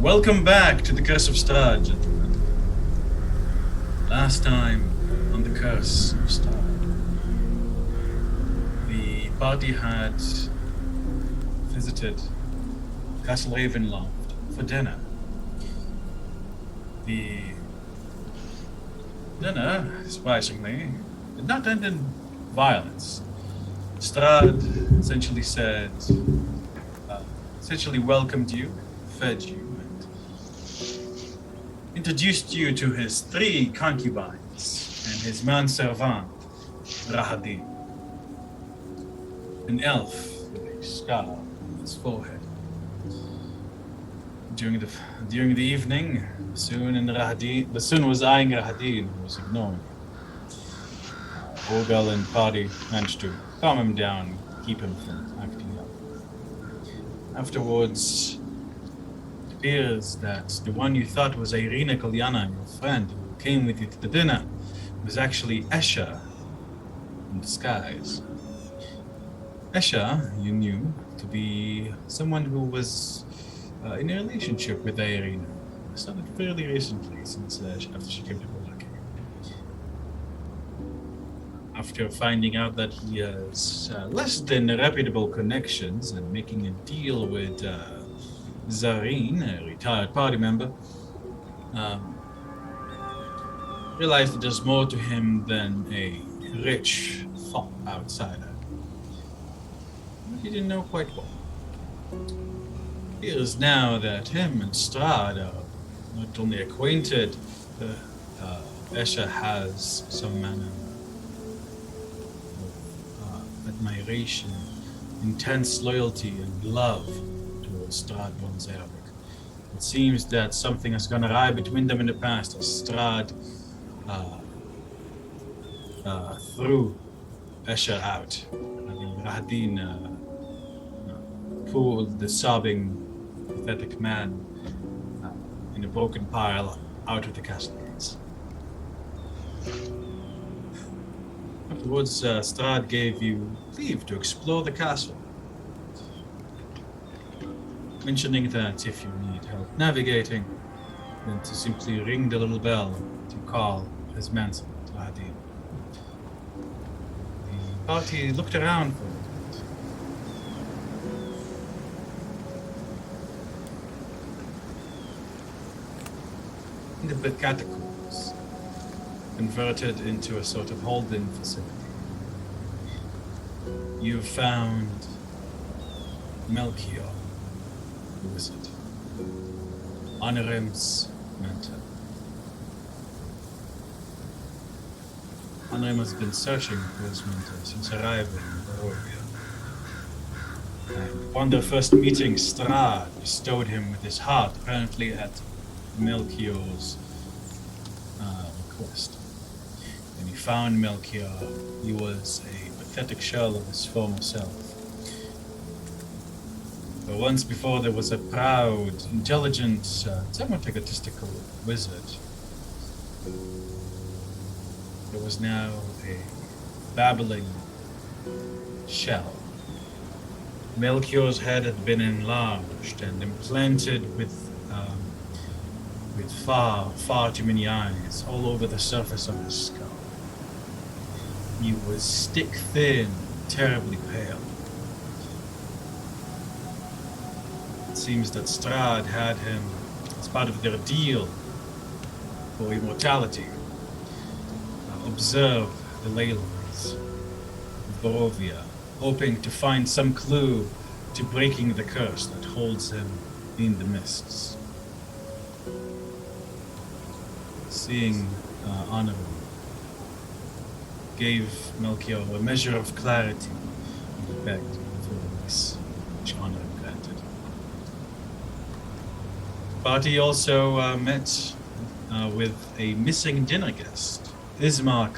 Welcome back to the Curse of Strahd, gentlemen. Last time on the Curse of Strahd, the party had visited Castle Ravenloft for dinner. The dinner, surprisingly, did not end in violence. Strahd essentially welcomed you, fed you, and introduced you to his 3 concubines and his manservant, Rahadin, an elf with a scar on his forehead. During the evening, Bassoon was eyeing Rahadin, who was ignoring him. Orgal and party managed to calm him down, keep him from acting up. Afterwards, it appears that the one you thought was Ireena, your friend, who came with you to the dinner, was actually Esha in disguise. Esha, you knew to be someone who was in a relationship with Ireena. It started fairly recently, since after she came to Vallaki. After finding out that he has less than reputable connections and making a deal with Zareen, a retired party member, realized that there's more to him than a rich fop outsider. But he didn't know quite what. It appears now that him and Strahd are not only acquainted, Esha has some manner admiration, intense loyalty, and love towards Strahd von Zerbeck. It seems that something has gone awry between them in the past, as Strahd threw Esha out. Rahadin pulled the sobbing, pathetic man in a broken pile out of the castle gates. Afterwards, Strahd gave you leave to explore the castle, mentioning that if you need help navigating, then to simply ring the little bell to call his manservant, Rahadin. The party looked around for a moment. In the catacombs, converted into a sort of hold-in facility, you've found Melchior, the wizard, ONORIM's mentor. ONORIM has been searching for his mentor since arriving in Barovia. And upon their first meeting, Strahd bestowed him with his heart, apparently at Melchior's request. When he found Melchior, he was a pathetic shell of his former self. But once before there was a proud, intelligent, somewhat egotistical wizard. There was now a babbling shell. Melchior's head had been enlarged and implanted with far, far too many eyes all over the surface of his skull. He was stick-thin, terribly pale. It seems that Strahd had him as part of their deal for immortality. Observe the ley lines of Barovia, hoping to find some clue to breaking the curse that holds him in the mists. Seeing ONORIM gave Melchior a measure of clarity and he begged for release, which ONORIM granted. The party also met with a missing dinner guest, Ismark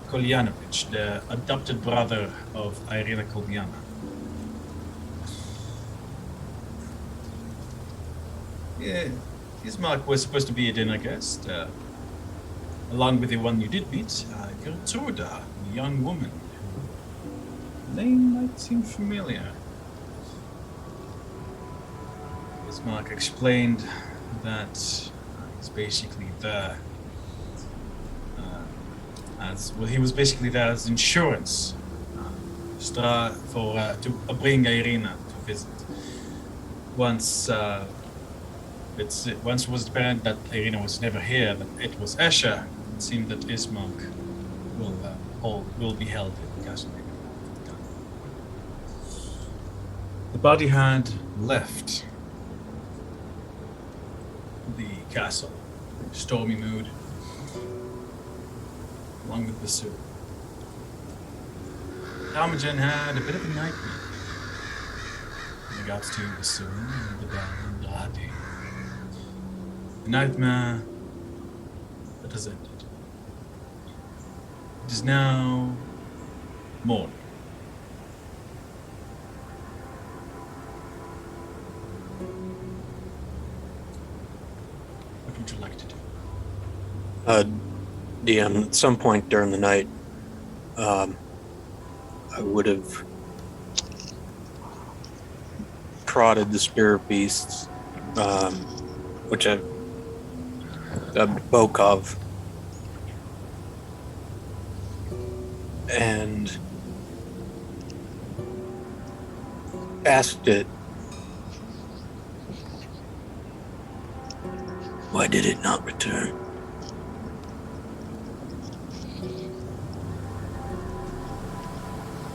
Kolyanovich, the adopted brother of Ireena Kolbyana. Yeah, Ismark was supposed to be a dinner guest, along with the one you did meet, Gertruda, a young woman whose name might seem familiar. Ismark explained that he's basically there he was basically there as insurance to bring Ireena to visit. Once it was apparent that Ireena was never here, that it was Escher, it seemed that Ismark will be held in Castle Ravenloft. The body had left the castle in a stormy mood, along with Bassoon. Tarmagen had a bit of a nightmare in regards to Bassoon and the Bell and Rahadi. A nightmare that has ended. It is now morning. What would you like to do? DM, at some point during the night, I would have prodded the spirit beasts, which I Bokov, and asked it, why did it not return?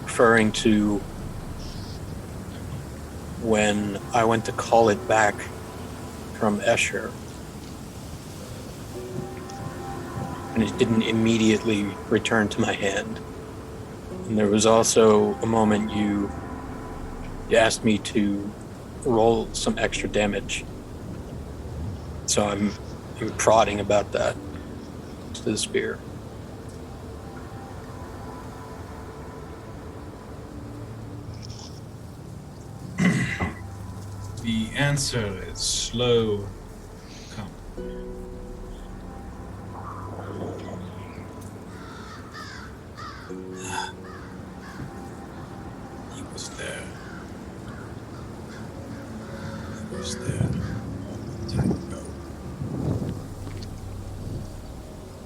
Referring to when I went to call it back from Escher, and it didn't immediately return to my hand. And there was also a moment you asked me to roll some extra damage. So I'm prodding about that to the spear. The answer is slow come. He was there. He was there a long time ago.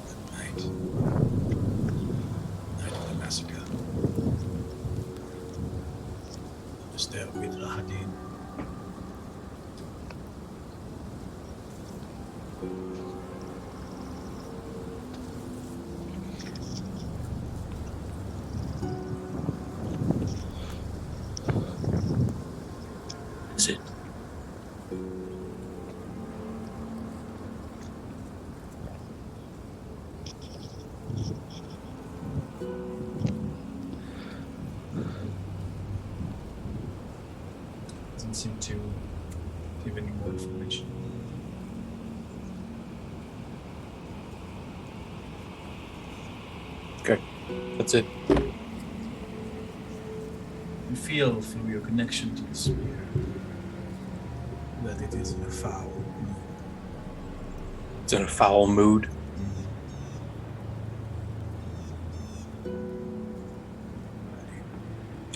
That night. Night of the massacre. He was there with Rahadin. Is it? Doesn't seem to give any more information. Okay, that's it. You feel through your connection to the spear that it is in a foul mood. It's in a foul mood.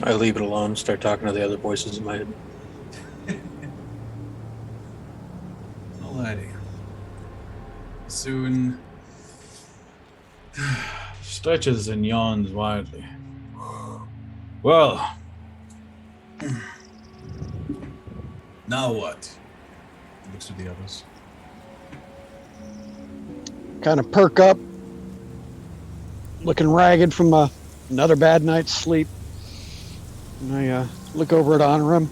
I leave it alone, start talking to the other voices in my head. Alrighty. Soon stretches and yawns widely. Well, now what? He looks at the others. Kind of perk up, looking ragged from another bad night's sleep. And I look over at ONORIM.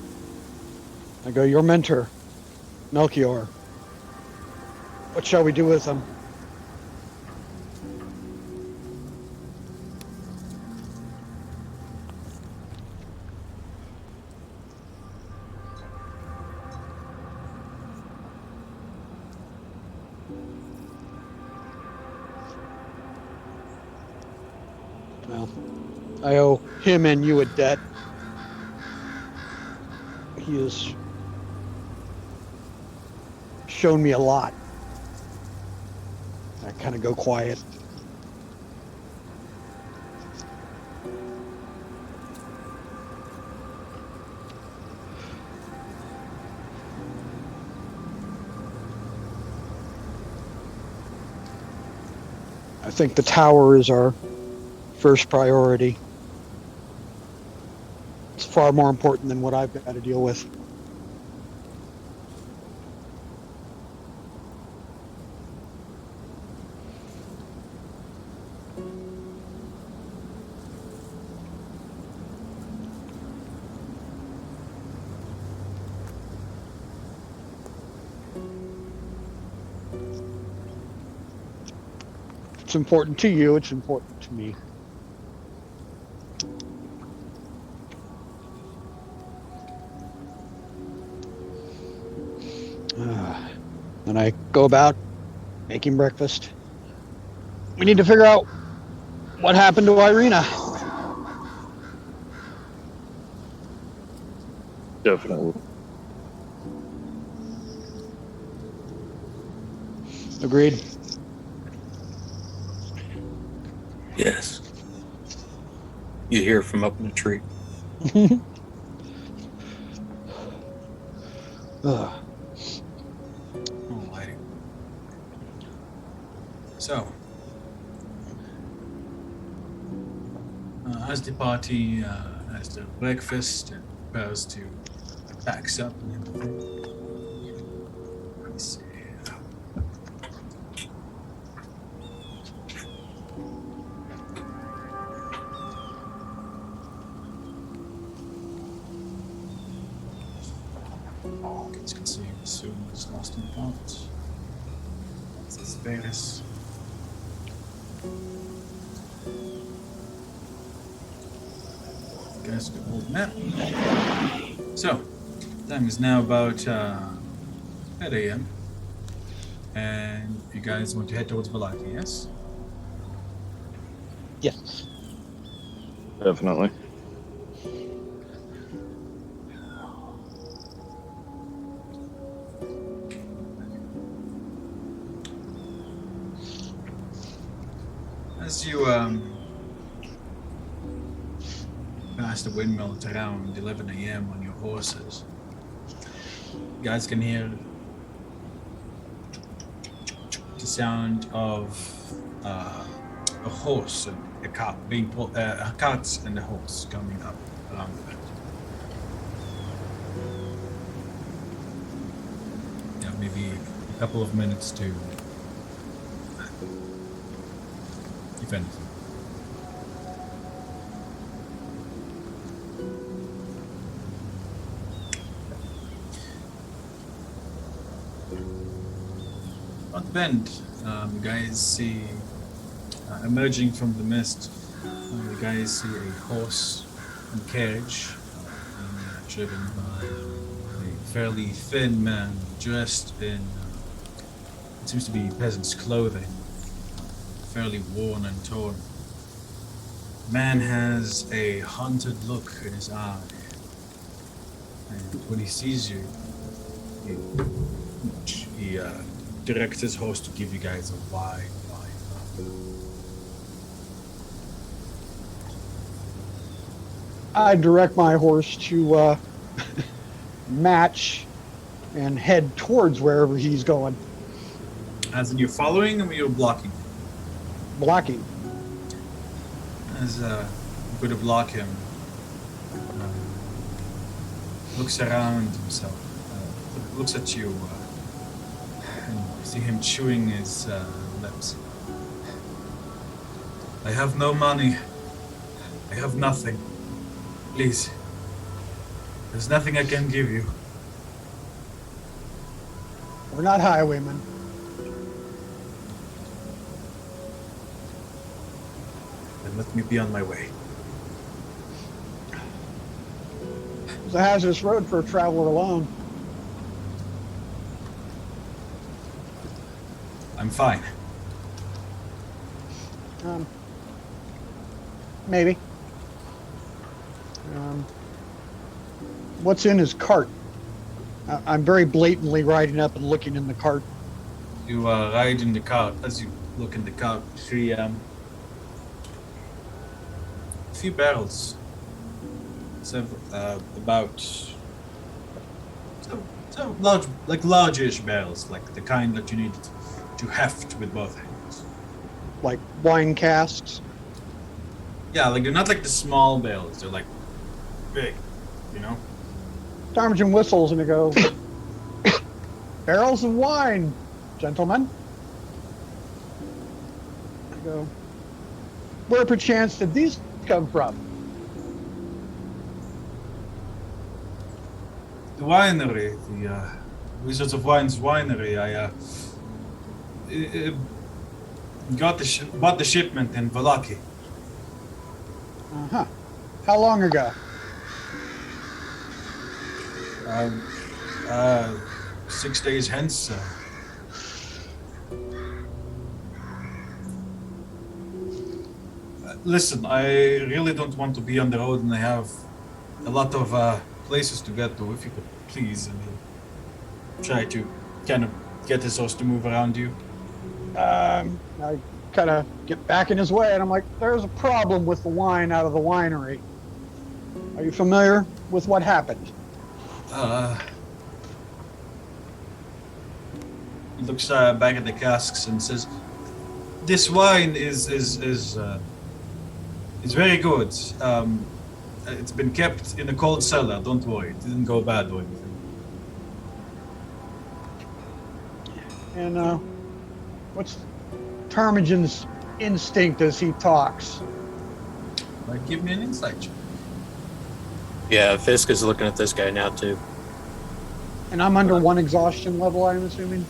I go, your mentor, Melchior. What shall we do with him? Well, I owe him and you a debt. He has shown me a lot. I kind of go quiet. I think the tower is our first priority. It's far more important than what I've got to deal with. It's important to you, it's important to me. And I go about making breakfast. We need to figure out what happened to Ireena. Definitely. Agreed. Yes. You hear from up in the tree. Alrighty. So, as the party has their breakfast and prepares to packs up and everything. Let me see. As you can see, soon is lost in thought. This is Varys. Guys, the old map. So, time is now about 8 a.m. And you guys want to head towards Vallaki, yes? Yes. Definitely. As you pass the windmill at around 11 a.m. on your horses, you guys can hear the sound of a horse and a cart being pulled, a cart and a horse coming up along the bend. Yeah, maybe a couple of minutes to, if anything. On the bend, you guys see, emerging from the mist, you guys see a horse and carriage being driven by a fairly thin man dressed in what seems to be peasant's clothing, fairly worn and torn. The man has a haunted look in his eye, and when he sees you, he directs his horse to give you guys a wide berth. I direct my horse to match and head towards wherever he's going. As in, you're following him or you're blocking? Blocking. As you go to block him, looks around himself, looks at you, and you see him chewing his lips. I have no money. I have nothing. Please. There's nothing I can give you. We're not highwaymen. Then let me be on my way. It's a hazardous road for a traveler alone. I'm fine. Maybe. What's in his cart? I'm very blatantly riding up and looking in the cart. You ride in the cart. As you look in the cart, you see a few barrels. Several, about so large, like large-ish barrels, like the kind that you need to heft with both hands. like wine casks. Yeah, like they're not like the small bales. They're like big, you know? Ptarmigan whistles and he goes, barrels of wine, gentlemen. I go, where perchance did these come from? The winery, the Wizards of Wine's winery. I bought the shipment in Vallaki. Uh-huh. How long ago? 6 days hence. Listen, I really don't want to be on the road, and I have a lot of places to get to. If you could please, try to kind of get this horse to move around you. I kind of get back in his way, and I'm like, there's a problem with the wine out of the winery. Are you familiar with what happened? He looks back at the casks and says, "This wine is very good. It's been kept in a cold cellar. Don't worry, it didn't go bad or anything." And what's Ptarmigan's instinct as he talks? Like, give me an insight check. Yeah, Fisk is looking at this guy now too. And I'm under one exhaustion level, I'm assuming.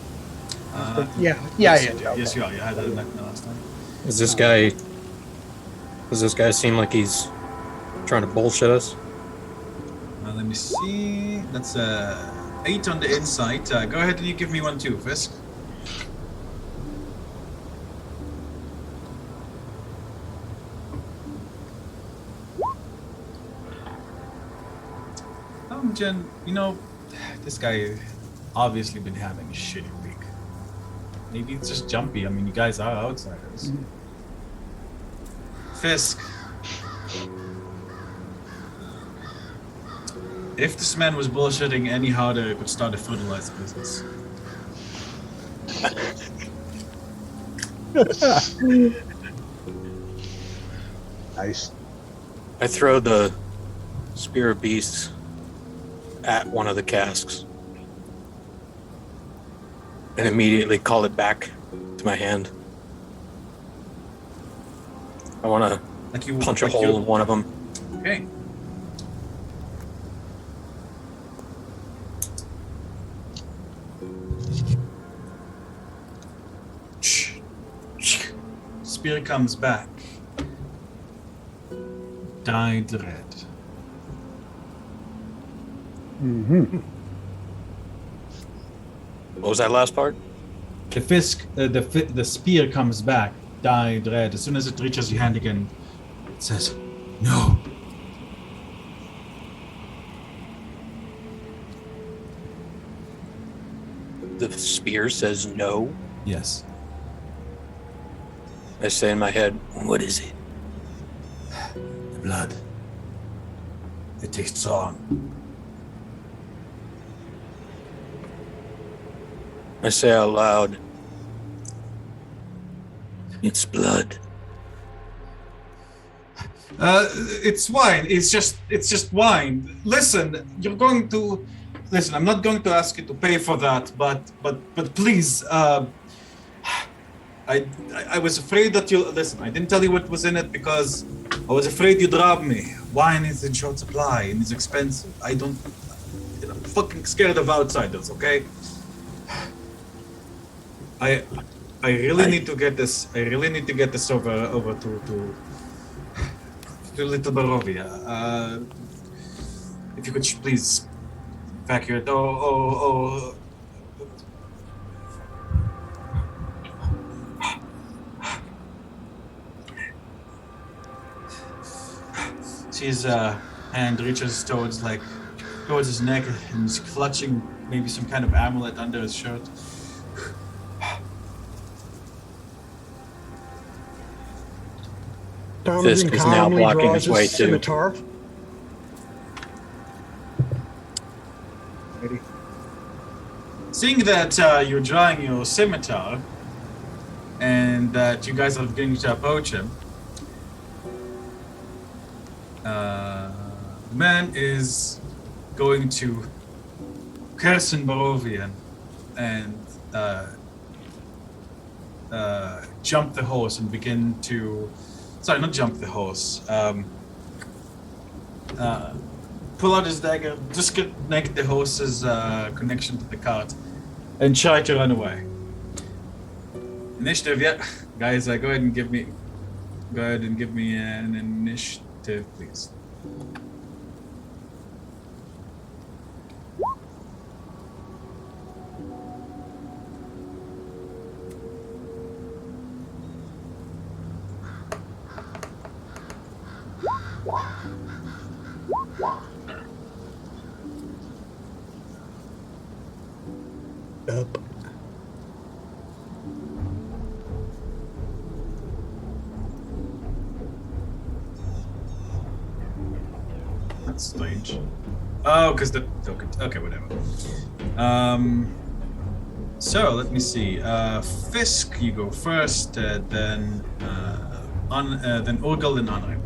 Yeah. Yes, Okay. yes, you are. You had that the last time. Does this guy seem like he's trying to bullshit us? Let me see. That's 8 on the insight. Go ahead and you give me one too, Fisk. Jen, you know, this guy obviously been having a shitty week. Maybe it's just jumpy. I mean, you guys are outsiders. Mhm. Fisk. If this man was bullshitting any harder, it would start a fertilizer business. Nice. I throw the Spear of Beasts at one of the casks and immediately call it back to my hand. I want to Like you punch a like hole you- in one of them. Okay. Spear comes back. Dyed red. Mm-hmm. What was that last part? The fisk, the spear comes back, dyed red. As soon as it reaches your hand again, it says, "No." The spear says no. Yes. I say in my head, what is it? The blood. It tastes strong. I say out loud, it's blood. It's wine. It's just wine. Listen, you're going to listen. I'm not going to ask you to pay for that, but please. I was afraid that you listen. I didn't tell you what was in it because I was afraid you'd rob me. Wine is in short supply and it's expensive. I'm fucking scared of outsiders. Okay. I really need to get this. I really need to get this over to Little Barovia. If you could please evacuate. Oh. His hand reaches towards his neck and he's clutching maybe some kind of amulet under his shirt. Fisk is now blocking his way too. Scimitar. Seeing that you're drawing your scimitar, and and that you guys are beginning to approach him. The man is going to curse in Barovian and jump the horse and begin to... Sorry, not jump the horse. Pull out his dagger, disconnect the horse's connection to the cart, and try to run away. Initiative, yeah. Guys, go ahead and give me an initiative, please. Up. That's strange. Oh, because the okay, whatever. So let me see. Fisk, you go first. Then Urgal, then ONORIM.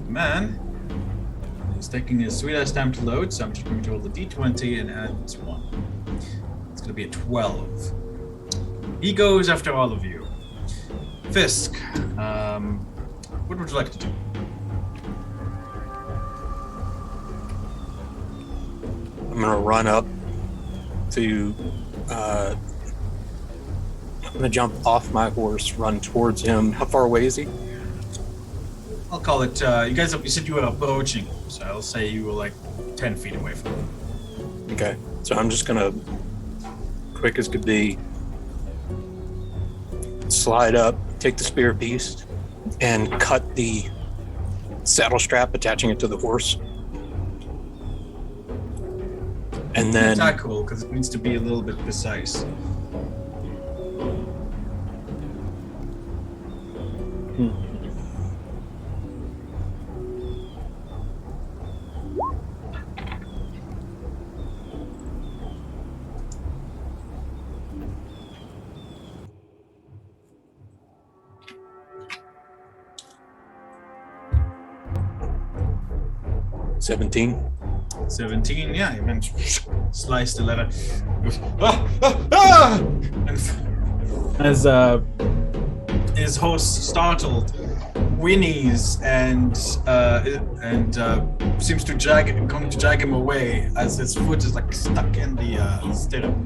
Man is taking his sweet ass time to load, so I'm just going to roll the d20 and add 1. It's going to be a 12. He goes after all of you. Fisk, what would you like to do? I'm gonna run up to. I'm gonna jump off my horse, run towards him. How far away is he? I'll call it. You said you were approaching, so I'll say you were like 10 feet away from him. Okay, so I'm just gonna, quick as could be, slide up, take the spear piece, and cut the saddle strap attaching it to the horse. And then Attack roll, because it needs to be a little bit precise. — 17. 17, yeah, you managed to slice the leather. Goes, and as his horse, startled, whinnies and seems to drag him away as his foot is like stuck in the stirrup.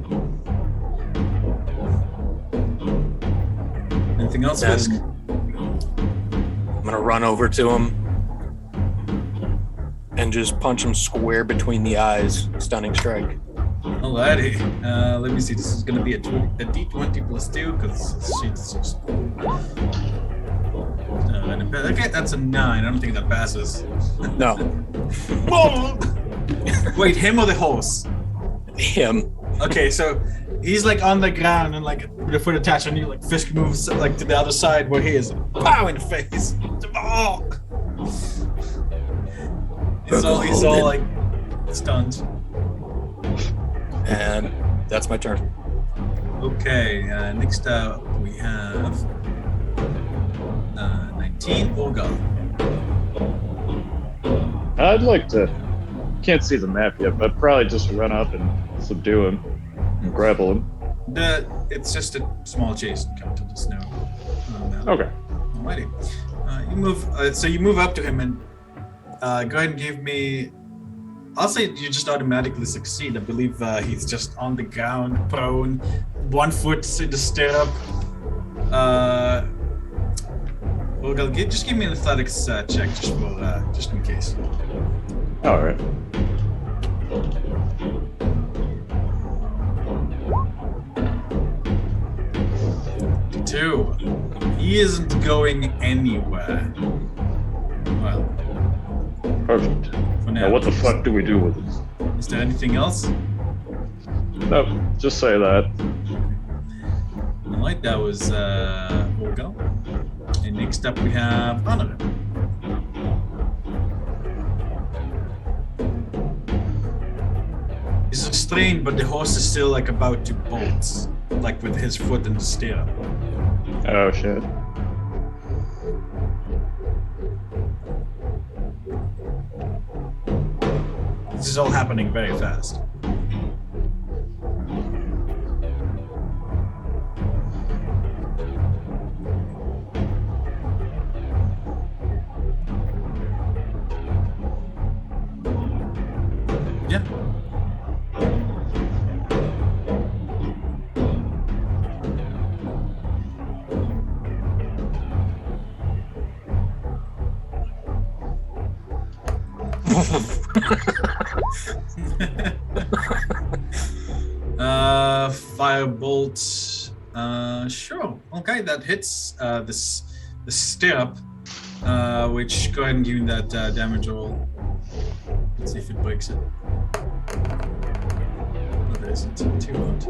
Anything else, Fisk? I'm gonna run over to him and just punch him square between the eyes. Stunning strike. Alrighty. Let me see. This is going to be a d20 plus 2 because she's just. Okay, that's a 9. I don't think that passes. No. Wait, him or the horse? Him. Okay, so he's like on the ground and like with the foot attached, and you like Fisk moves like to the other side where he is. Pow in the face. Oh! He's all like stunned. And that's my turn. Okay, next up we have 19, Urgal. I'd like to. Can't see the map yet, but probably just run up and subdue him and grapple him. It's just a small chase encounter, there's no. Okay. Alrighty. You move. So you move up to him and go ahead and give me. I'll say you just automatically succeed. I believe he's just on the ground, prone, 1 foot in the stirrup. Urgal, just give me an athletics check just in case. All right. Two. He isn't going anywhere. Well. Perfect. For Now, what the fuck do we do with it? Is there anything else? Nope. Just say that. Alright, that was Urgal. And next up we have ONORIM. He's restrained, but the horse is still like about to bolt. like with his foot in the stirrup. Oh shit. This is all happening very fast. Yeah. Firebolt. Sure. Okay, that hits the stirrup. Which go ahead and give me that damage roll. Let's see if it breaks it. Oh, there isn't. 2 out.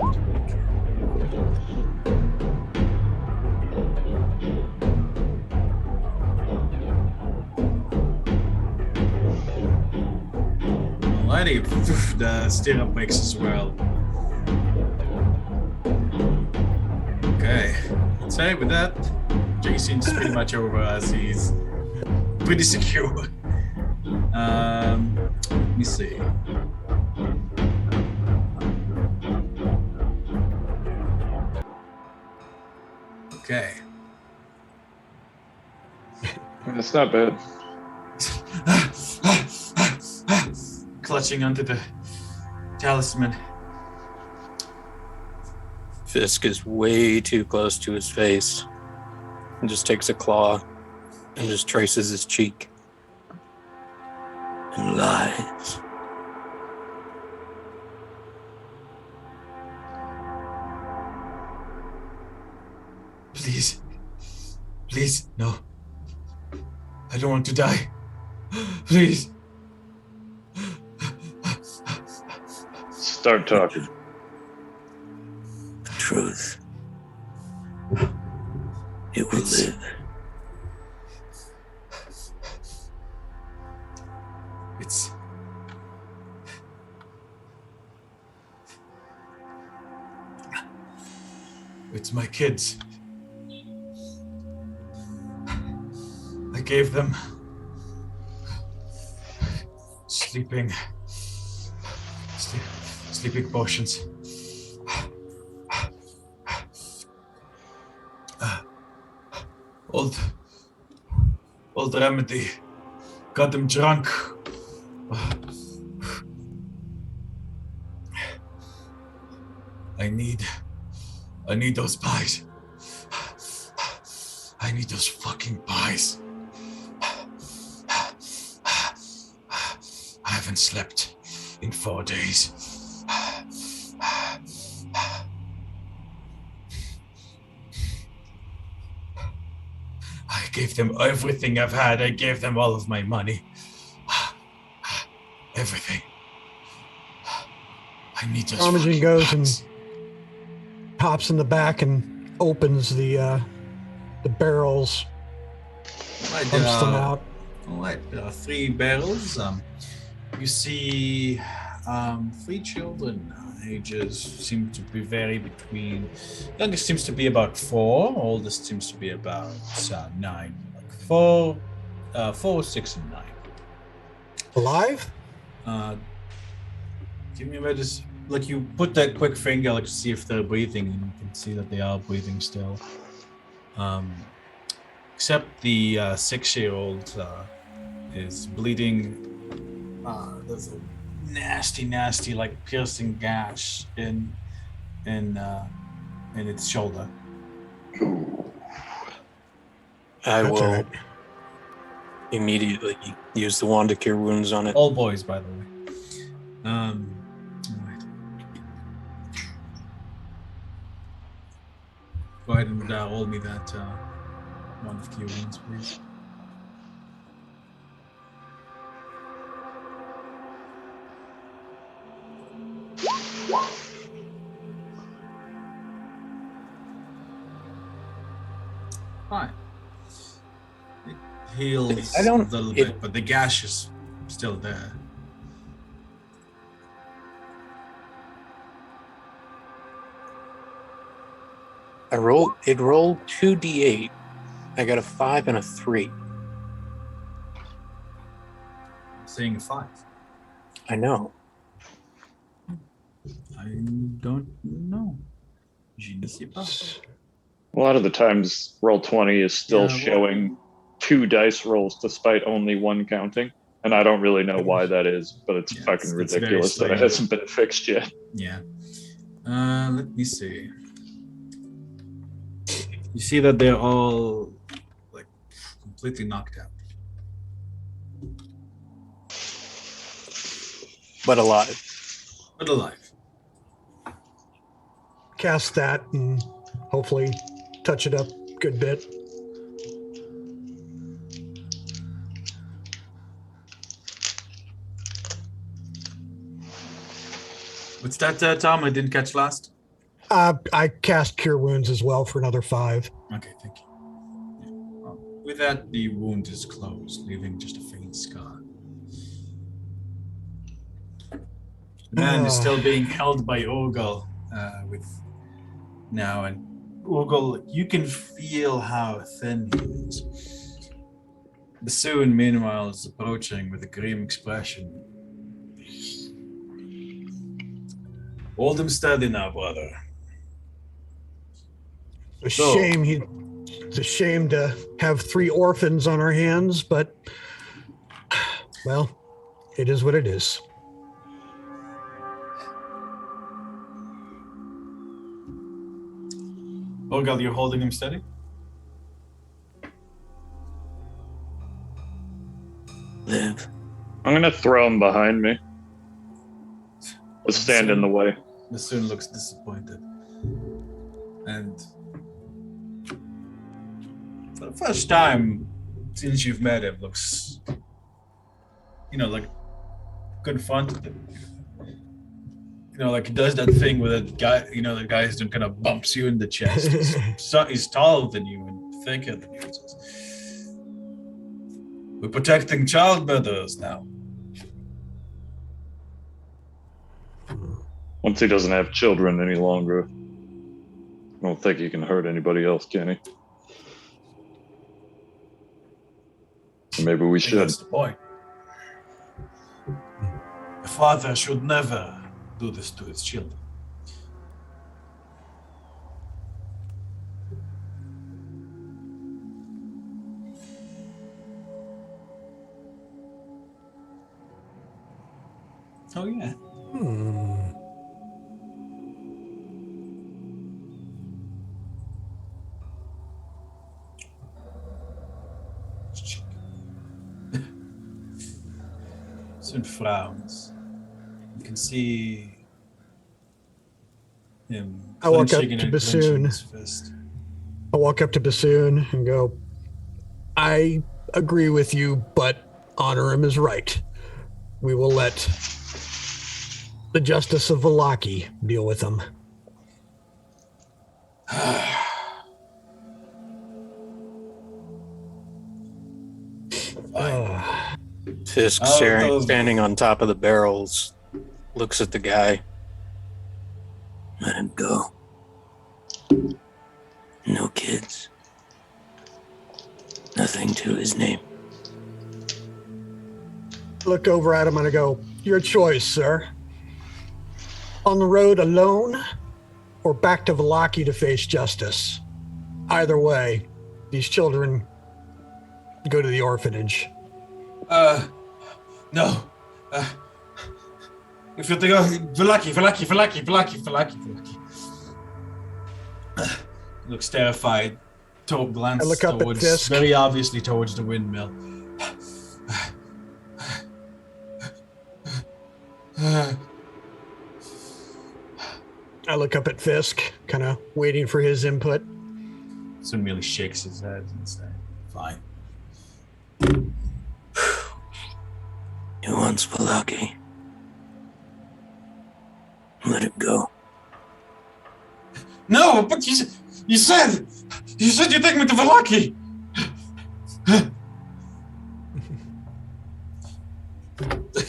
Alrighty, the stirrup breaks as well. Okay, so with that, Jason's pretty much over as he's pretty secure. Let me see. Okay. That's not bad. Clutching onto the talisman. Fisk is way too close to his face and just takes a claw and just traces his cheek and lies. Please. Please, no. I don't want to die. Please. Start talking. The truth. It will live. It's my kids. I gave them sleeping potions. Old remedy. Got them drunk. I need those pies. I need those fucking pies. I haven't slept in 4 days. I gave them everything I've had. I gave them all of my money. Everything. I need those Armigen fucking goes pies. and hops in the back and opens the barrels, Right, pumps them out. Alright, there are 3 barrels. You see 3 children. Ages seem to be vary between. Youngest seems to be about 4. Oldest seems to be about 9. Like 4, 6, and 9. Alive? Give me a minute. Like you put that quick finger, like to see if they're breathing, and you can see that they are breathing still. Except the 6-year-old is bleeding. There's a nasty, like piercing gash in its shoulder. I That's will all right. immediately use the wand to cure wounds on it. All boys, by the way. All right. Go ahead and roll me that one of cure wounds, please. Fine. It heals I don't- a little it- bit, but the gash is still there. It rolled 2d8. I got a 5 and a 3. Saying a 5. I know. I don't know. Je ne sais pas. A lot of the times, roll 20 is still Yeah, showing 2 dice rolls despite only 1 counting. And I don't really know why that is, but it's Yeah, fucking it's very ridiculous that it strange. hasn't been fixed yet. Yeah. Let me see. You see that they're all like completely knocked out. But alive. But alive. Cast that and hopefully touch it up a good bit. What's that, Tom? I didn't catch last. I cast Cure Wounds as well for another 5. Okay, thank you. Yeah. With that, the wound is closed, leaving just a faint scar. The man is still being held by Ogle with now, and Ogle, you can feel how thin he is. Bassoon, meanwhile, is approaching with a grim expression. Hold him steady now, brother. It's a shame to have 3 orphans on our hands, but well, it is what it is. Ogle, you're holding him steady? Live. I'm going to throw him behind me. Just stand in the way. Bassoon looks disappointed. And for the first time since you've met him, looks, like confronted. Like he does that thing with a guy, the guy who kind of bumps you in the chest. He's taller than you and thicker than you. Says, we're protecting child murderers now. Once he doesn't have children any longer, I don't think he can hurt anybody else, can he? Maybe we should. That's the point. A father should never do this to his children. Oh yeah. Soon frowns. You can see him I walk up clenching to and Bassoon. clenching his fist. I walk up to Bassoon and go, I agree with you, but ONORIM is right. We will let the Justice of Vallaki deal with them. Fisk, standing on top of the barrels, looks at the guy. Let him go. No kids. Nothing to his name. Look over at him and I go, your choice, sir. On the road alone or back to Vallaki to face justice. Either way, these children go to the orphanage. No. If you think, Vallaki. Looks terrified. Glance I look up at Fisk. Very obviously towards the windmill. I look up at Fisk, kind of waiting for his input. Soon merely shakes his head and says, fine. He wants Vallaki. Let him go. No, but you said you take me to Vallaki.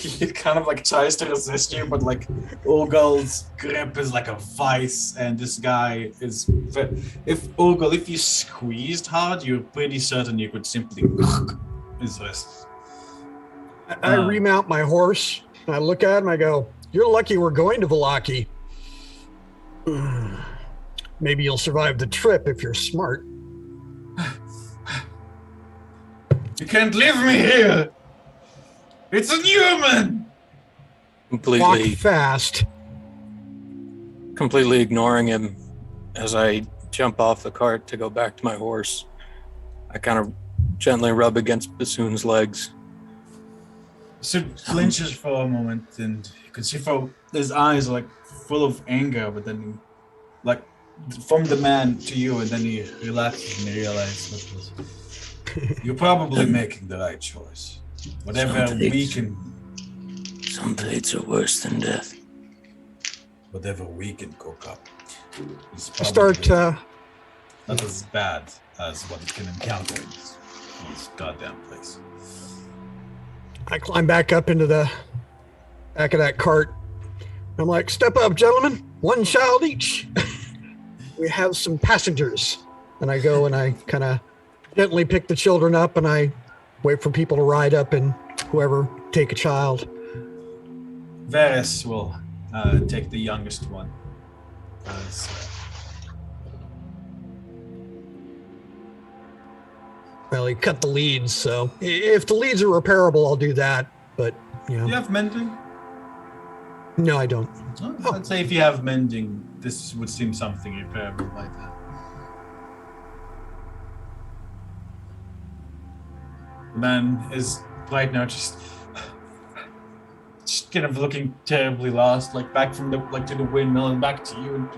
he kind of like tries to resist you, but like Urgal's grip is like a vice, and this guy is. If Urgal, if you squeezed hard, you're pretty certain you could simply his wrist. I remount my horse. And I look at him. I go, "You're lucky we're going to Vallaki. Maybe you'll survive the trip if you're smart." You can't leave me here. It's inhuman. Walk Completely fast. ignoring him as I jump off the cart to go back to my horse. I kind of gently rub against Bassoon's legs. Sid flinches for a moment, and you can see his eyes are like full of anger, but then like from the man to you, and then he relaxes and he realizes you're probably making the right choice. Whatever we can. Some fates are worse than death. Whatever we can cook up is Start. probably not as bad as what it can encounter in this goddamn place. I climb back up into the back of that cart. I'm like, "Step up, gentlemen. One child each. We have some passengers." And I go and I kind of gently pick the children up, and I wait for people to ride up and whoever take a child. Varys will take the youngest one. Well, he cut the leads, so if the leads are repairable, I'll do that. But, Do you have mending? No, I don't. Oh, I'd say if you have mending, this would seem something repairable like that. The man is right now just kind of looking terribly lost, like back from to the windmill and back to you.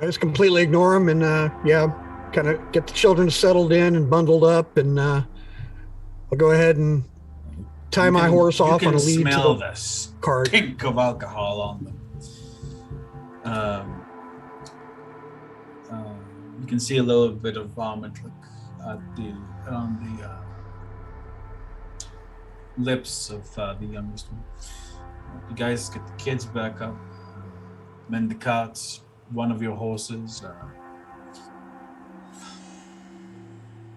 I just completely ignore him and, kind of get the children settled in and bundled up, and I'll go ahead and tie my horse off on a lead to the cart. Stink of alcohol on them. You can see a little bit of vomit on the lips of the youngest one. You guys get the kids back up, mend the carts, one of your horses,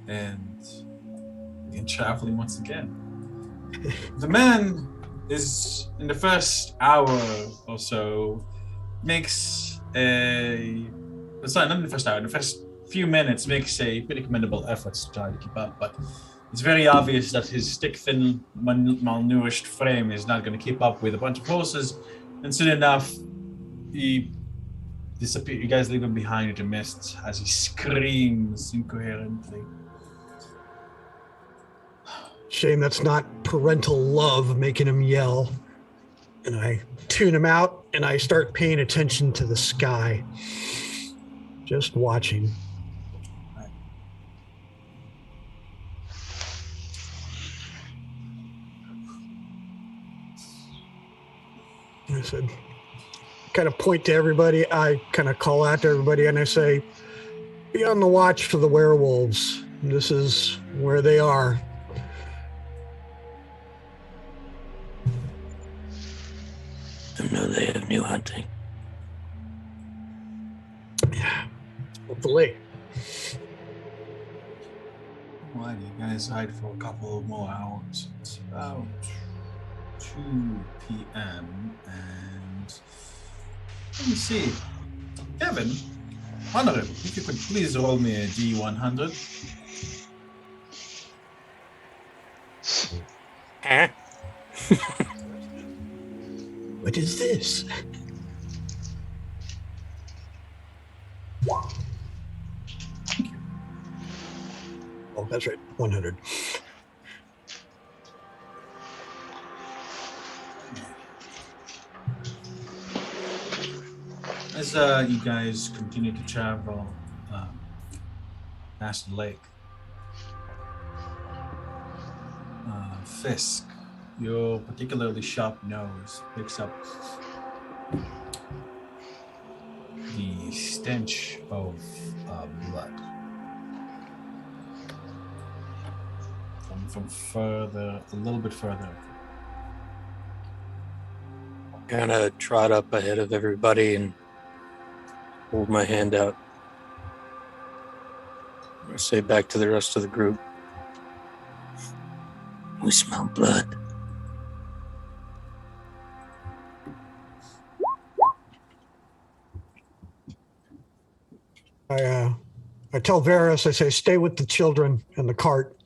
and begin traveling once again. The man is, in the first hour or so, makes not in the first hour, in the first few minutes makes a pretty commendable efforts to try to keep up, but it's very obvious that his stick-thin, malnourished frame is not going to keep up with a bunch of horses, and soon enough, he disappears. You guys leave him behind in the mist as he screams incoherently. Shame that's not parental love making him yell. And I tune him out and I start paying attention to the sky. Just watching. I said, kind of point to everybody. I kind of call out to everybody and I say, "Be on the watch for the werewolves. This is where they are." I know they have new hunting. Yeah, hopefully. Why do you guys hide for a couple of more hours? It's about 2 p.m. and let me see. Kevin, ONORIM, if you could please roll me a D100. Huh? What is this? Oh, that's right. 100. As you guys continue to travel past the lake, Fisk, your particularly sharp nose picks up the stench of blood from from further, a little bit further. Kind of trot up ahead of everybody and hold my hand out. I say back to the rest of the group, we smell blood. I tell Varys, I say, stay with the children and the cart.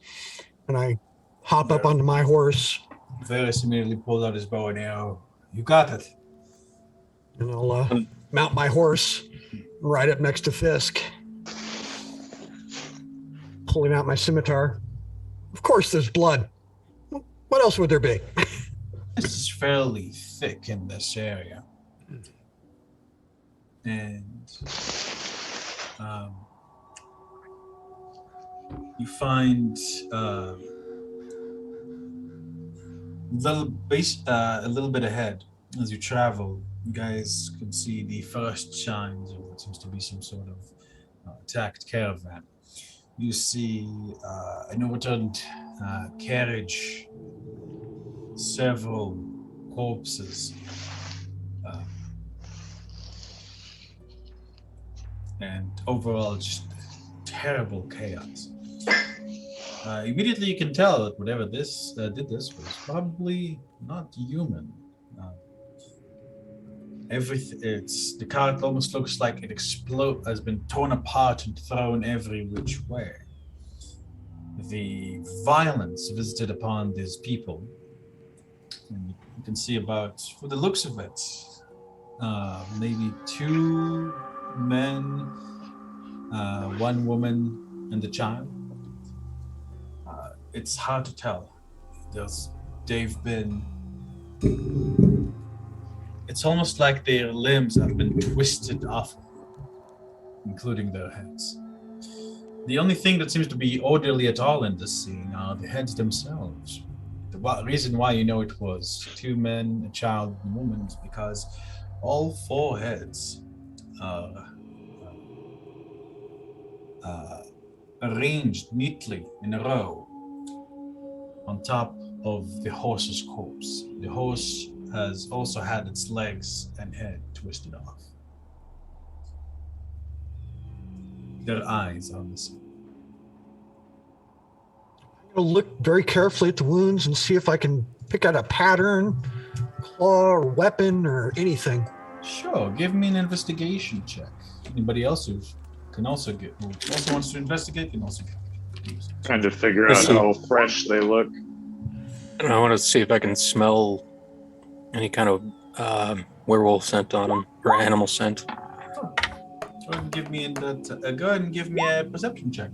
And I hop up onto my horse. Varys immediately pulls out his bow and arrow. You got it. And I'll mount my horse right up next to Fisk. Pulling out my scimitar. Of course there's blood. What else would there be? This is fairly thick in this area. And you find a little bit ahead as you travel. You guys can see the first signs of what seems to be some sort of attacked caravan. You see an overturned carriage, several corpses, and overall just terrible chaos. Immediately you can tell that whatever this did this was probably not human. The cart almost looks like it has been torn apart and thrown every which way. The violence visited upon these people, and you can see about, for the looks of it, maybe 2 men, 1 woman, and a child. It's hard to tell. It's almost like their limbs have been twisted off, including their heads. The only thing that seems to be orderly at all in this scene are the heads themselves. The reason why you know it was 2 men, a child, and a woman is because all 4 heads are arranged neatly in a row on top of the horse's corpse. The horse has also had its legs and head twisted off. Their eyes are missing. I'll look very carefully at the wounds and see if I can pick out a pattern, claw or weapon or anything. Sure, give me an investigation check. Anybody else who also wants to investigate can also get it. Trying to figure out how fresh they look. And I want to see if I can smell any kind of werewolf scent on them, or animal scent. Go ahead and give me a perception check.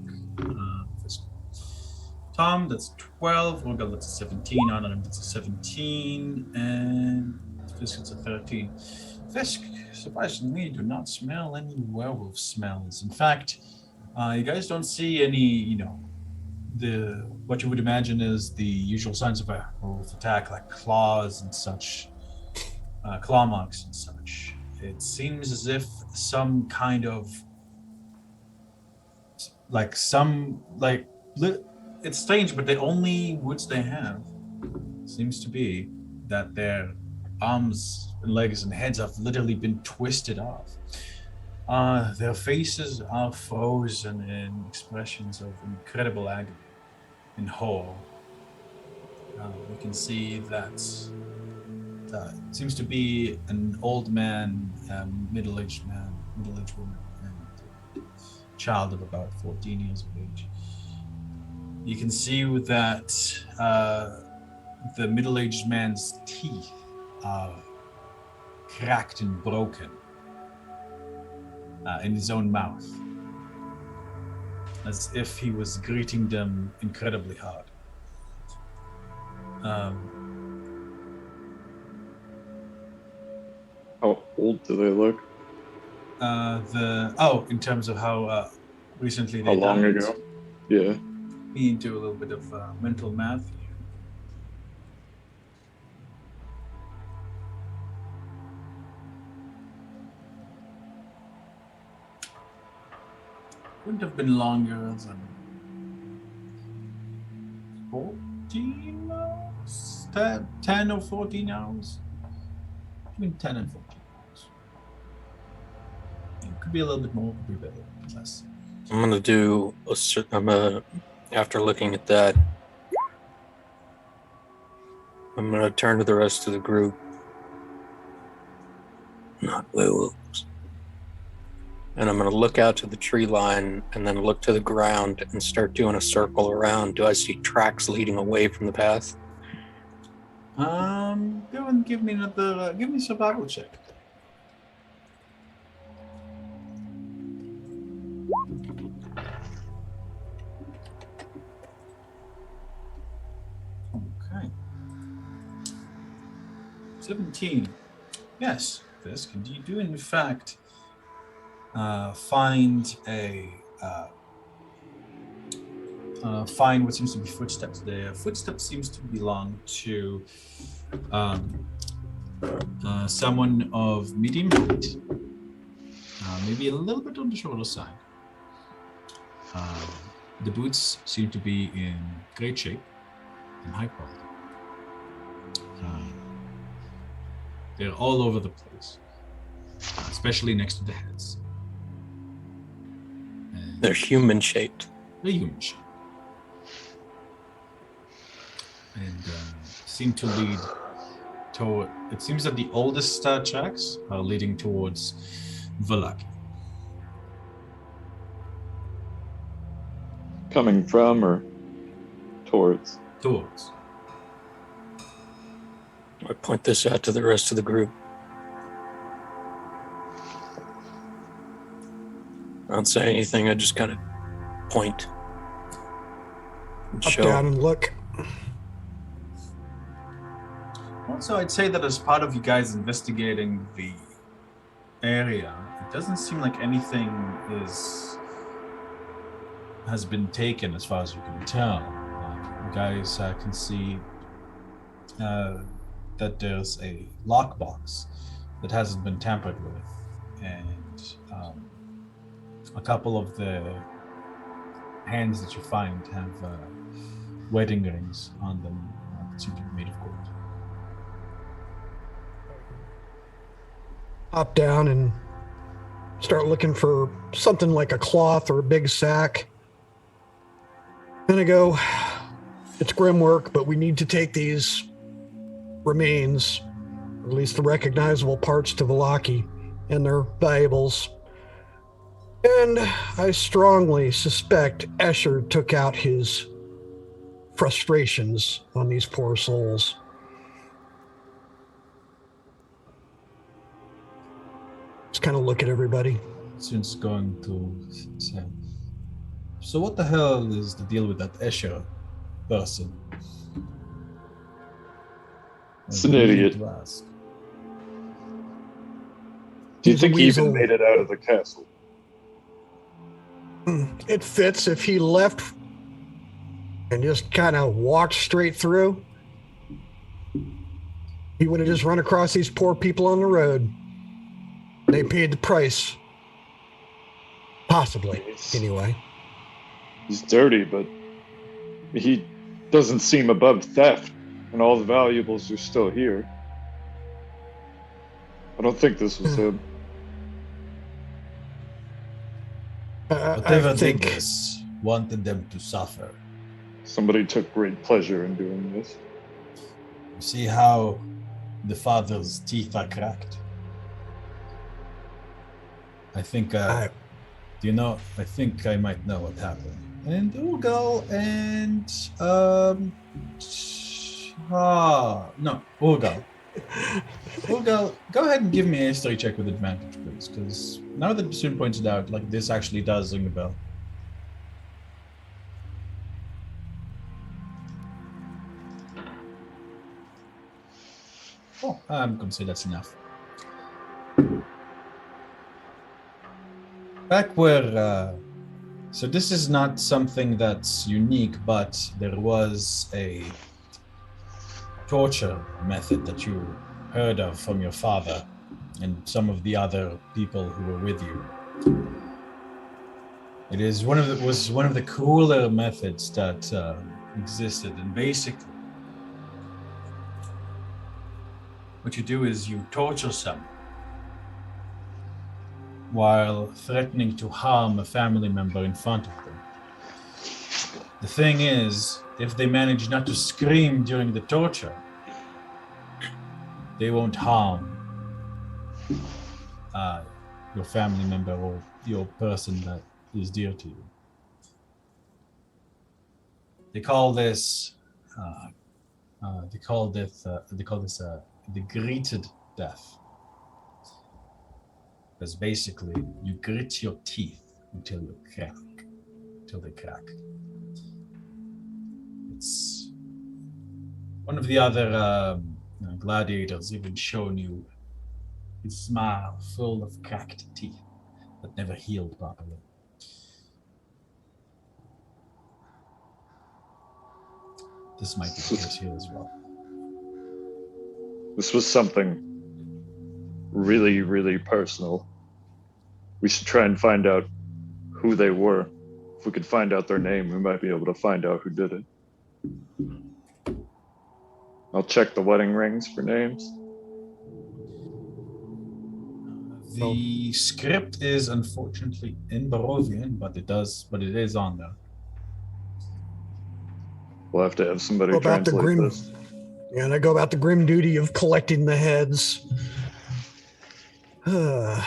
Tom, that's 12. Olga, that's a 17. ONORIM, that's a 17. And Fisk, it's a 13. Fisk, surprisingly, do not smell any werewolf smells. In fact, you guys don't see any, what you would imagine is the usual signs of a werewolf attack, like claws and such, claw marks and such. It seems as if some kind of, it's strange, but the only woods they have seems to be that their arms and legs and heads have literally been twisted off. Their faces are frozen in expressions of incredible agony and horror. We can see that it seems to be an old man, middle-aged man, middle-aged woman, and a child of about 14 years of age. You can see that the middle-aged man's teeth are cracked and broken in his own mouth, as if he was greeting them incredibly hard. How old do they look? In terms of how recently they How long died. ago? Yeah. We do a little bit of mental math here. Wouldn't have been longer than 4. 14 hours? 10 or 14 hours? Between 10 and 14 hours. It could be a little bit more, could be a bit less. I'm gonna do after looking at that, I'm gonna turn to the rest of the group. Not werewolves. And I'm gonna look out to the tree line and then look to the ground and start doing a circle around. Do I see tracks leading away from the path? Go and give me a survival check. Okay. 17. Yes, Fisk, and you do in fact find find what seems to be footsteps there. Footsteps seems to belong to someone of medium height, maybe a little bit on the shorter side. The boots seem to be in great shape and high quality. They're all over the place, especially next to the heads. And They're human shaped. they're human shape. And seem to lead toward. It seems that the oldest tracks are leading towards Vallaki. Coming from or towards? Towards. I point this out to the rest of the group. I don't say anything, I just kind of point. And Up, show. down, and look. Also, I'd say that as part of you guys investigating the area, it doesn't seem like anything has been taken as far as you can tell. You guys can see that there's a lockbox that hasn't been tampered with, and a couple of the hands that you find have wedding rings on them that seem to be made of gold. Hop down and start looking for something like a cloth or a big sack. And I go, it's grim work, but we need to take these remains, or at least the recognizable parts, to Vallaki and their valuables. And I strongly suspect Escher took out his frustrations on these poor souls. Just kind of look at everybody. Since going to say, so what the hell is the deal with that Escher person? It's an idiot. To ask. Do you He's a think he even weasel. made it out of the castle? It fits if he left and just kind of walked straight through. He would have just run across these poor people on the road. They paid the price. Possibly, anyway. He's dirty, but he doesn't seem above theft, and all the valuables are still here. I don't think this was him. Whatever I did think this wanted them to suffer. Somebody took great pleasure in doing this. You see how the father's teeth are cracked? I think, I think I might know what happened. And Urgal and, Urgal. Urgal, go ahead and give me a history check with advantage, please, because now that Soon pointed out, like, this actually does ring a bell. Oh, I'm going to say that's enough. Back where, so this is not something that's unique, but there was a torture method that you heard of from your father and some of the other people who were with you. It is was one of the crueler methods that existed, and basically, what you do is you torture someone while threatening to harm a family member in front of them. The thing is, if they manage not to scream during the torture, they won't harm your family member or your person that is dear to you. They call this the greeted death. Because basically you grit your teeth until they crack. It's one of the other gladiators even shown you his smile full of cracked teeth that never healed properly. This might be the case here as well. This was something really, really personal. We should try and find out who they were. If we could find out their name, we might be able to find out who did it. I'll check the wedding rings for names. The script is unfortunately in Barovian, but it is on there. We'll have to have somebody Go about the translate grim, this. and I go about the grim duty of collecting the heads. You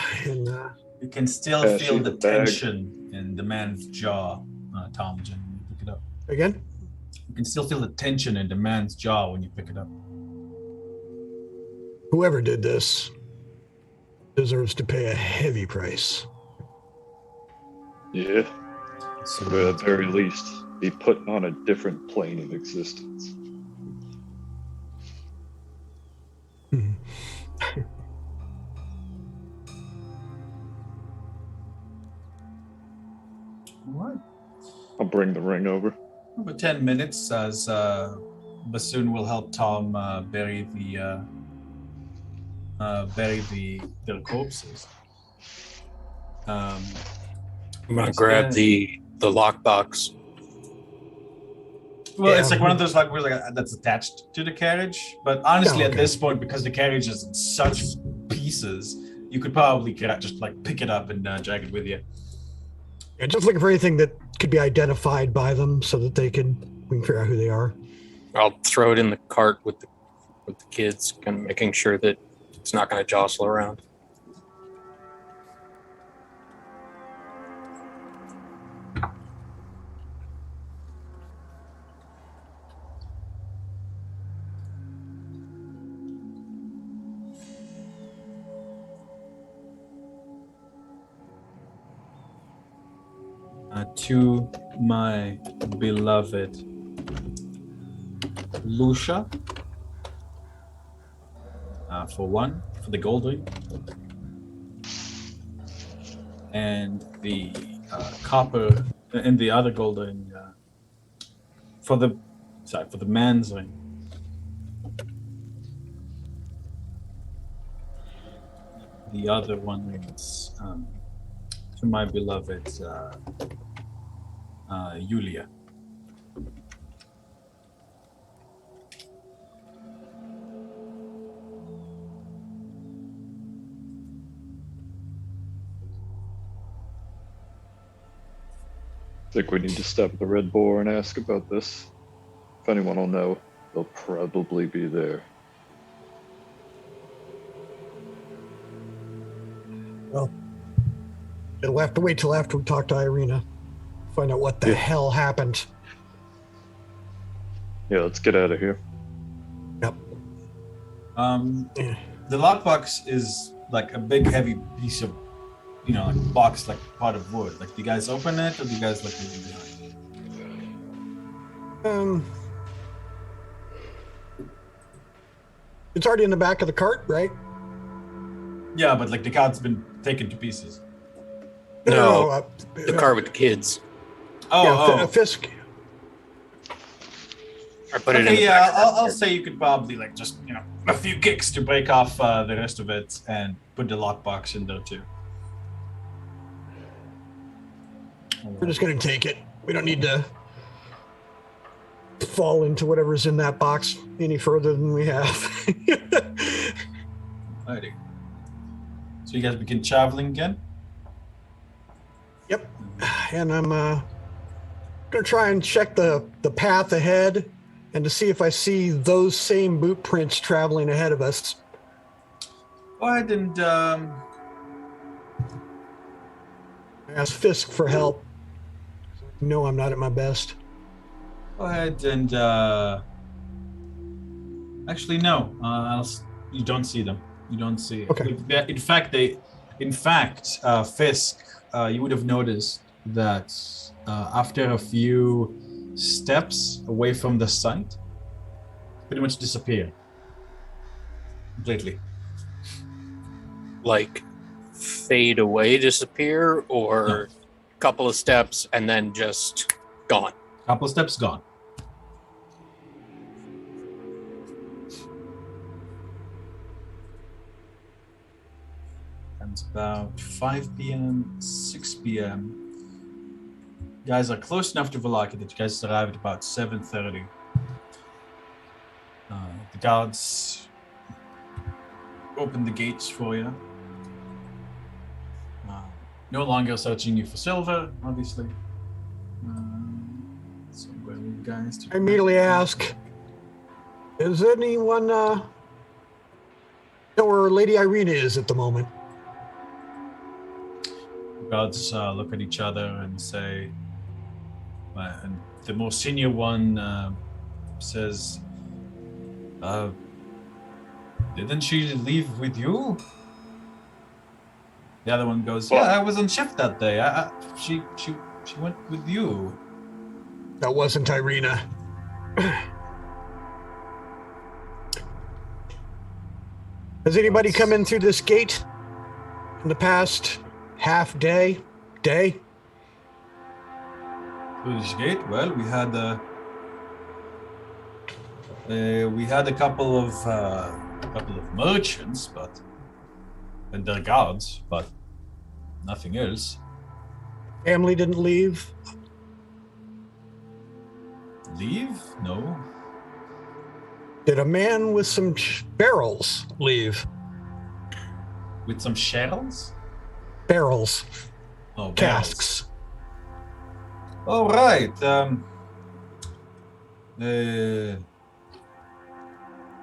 can still Pass feel you the the bag. tension in the man's jaw, Tom, when you pick it up. Again? You can still feel the tension in the man's jaw when you pick it up. Whoever did this deserves to pay a heavy price. Yeah, So, or at the very least, be put on a different plane of existence. all right. I'll bring the ring over. Over 10 minutes as Bassoon will help Tom bury their corpses. I'm gonna grab the lockbox. Well, Yeah. it's like one of those like that's attached to the carriage. But honestly, Oh, at okay. this point, because the carriage is in such pieces, you could probably just like pick it up and drag it with you. Yeah, just looking for anything that could be identified by them so that we can figure out who they are. I'll throw it in the cart with the kids, kind of making sure that it's not going to jostle around. To my beloved Lucia, for the gold ring, and the copper, and the other gold ring for the man's ring. The other one is to my beloved Yulia. I think we need to stop at the Red Boar and ask about this. If anyone will know, they'll probably be there. Well, it'll have to wait till after we talk to Ireena. Find out what the hell happened. Yeah, let's get out of here. Yep. The lockbox is like a big, heavy piece of, like box, like part of wood. Like, do you guys open it, or do you guys like leave it behind? It's already in the back of the cart, right? Yeah, but like the cart's been taken to pieces. No, the cart with the kids. Fisk. I put it in. Okay, yeah, I'll say you could probably like just a few kicks to break off the rest of it and put the lockbox in there too. We're just gonna take it. We don't need to fall into whatever's in that box any further than we have. Alrighty. So you guys begin traveling again? Yep. And I'm gonna try and check the path ahead and to see if I see those same boot prints traveling ahead of us. Go ahead and I ask Fisk for help. No, I'm not at my best. go ahead and actually no. You don't see them. You don't see. Okay. In fact, Fisk, you would have noticed that after a few steps away from the site, pretty much disappear completely. Like fade away, disappear, or a couple of steps and then just gone. Couple of steps gone. And it's about 5 p.m., 6 p.m. You guys are close enough to Vallaki that you guys arrive at about 7:30. The guards open the gates for you. No longer searching you for silver, obviously. So where are you guys to? I immediately ask, is anyone know where Lady Ireena is at the moment? The guards look at each other and say, and the more senior one says, didn't she leave with you? The other one goes, yeah, I was on shift that day. She went with you. That wasn't Ireena. Has anybody come in through this gate in the past half day? Through this gate? Well, we had a couple of merchants, and their guards, but nothing else. Family didn't leave? Leave? No. Did a man with some barrels leave? With some shells? Barrels. Oh, Casks. Oh, right.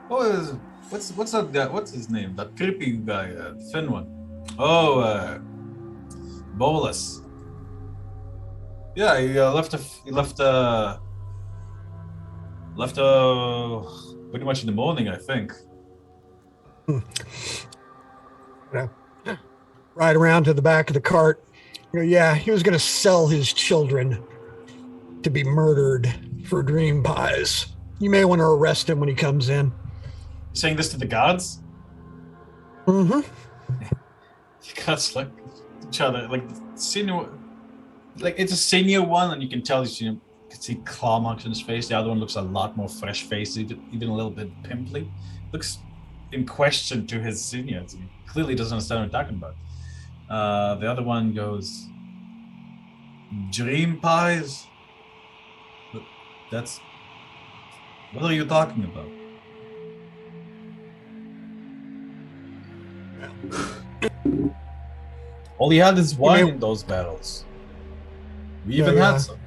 What's that guy? What's his name? That creepy guy, thin one. Oh, Bolus. Yeah, he left pretty much in the morning, I think. Right around to the back of the cart. Yeah, he was going to sell his children to be murdered for dream pies. You may want to arrest him when he comes in. Saying this to the guards? Mm-hmm. The guards look at each other, like senior, like it's a senior one, and you can tell you can see claw marks on his face. The other one looks a lot more fresh faced, even a little bit pimply. Looks in question to his seniors. He clearly doesn't understand what I'm talking about. The other one goes, dream pies? What are you talking about? All he had is wine in those barrels. We even had some.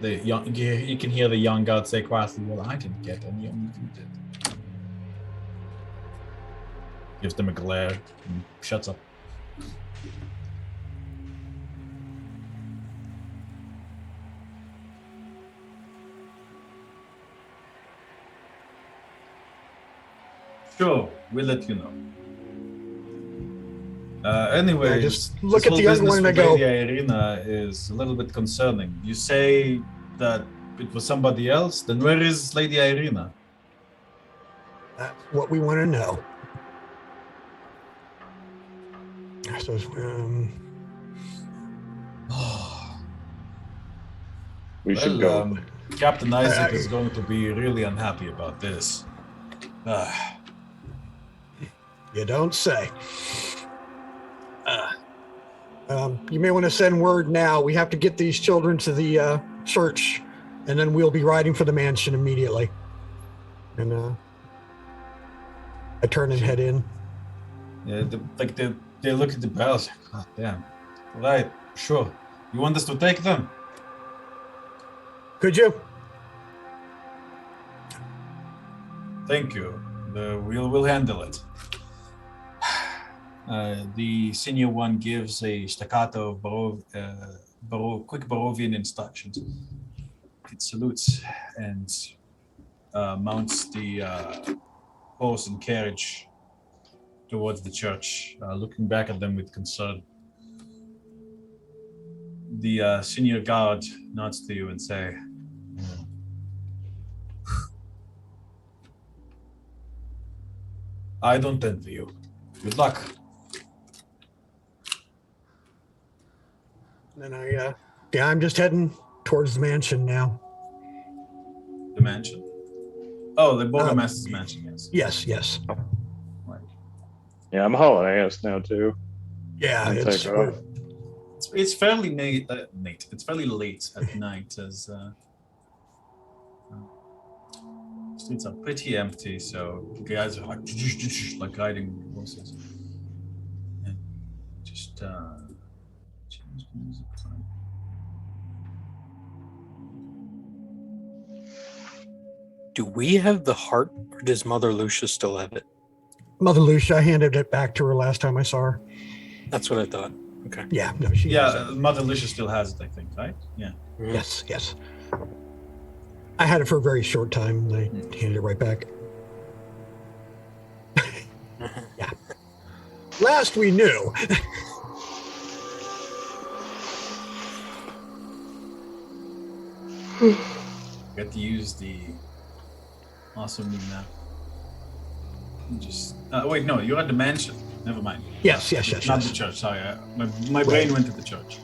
You can hear the young guard say quietly, well, I didn't get any, only you did. Gives them a glare and shuts up. Sure, we'll let you know. Anyway, I just look at the younger one and I go, Lady Ireena is a little bit concerning. You say that it was somebody else, then where is Lady Ireena? That's what we want to know. So, we should go. Captain Isaac is going to be really unhappy about this. You don't say. You may want to send word now. We have to get these children to the church, and then we'll be riding for the mansion immediately. And I turn and head in. Yeah, they look at the bells. God damn. Right, sure. You want us to take them? Could you? Thank you. We'll handle it. The senior one gives a staccato quick Barovian instructions. It salutes and mounts the horse and carriage towards the church, looking back at them with concern. The senior guard nods to you and say, I don't envy you. Good luck. And I'm just heading towards the mansion now. The mansion? Oh, the Burgomaster's mansion, yes. Yes. Right. Yeah, I'm hauling ass now too. Yeah, I'll it's take off. It's fairly late. It's fairly late at night, as streets are pretty empty. So guys are like riding horses. And just change the music time. Do we have the heart, or does Mother Lucia still have it? Mother Lucia. I handed it back to her last time I saw her. That's what I thought. Okay. Yeah, no, she has it. Mother Lucia still has it, I think, right? Yeah. Yes. I had it for a very short time. And I handed it right back. Yeah. Last we knew. Get to use the awesome new map. Just wait, no, you're at the mansion. Never mind. Yes. Not the church. Sorry, my brain went to the church.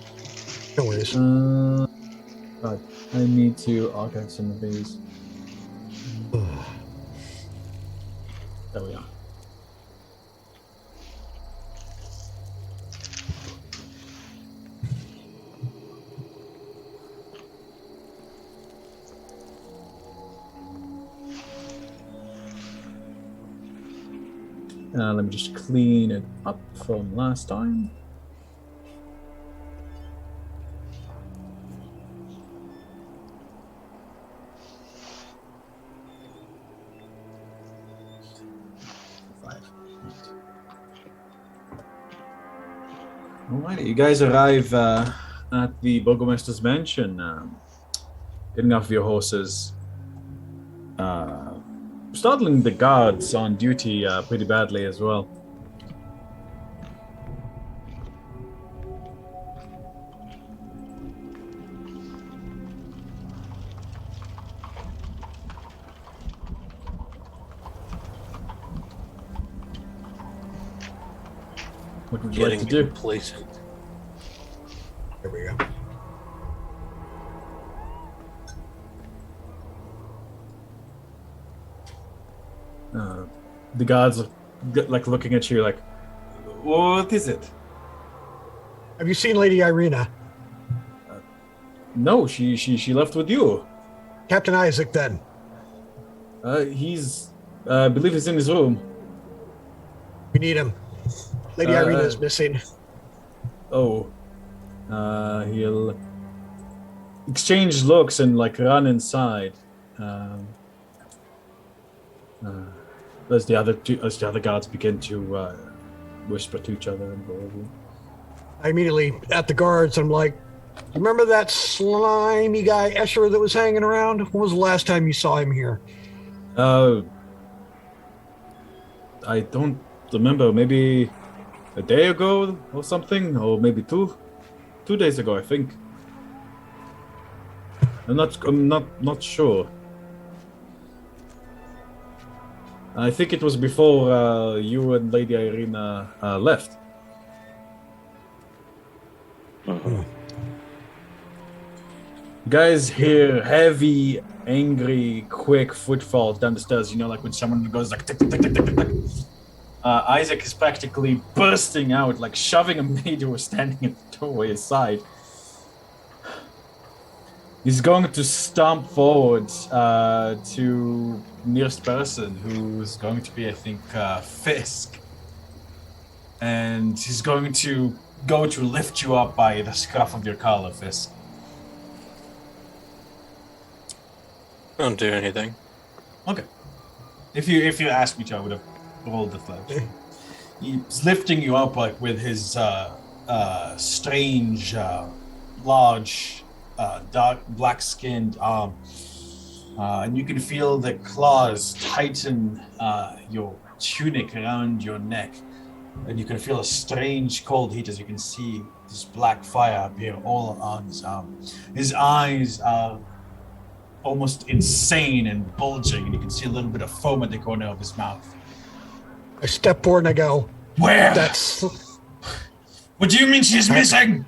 No worries. God, I need to archive some of these. There we are. Let me just clean it up from last time. Alright, you guys arrive at the Burgomaster's mansion, getting off your horses, startling the guards on duty pretty badly as well. What would you like to do? Complacent. There we go. The guards are like looking at you like, what is it? Have you seen Lady Ireena? No, she left with you. Captain Isaac, then. He's, I believe he's in his room. We need him. Lady Ireena is missing. Oh. He'll exchange looks and like run inside. As the other guards begin to whisper to each other and go over. I immediately, at the guards, I'm like, you remember that slimy guy, Escher, that was hanging around? When was the last time you saw him here? I don't remember. Maybe a day ago or something, or maybe two days ago, I think. I'm not sure. I think it was before you and Lady Ireena left. Uh-huh. You guys hear heavy, angry, quick footfalls down the stairs. You know, like when someone goes like tick tick tick tick tick tick. Isaac is practically bursting out, like shoving a maid who was standing in the doorway aside. He's going to stomp forward to nearest person, who's going to be, I think, Fisk. And he's going to go to lift you up by the scruff of your collar, Fisk. Don't do anything. Okay. If you asked me to, I would have rolled the flash. He's lifting you up like with his strange, large, dark black-skinned arm, and you can feel the claws tighten your tunic around your neck, and you can feel a strange cold heat as you can see this black fire appear all on his arm. His eyes are almost insane and bulging, and you can see a little bit of foam at the corner of his mouth. I step forward and I go, Where? that's... What do you mean she's missing?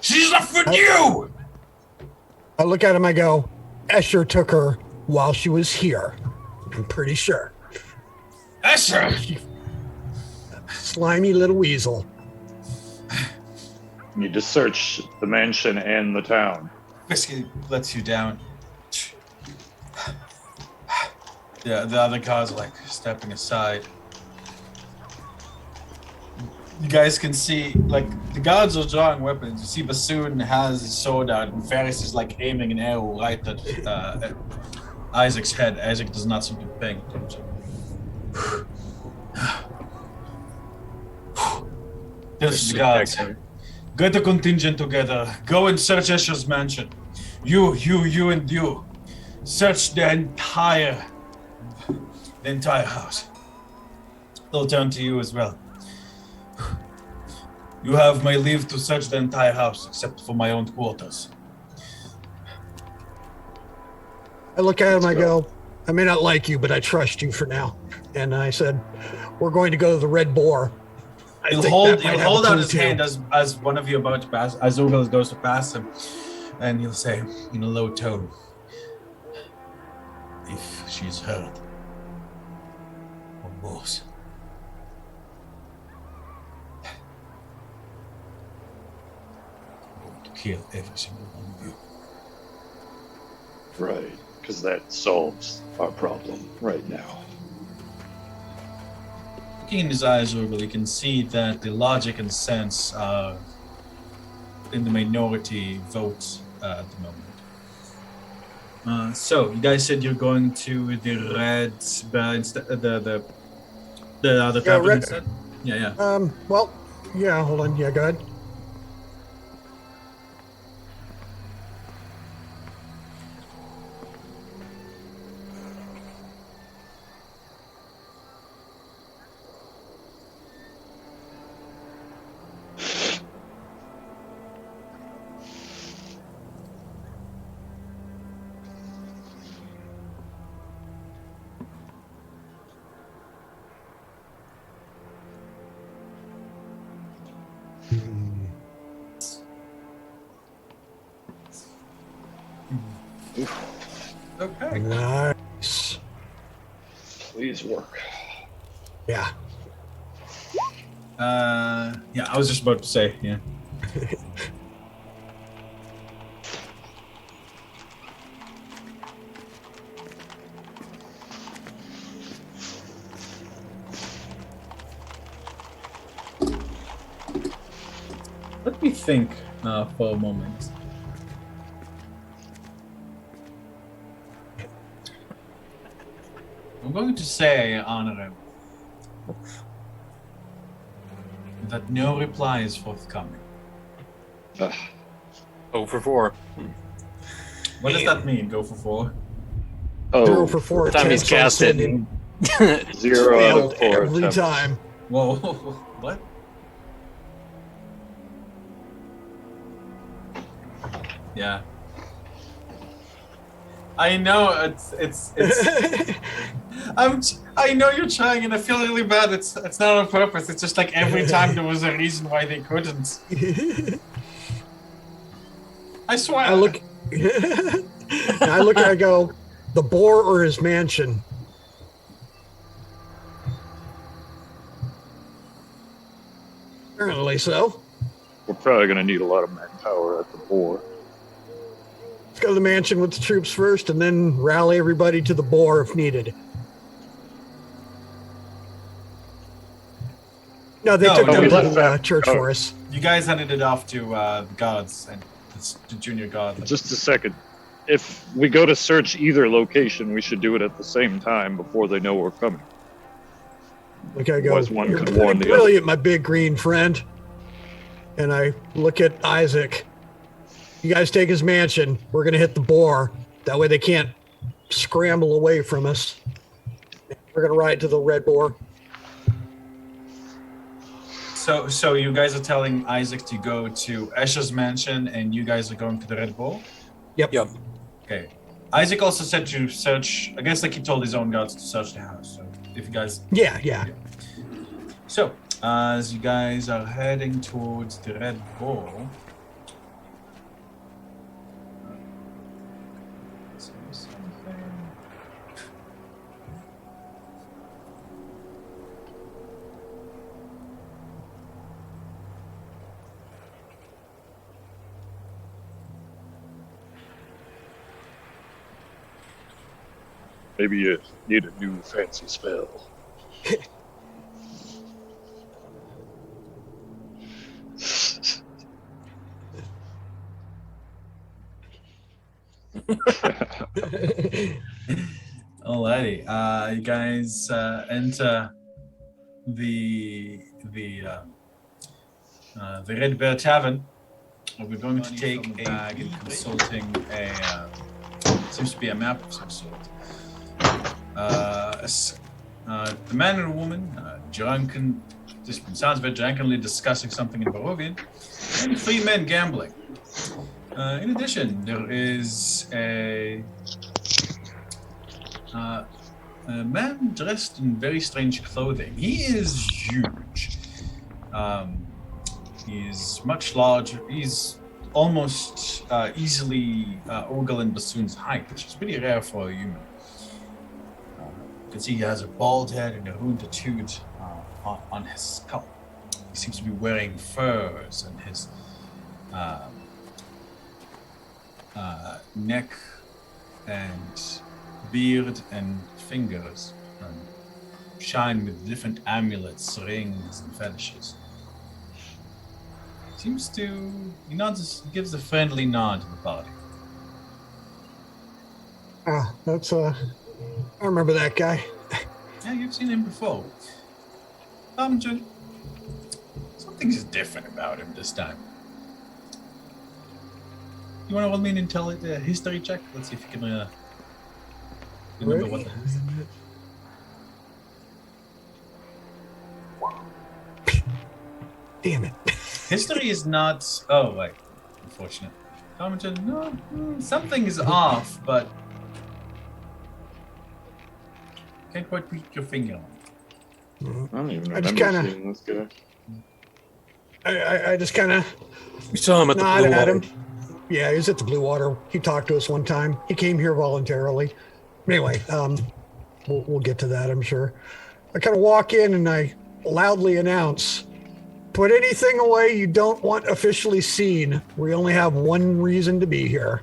She's left with you! I look at him, I go, Escher took her while she was here. I'm pretty sure. Escher! Slimy little weasel. You need to search the mansion and the town. Whiskey lets you down. Yeah, the other guards are like stepping aside. You guys can see, like, the guards are drawing weapons. You see Bassoon has his sword out, and Ferris is like aiming an arrow right at Isaac's head. Isaac does not seem to be paying attention. This is the guards. Get the contingent together. Go and search Escher's mansion. You, and you. Search the entire house. They'll turn to you as well. You have my leave to search the entire house, except for my own quarters. I look at him, I go, I may not like you, but I trust you for now. And I said, we're going to go to the Red Boar. He'll hold out his hand as one of you about to pass, as Ugal goes to pass him, and he'll say in a low tone, if she's hurt, or worse, I'm going to kill every single one of you. Right, because that solves our problem right now. Looking in his eyes, Ugal, you can see that the logic and sense are in the minority vote at the moment. So you guys said you're going to the red the other tavern instead? Yeah. Well, yeah, hold on. Yeah, go ahead. Okay. Nice. Please work. Yeah. Yeah, I was just about to say, yeah. Let me think for a moment. I'm going to say, ONORIM, that no reply is forthcoming. 0 for 4. What does that mean, go for 4? 0 Oh, for 4 Time he's attempts on cast it. sending 0 out of 4 every attempts. time. Whoa, what? Yeah. I know it's I know you're trying and I feel really bad. It's not on purpose. It's just like every time there was a reason why they couldn't. I swear. I look I go, the boar or his mansion? Apparently so. We're probably going to need a lot of manpower at the boar. Let's go to the mansion with the troops first and then rally everybody to the boar if needed. No, they took No, them we to left the that church guard. for us. You guys handed it off to the guards and the junior guard. Just a second. If we go to search either location, we should do it at the same time before they know we're coming. Like I go, Otherwise one you're could pretty warn the brilliant, my big green friend. And I look at Isaac. You guys take his mansion. We're going to hit the boar. That way they can't scramble away from us. We're going to ride to the red boar. So you guys are telling Isaac to go to Escher's mansion, and you guys are going to the Red Bull? Yep. Okay. Isaac also said to search, I guess like he told his own guards to search the house. So if you guys... Yeah. So, as you guys are heading towards the Red Bull... Is there something? Maybe you need a new fancy spell. Alrighty, you guys enter the Red Bear Tavern. We're going to take a bag and consulting a seems to be a map of some sort. A man and a woman, drunken. This sounds very drunkenly discussing something in Barovian, and 3 men gambling. In addition, there is a man dressed in very strange clothing. He is huge. He's much larger. He's almost easily Ogle and Bassoon's height, which is pretty rare for a human. You can see he has a bald head and a hooded tattooed on his skull. He seems to be wearing furs, and his neck and beard and fingers shine with different amulets, rings, and fetishes. Seems to, he nods, gives a friendly nod to the party. That's I remember that guy. Yeah, you've seen him before. John, something's different about him this time. You want to roll me an history check? Let's see if you can remember what that is. Damn it. History is not. Oh, right. Unfortunate. Commentary, no, something is off, but can't quite put your finger on it. I don't even I just remember kinda- seeing this guy. I just kind of We saw him at the nodded Blue at Water. him. Yeah, he was at the Blue Water. He talked to us one time. He came here voluntarily. Anyway, we'll get to that, I'm sure. I kind of walk in and I loudly announce, put anything away you don't want officially seen. We only have one reason to be here.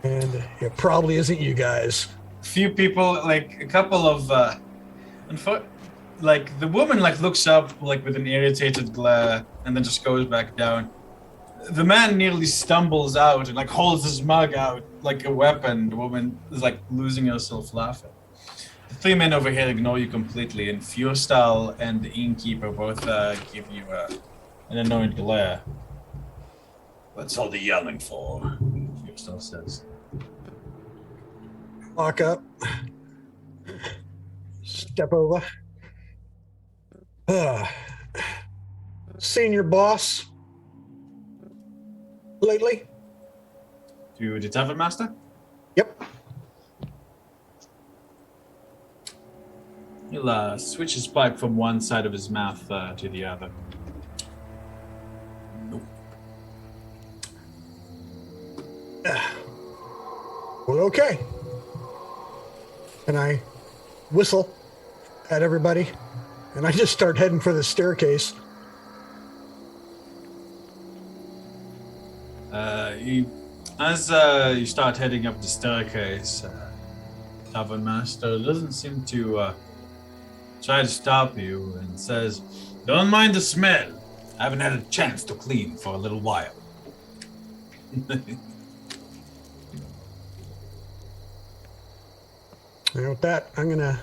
And it probably isn't you guys. Few people, like a couple of, like the woman like looks up like with an irritated glare and then just goes back down. The man nearly stumbles out and like holds his mug out like a weapon. The woman is like losing herself laughing. The 3 men over here ignore you completely, and Fjörstal and the innkeeper both give you an annoyed glare. What's all the yelling for? Fjörstal says. Walk up. Step over. Seen your boss lately? To the tavern master? Yep. He'll switch his pipe from one side of his mouth to the other. Nope. Well, okay. And I whistle at everybody, and I just start heading for the staircase. As you start heading up the staircase, Tavern Master doesn't seem to try to stop you and says, "Don't mind the smell. I haven't had a chance to clean for a little while." And with that, I'm gonna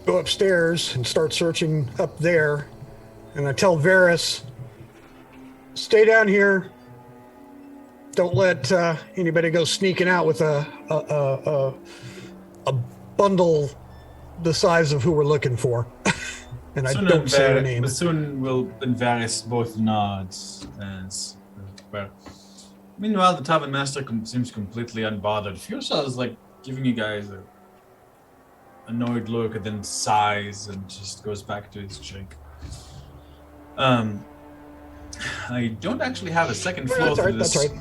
go upstairs and start searching up there. And I tell Varys, stay down here. Don't let anybody go sneaking out with a bundle the size of who we're looking for. And I don't say her name. But soon Varys both nods well. Meanwhile, the Tavern Master seems completely unbothered. Fursa is like giving you guys a annoyed look and then sighs and just goes back to his drink. I don't actually have a second floor to this. That's right.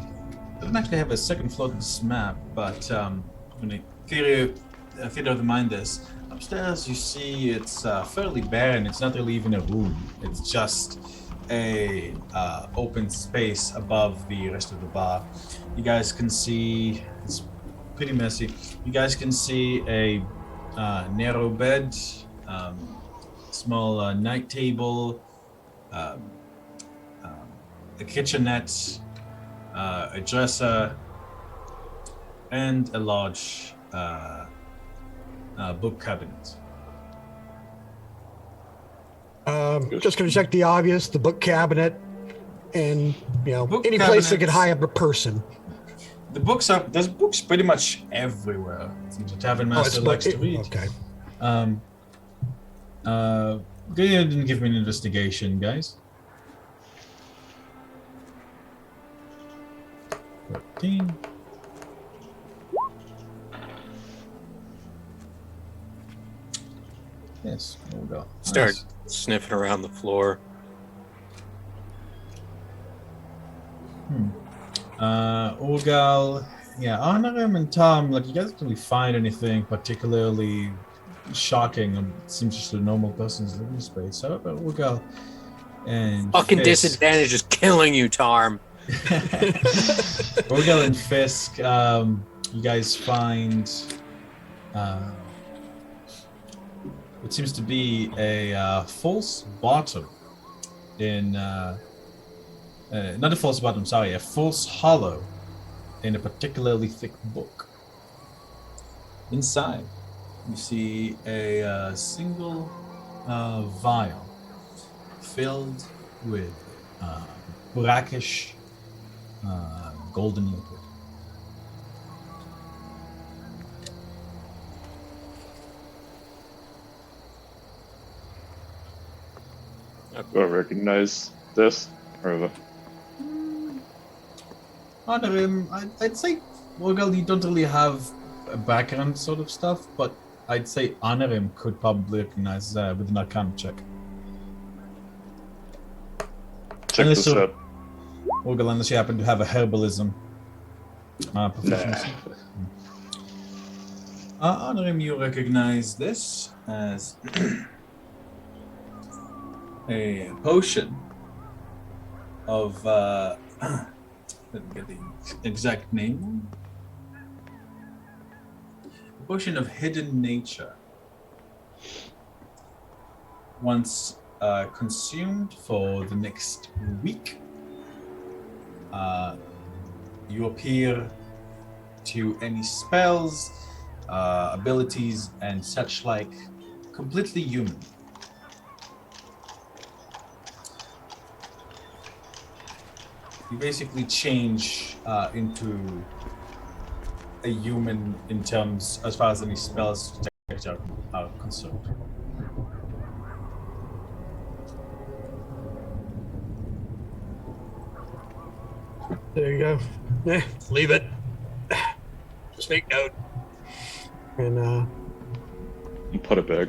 I don't actually have a second floor to this map, but I'm gonna clear of mind this. Upstairs, you see it's fairly barren. It's not really even a room. It's just a open space above the rest of the bar. You guys can see it's pretty messy. You guys can see a narrow bed, small night table, a kitchenette, a dresser, and a large book cabinet. Just gonna check the obvious, the book cabinet, and Book any place that could cabinets. hide a person. There's books pretty much everywhere. The Tavern Master likes to read. Okay. Go ahead and give me an investigation, guys. 13. Yes, there we go. Start Nice. sniffing around the floor. Urgal, yeah, Honorim and Tom, like, you guys don't really find anything particularly shocking. It seems just a normal person's living space. How about Urgal and Fucking Fisk? disadvantage is killing you, Tarm. Urgal and Fisk, you guys find what seems to be a false bottom in not a false bottom, sorry, a false hollow in a particularly thick book. Inside, you see a single vial filled with brackish golden liquid. Do I recognize this? Or Honorim, I'd say, well, you don't really have a background sort of stuff, but I'd say Honorim could probably recognize with an Arcana check. check Unless this you- out. Urgal, unless you happen to have a herbalism proficiency. Honorim, you recognize this as a potion of let me get the exact name. A potion of hidden nature. Once consumed for the next week, you appear to any spells, abilities, and such like completely human. You basically change into a human in terms, as far as any spells are concerned. There you go. Leave it. Just make note. And You put it back.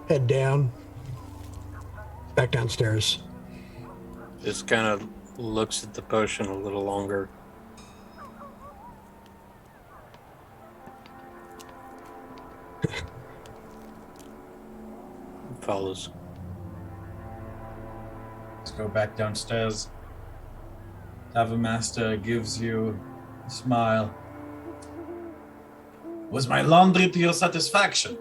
head down. Back downstairs. Just kind of looks at the potion a little longer. Follows. go back downstairs. Tavern Master gives you a smile. Was my laundry to your satisfaction?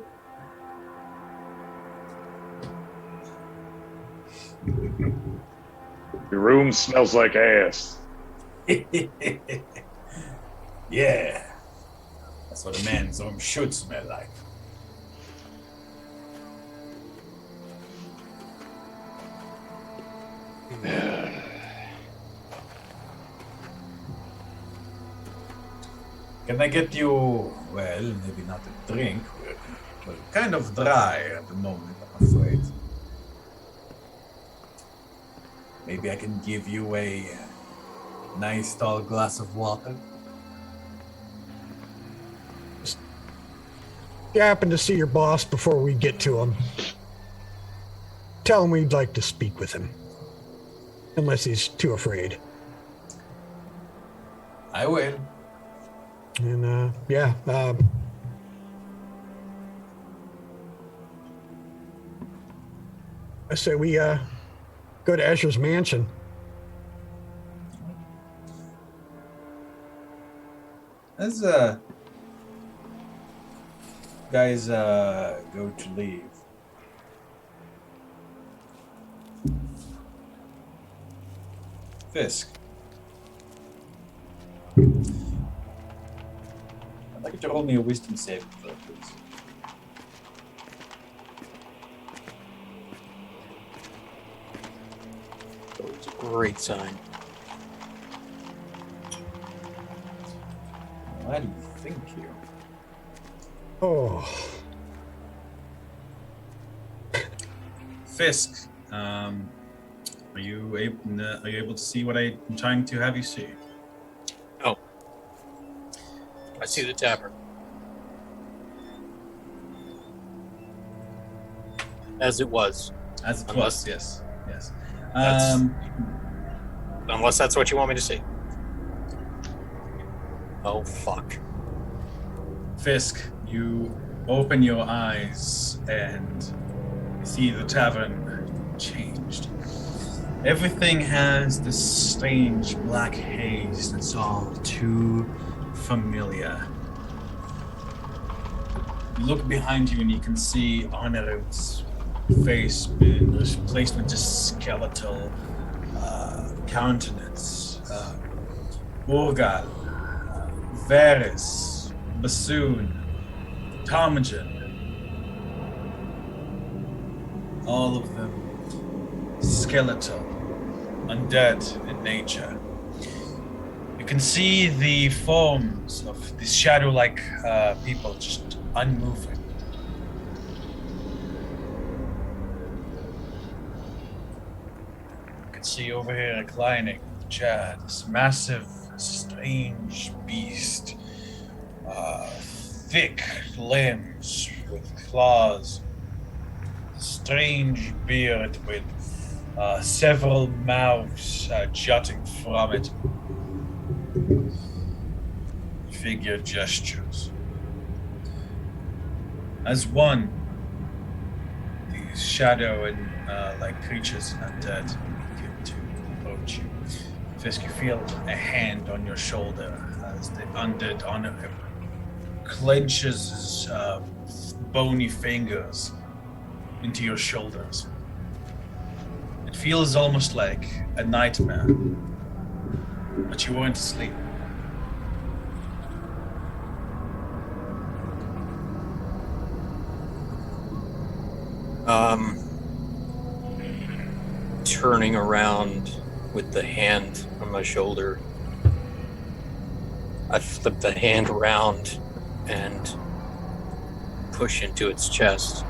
Your room smells like ass. Yeah. That's what a man's room should smell like. Can I get you, well, maybe not a drink. We're kind of dry at the moment, I'm afraid. Maybe I can give you a nice tall glass of water. If you happen to see your boss before we get to him, tell him we'd like to speak with him. Unless he's too afraid. I will. And, I say we, go to Ezra's mansion. As guys go to leave, Fisk, I'd like you to roll me a wisdom saving throw, please. It's a great sign. Why do you think here? Oh, Fisk, are you able to see what I'm trying to have you see? Oh. I see the tavern. As it was. As it Unless- was, yes. Yes. That's- Unless that's what you want me to see. Oh, fuck. Fisk, you open your eyes and see the tavern changed. Everything has this strange black haze that's all too familiar. You look behind you and you can see ONORIM's face being replaced with just skeletal countenance. Urgal, Varys, Bassoon, Ptarmigan, all of them skeletal, undead in nature. You can see the forms of these shadow-like people just unmoving. You can see over here reclining in the chair this massive, strange beast. Thick limbs with claws, strange beard with several mouths jutting from it. Figure gestures. As one, these shadow and like creatures and undead begin to approach you. Fisk, you feel a hand on your shoulder as the undead ONORIM clenches his bony fingers into your shoulders. It feels almost like a nightmare, but you weren't asleep. Turning around with the hand on my shoulder, I flip the hand around and push into its chest.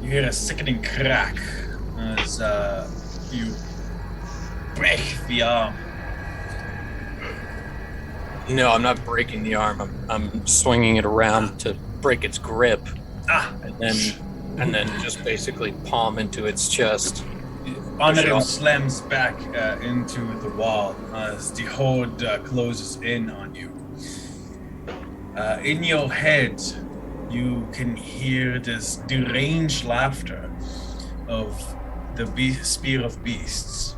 You hear a sickening crack as you break the arm. No, I'm not breaking the arm. I'm swinging it around to break its grip, and then just basically palm into its chest. ONORIM slams back into the wall as the horde closes in on you. In your head, you can hear this deranged laughter of the spear of beasts.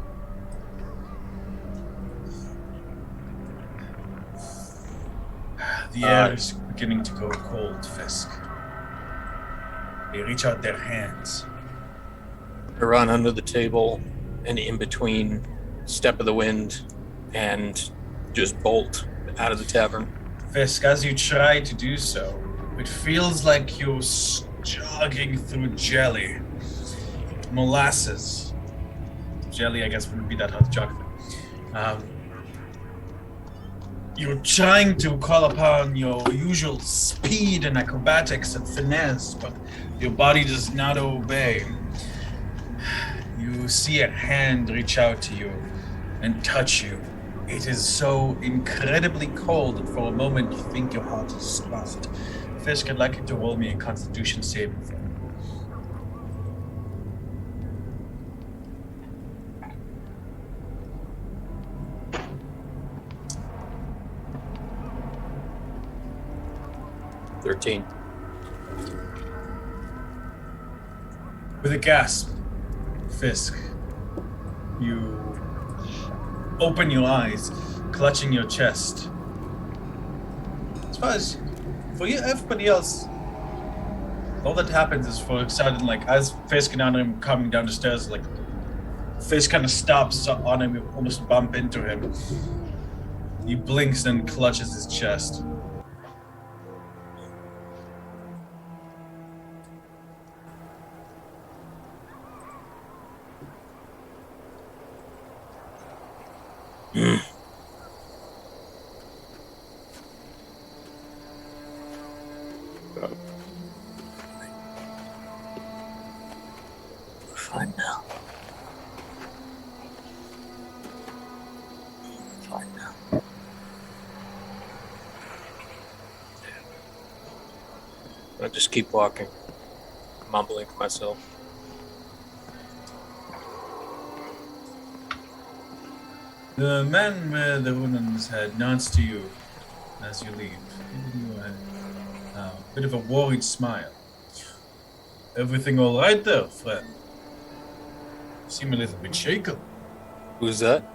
The air is beginning to go cold, Fisk. They reach out their hands. I run under the table and in between Step of the Wind and just bolt out of the tavern. Fisk, as you try to do so, it feels like you're jogging through jelly. Molasses. Jelly, I guess, wouldn't be that hard to jog through. You're trying to call upon your usual speed and acrobatics and finesse, but your body does not obey. You see a hand reach out to you and touch you. It is so incredibly cold that for a moment you think your heart is lost. Fisk, I'd like you to roll me a Constitution saving throw. With a gasp, Fisk, you open your eyes, clutching your chest. As far as for you, everybody else, all that happens is for a sudden, like as Fisk and ONORIM coming down the stairs, like Fisk kind of stops on him, you almost bump into him. He blinks and clutches his chest. Fine now. Fine now. I just keep walking, mumbling to myself. The man with the rune on his head nods to you as you leave, giving you a bit of a worried smile. Everything all right there, friend? You seem a little bit shaken. Who's that?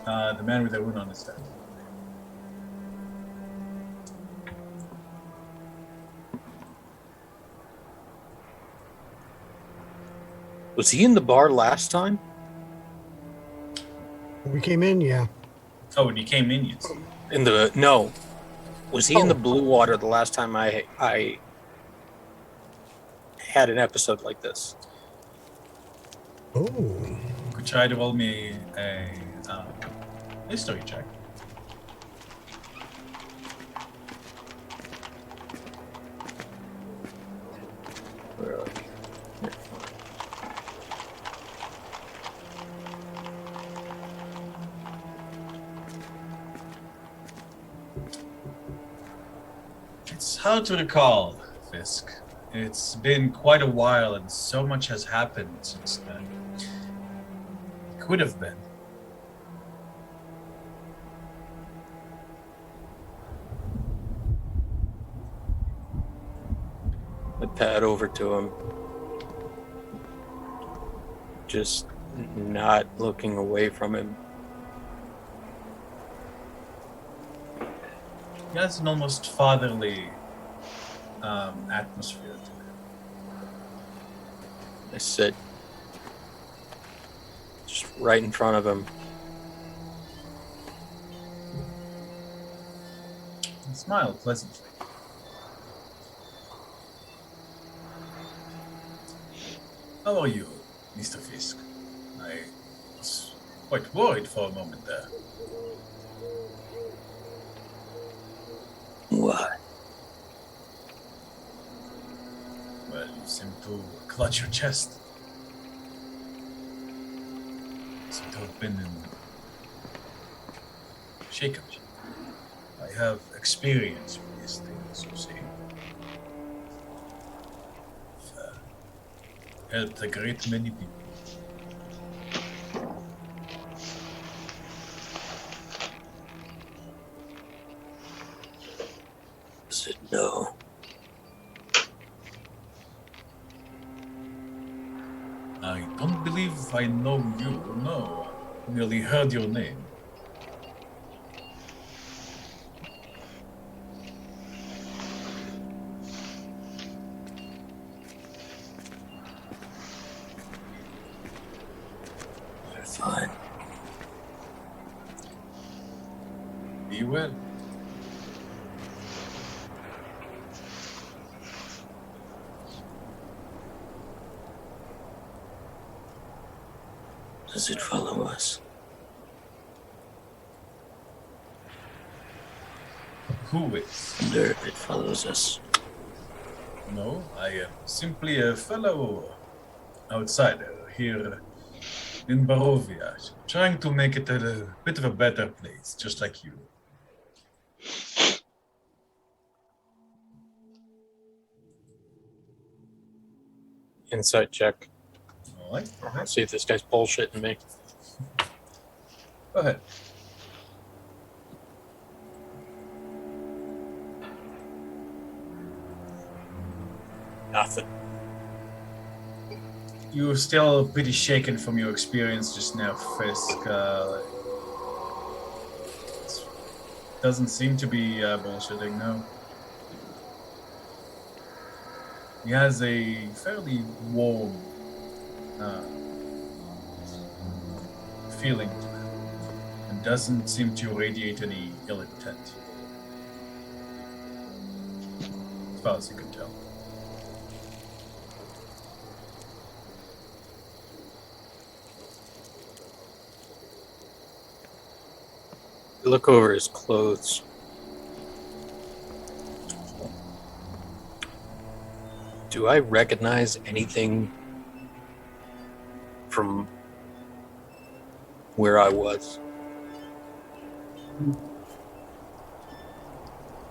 The man with the rune on his head. Was he in the bar last time? We came in, yeah. Oh, when you came in, yes. No. Was he in the blue water the last time I had an episode like this? Oh. You could try to roll me a history check. Where are we? It's hard to recall, Fisk. It's been quite a while and so much has happened since then. Could have been. I pad over to him, just not looking away from him. He has an almost fatherly atmosphere to him. I sit just right in front of him. And smile pleasantly. How are you, Mr. Fisk? I was quite worried for a moment there. What? Well, you seem to clutch your chest. You seem to have been shaken. I have experience with these things, you see. I've helped a great many people. I said no. I don't believe if I know you. No, I merely heard your name. We're fine. Be well. Does it follow us? Who is? Wonder if it follows us. No, I am simply a fellow outsider here in Barovia, trying to make it a bit of a better place, just like you. Insight check. All right, go ahead. See if this guy's bullshitting me. Go ahead. Nothing. You're still pretty shaken from your experience just now, Fisk. Doesn't seem to be bullshitting, no. He has a fairly warm feeling to him and doesn't seem to radiate any ill intent, as far as you can tell. Look over his clothes. Do I recognize anything from where I was?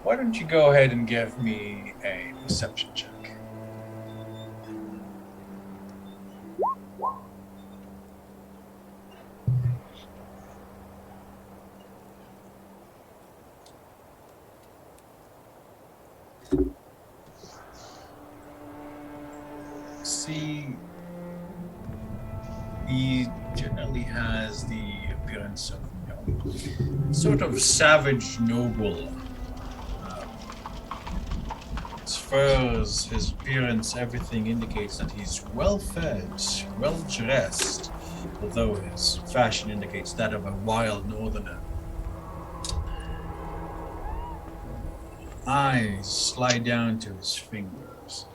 Why don't you go ahead and give me a perception check? See, he generally has the appearance of, sort of savage noble. His furs, his appearance, everything indicates that he's well-fed, well-dressed, although his fashion indicates that of a wild northerner. Eyes slide down to his fingers.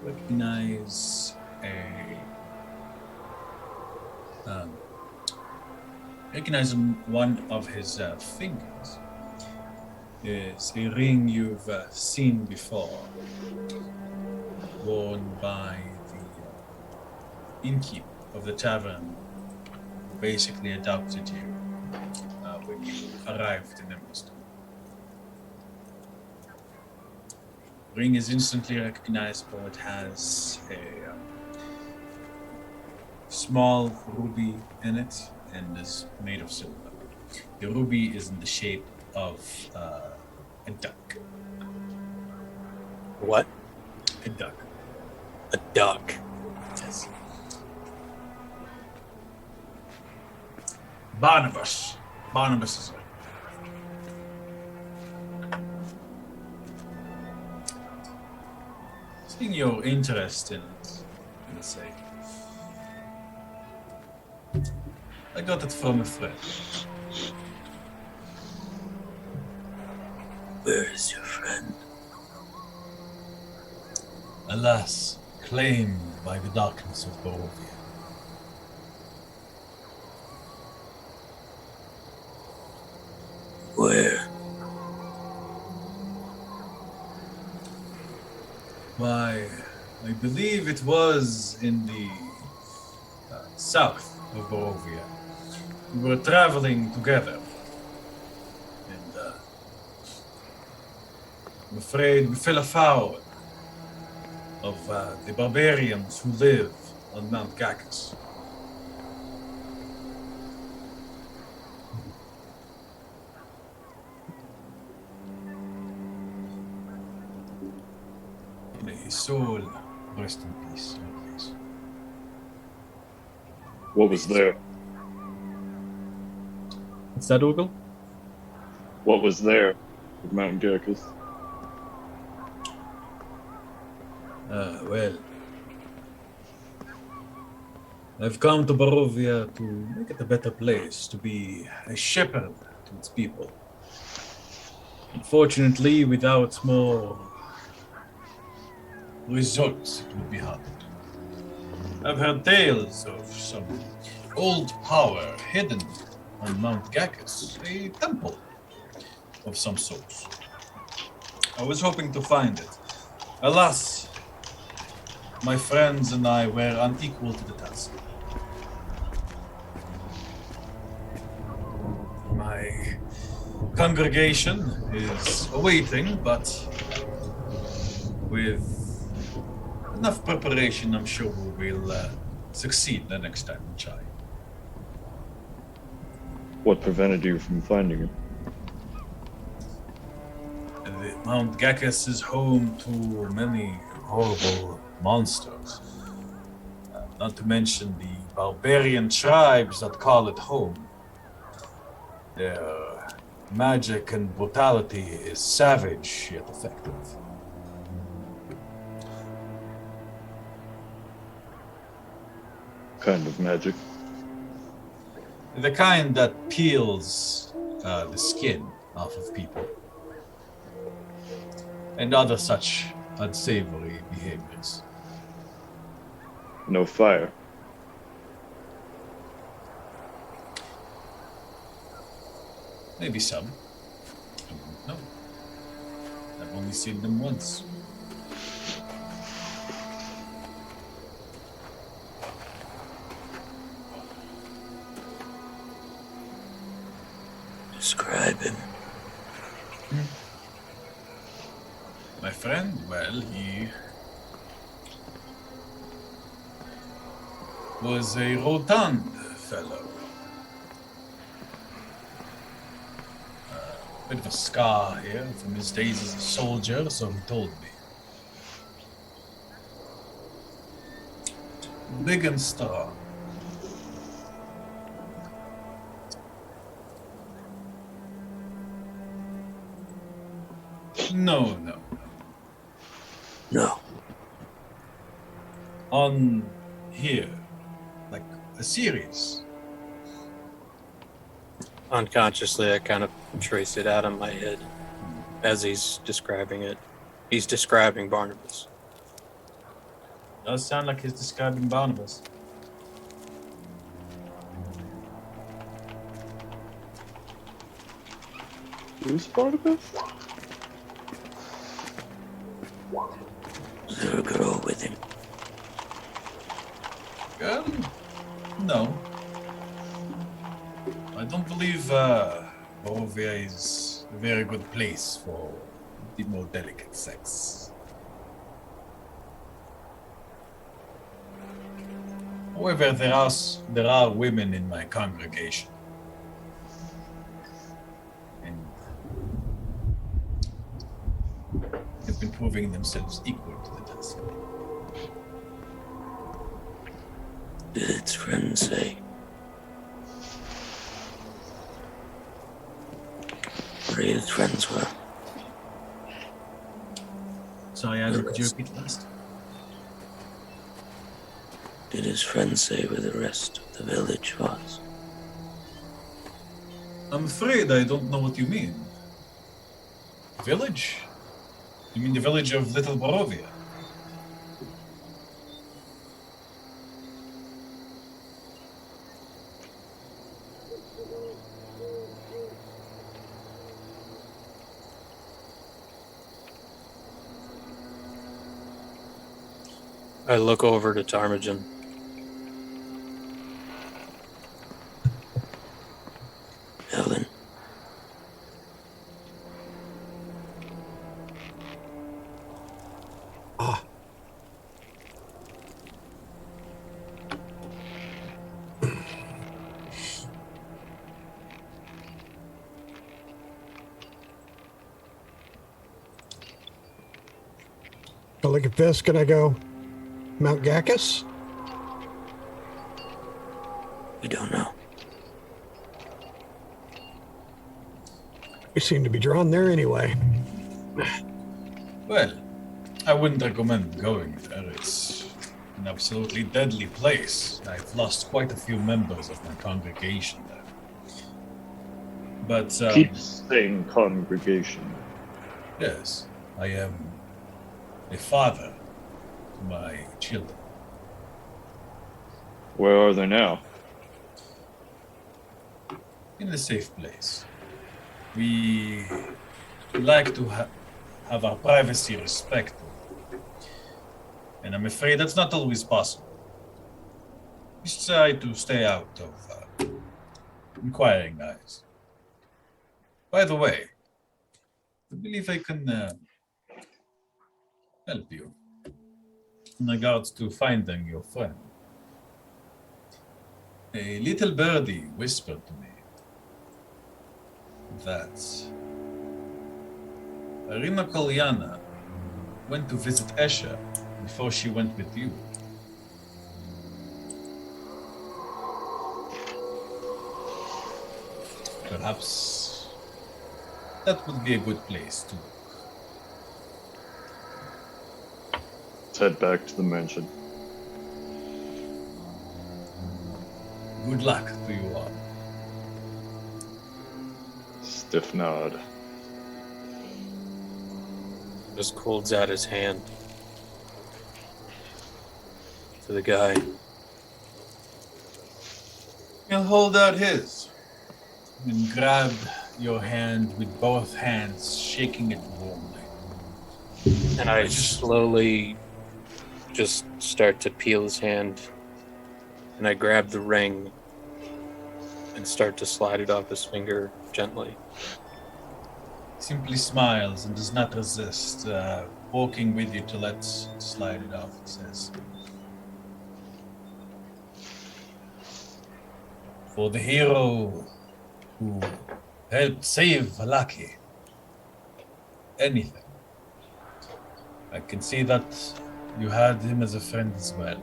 Recognize one of his fingers is a ring you've seen before, worn by the innkeep of the tavern, who basically adopted you when you arrived in Emerson. Ring is instantly recognizable. It has a small ruby in it and is made of silver. The ruby is in the shape of a duck. What? A duck. A duck. Yes. Barnabas. Barnabas is it. Seeing your interest in it, I'm gonna say. I got it from a friend. Where is your friend? Alas, claimed by the darkness of Barovia. Where? Why, I believe it was in the south of Barovia. We were traveling together, and I'm afraid we fell afoul of the barbarians who live on Mount Cacus. May his soul rest in peace, always. What was there? What's that, Ogle? What was there with Mount Gerkus? Well, I've come to Barovia to make it a better place, to be a shepherd to its people. Unfortunately, without more results, it would be hard. I've heard tales of some old power hidden on Mount Gacus, a temple of some sort. I was hoping to find it. Alas, my friends and I were unequal to the task. My congregation is awaiting, but with enough preparation, I'm sure we will succeed the next time we try. What prevented you from finding him? Mount Gacus is home to many horrible monsters. Not to mention the barbarian tribes that call it home. Their magic and brutality is savage yet effective. Kind of magic. The kind that peels the skin off of people. And other such unsavory behaviors. No fire. Maybe some. I don't know. I've only seen them once. Describe him. My friend, well, he was a rotund fellow. Bit of a scar here from his days as a soldier, so he told me. Big and strong. No. No. On here, like a series. Unconsciously, I kind of traced it out in my head as he's describing it. He's describing Barnabas. Does sound like he's describing Barnabas. Who's Barnabas? Was there a girl with him? No. I don't believe Barovia is a very good place for the more delicate sex. However, there are women in my congregation. And have been proving themselves equal to the task. Did its friends say? Where his friends were? Sorry, Adam, could you repeat last? Did his friends say where the rest of the village was? I'm afraid I don't know what you mean. Village? You mean the village of Little Barovia? I look over to Ptarmigan. Helen. Ah. I look at this, can I go Mount Gacus? We don't know. We seem to be drawn there anyway. Well, I wouldn't recommend going there. It's an absolutely deadly place. I've lost quite a few members of my congregation there. But, Keep saying congregation. yes, I am a father to my children. Where are they now? In a safe place. We like to have our privacy respected. And I'm afraid that's not always possible. We try to stay out of inquiring eyes. By the way, I believe I can help you in regards to finding your friend. A little birdie whispered to me that Ireena Kolyana went to visit Escher before she went with you. Perhaps that would be a good place to look. Let's head back to the mansion. Good luck to you all. Stiff nod. Just holds out his hand to the guy. He'll hold out his and grab your hand with both hands, shaking it warmly. And I slowly just start to peel his hand. And I grab the ring and start to slide it off his finger gently. Simply smiles and does not resist walking with you to let slide it off, he says. For the hero who helped save Vallaki, anything. I can see that you had him as a friend as well.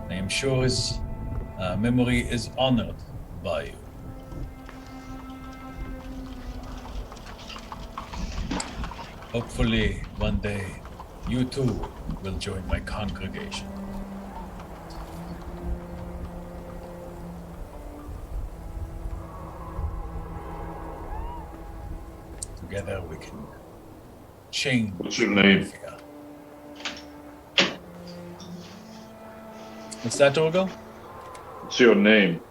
I am sure his memory is honored by you. Hopefully, one day, you too will join my congregation. Together we can change. What's your name? Mafia. What's that, Orgo? What's your name?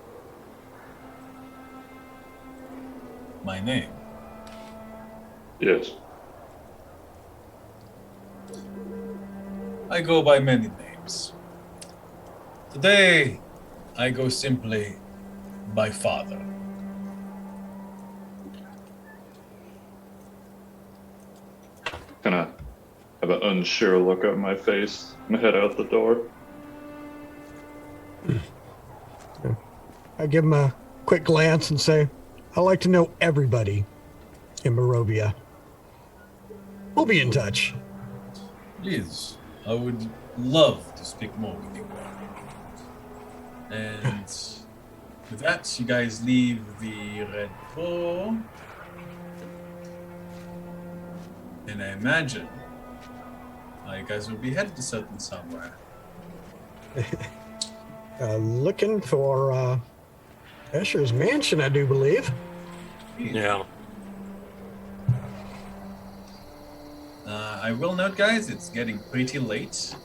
My name. Yes. I go by many names. Today, I go simply by Father. Kind of have an unsure look on my face and head out the door. I give him a quick glance and say, I like to know everybody in Barovia. We'll be in touch. Please, I would love to speak more with you. And with that, you guys leave the Red Bull. And I imagine you guys will be headed to certain somewhere. Looking for Escher's mansion, I do believe. Yeah. I will note, guys, it's getting pretty late.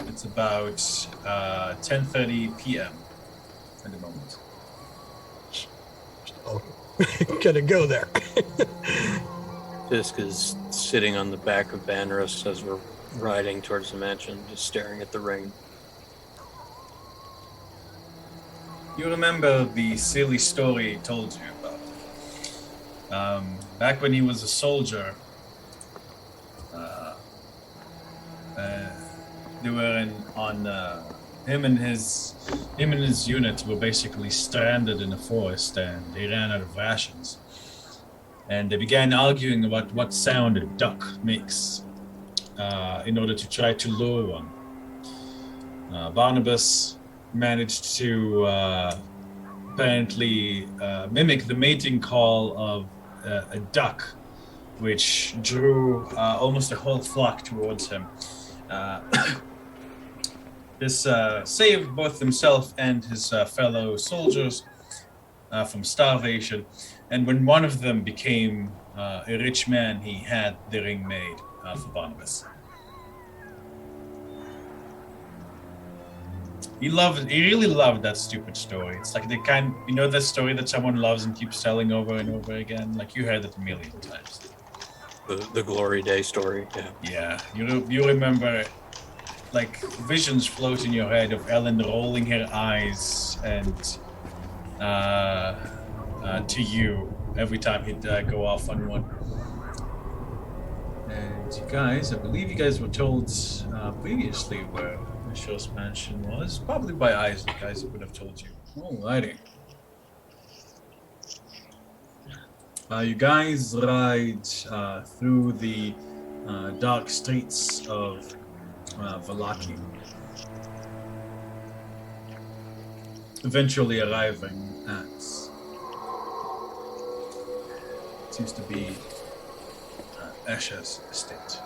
It's about 10:30 p.m. at the moment. Oh, gonna go there. Fisk is sitting on the back of Vanrus as we're riding towards the mansion, just staring at the ring. You remember the silly story he told you about? Back when he was a soldier, they were him and his unit were basically stranded in a forest, and they ran out of rations. And they began arguing about what sound a duck makes in order to try to lure one. Barnabas managed to apparently mimic the mating call of a duck, which drew almost a whole flock towards him. This saved both himself and his fellow soldiers from starvation. And when one of them became a rich man, he had the ring made for Barnabas. He really loved that stupid story. It's like the kind, that story that someone loves and keeps telling over and over again. Like you heard it a million times. The Glory Day story. Yeah. Yeah, you remember, like visions float in your head of Ellen rolling her eyes and to you every time he'd go off on one. And you guys, I believe you guys were told previously where Michelle's mansion was, probably by Isaac. Isaac would have told you. Alrighty. You guys ride through the dark streets of Vallaki, eventually arriving at seems to be Esha's estate.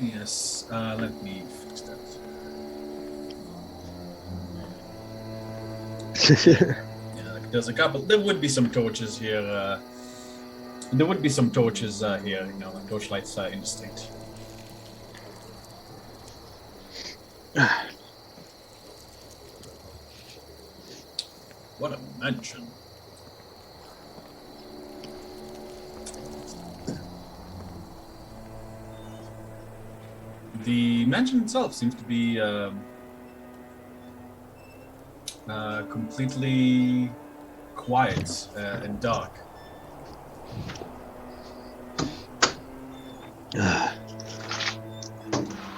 Yes, let me fix that. Yeah, like there's a couple. There would be some torches here. There would be some torches here, like torchlights in the street. What a mansion. The mansion itself seems to be completely quiet and dark.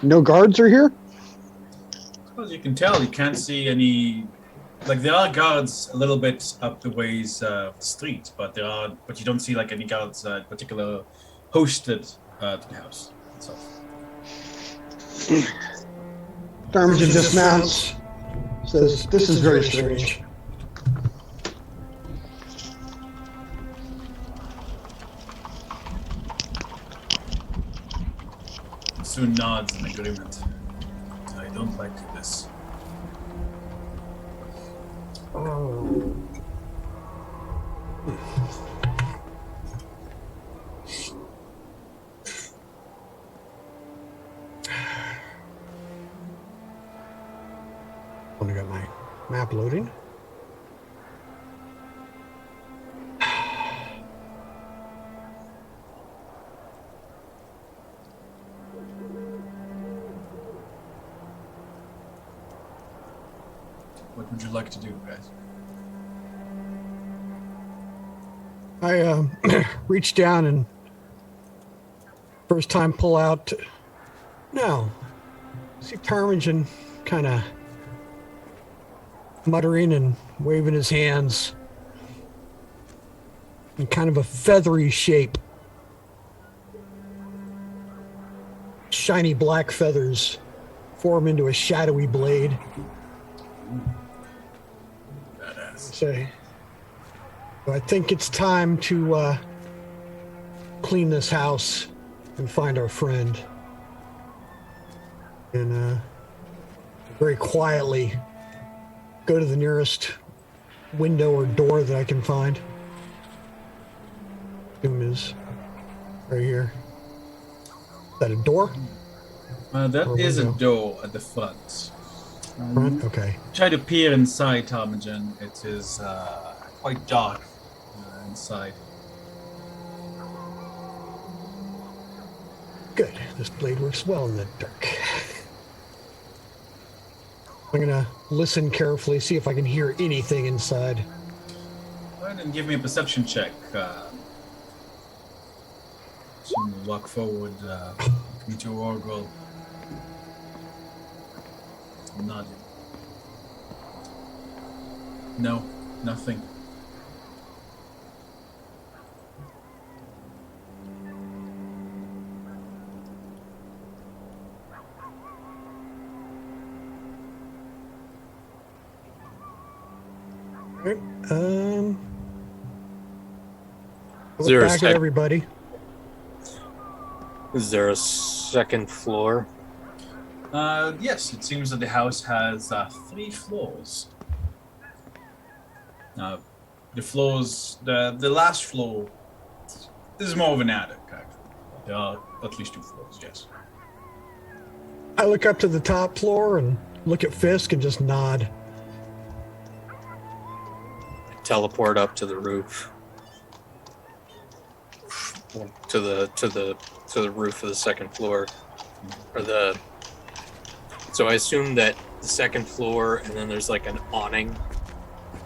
No guards are here? As you can tell, you can't see any. Like there are guards a little bit up the ways of the street, but you don't see like any guards in particular hosted to the house itself. Darmington dismounts. Says, this is very strange. Soon nods in agreement. I don't like this. Oh. I got my map loading. What would you like to do, guys? I reach down and first time pull out. No. See Tarmington kind of muttering and waving his hands in kind of a feathery shape. Shiny black feathers form into a shadowy blade. Badass. Say, I think it's time to clean this house and find our friend. And very quietly go to the nearest window or door that I can find. Doom is right here. Is that a door? That Or is a window? door at the front. Front? Okay. Try to peer inside, Tarmagen. It is quite dark inside. Good. This blade works well in the dark. I'm gonna listen carefully, see if I can hear anything inside. Go ahead and give me a perception check. So walk forward into Orgwell. Nothing. No, nothing. Right. Is Look there a back at sec- everybody. Is there a second floor? Yes, it seems that the house has 3 floors. The last floor is more of an attic, actually. There are at least 2 floors, yes. I look up to the top floor and look at Fisk and just nod. Teleport up to the roof. To the roof of the second floor. So I assume that the second floor, and then there's like an awning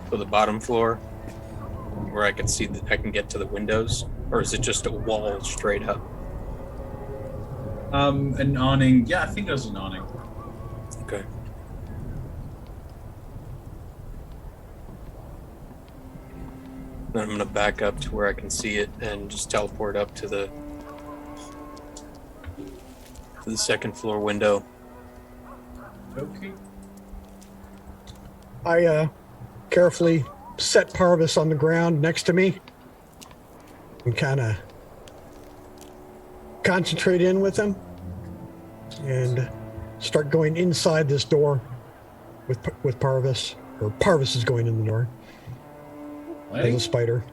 for the bottom floor where I can see that I can get to the windows, or is it just a wall straight up? An awning. Yeah, I think there's an awning. Okay. Then I'm gonna back up to where I can see it and just teleport up to the second floor window. Okay. I carefully set Parvis on the ground next to me and kind of concentrate in with him and start going inside this door with Parvis. Or Parvis is going in the door as a spider.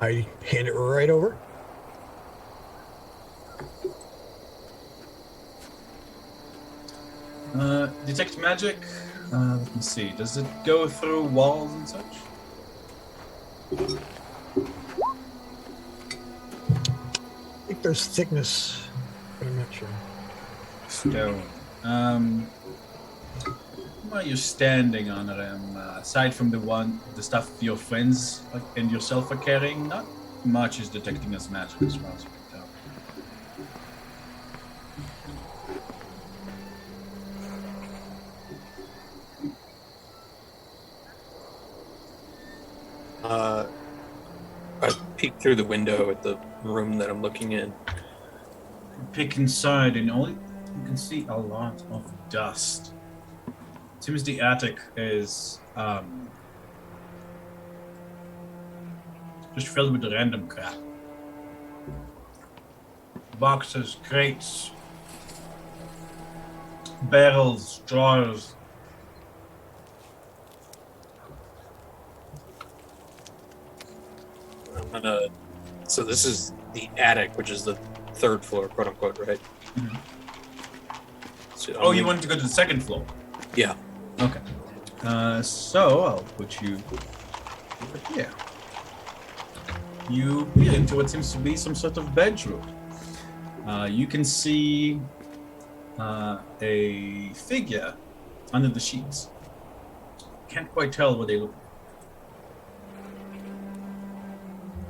I hand it right over. Detect magic. Let me see. Does it go through walls and such? I think there's thickness, but I'm not sure. Stone. While you're standing on them, aside from the stuff your friends and yourself are carrying, not much is detecting as magic as far as you can tell. I peek through the window at the room that I'm looking in. Peek inside, and all you can see a lot of dust. Seems the attic is just filled with random crap. Boxes, crates, barrels, drawers. So this is the attic, which is the third floor, quote unquote, right? Mhm. So You wanted to go to the second floor? Yeah. Okay. So I'll put you over here. You peer into what seems to be some sort of bedroom. You can see a figure under the sheets. Can't quite tell what they look like.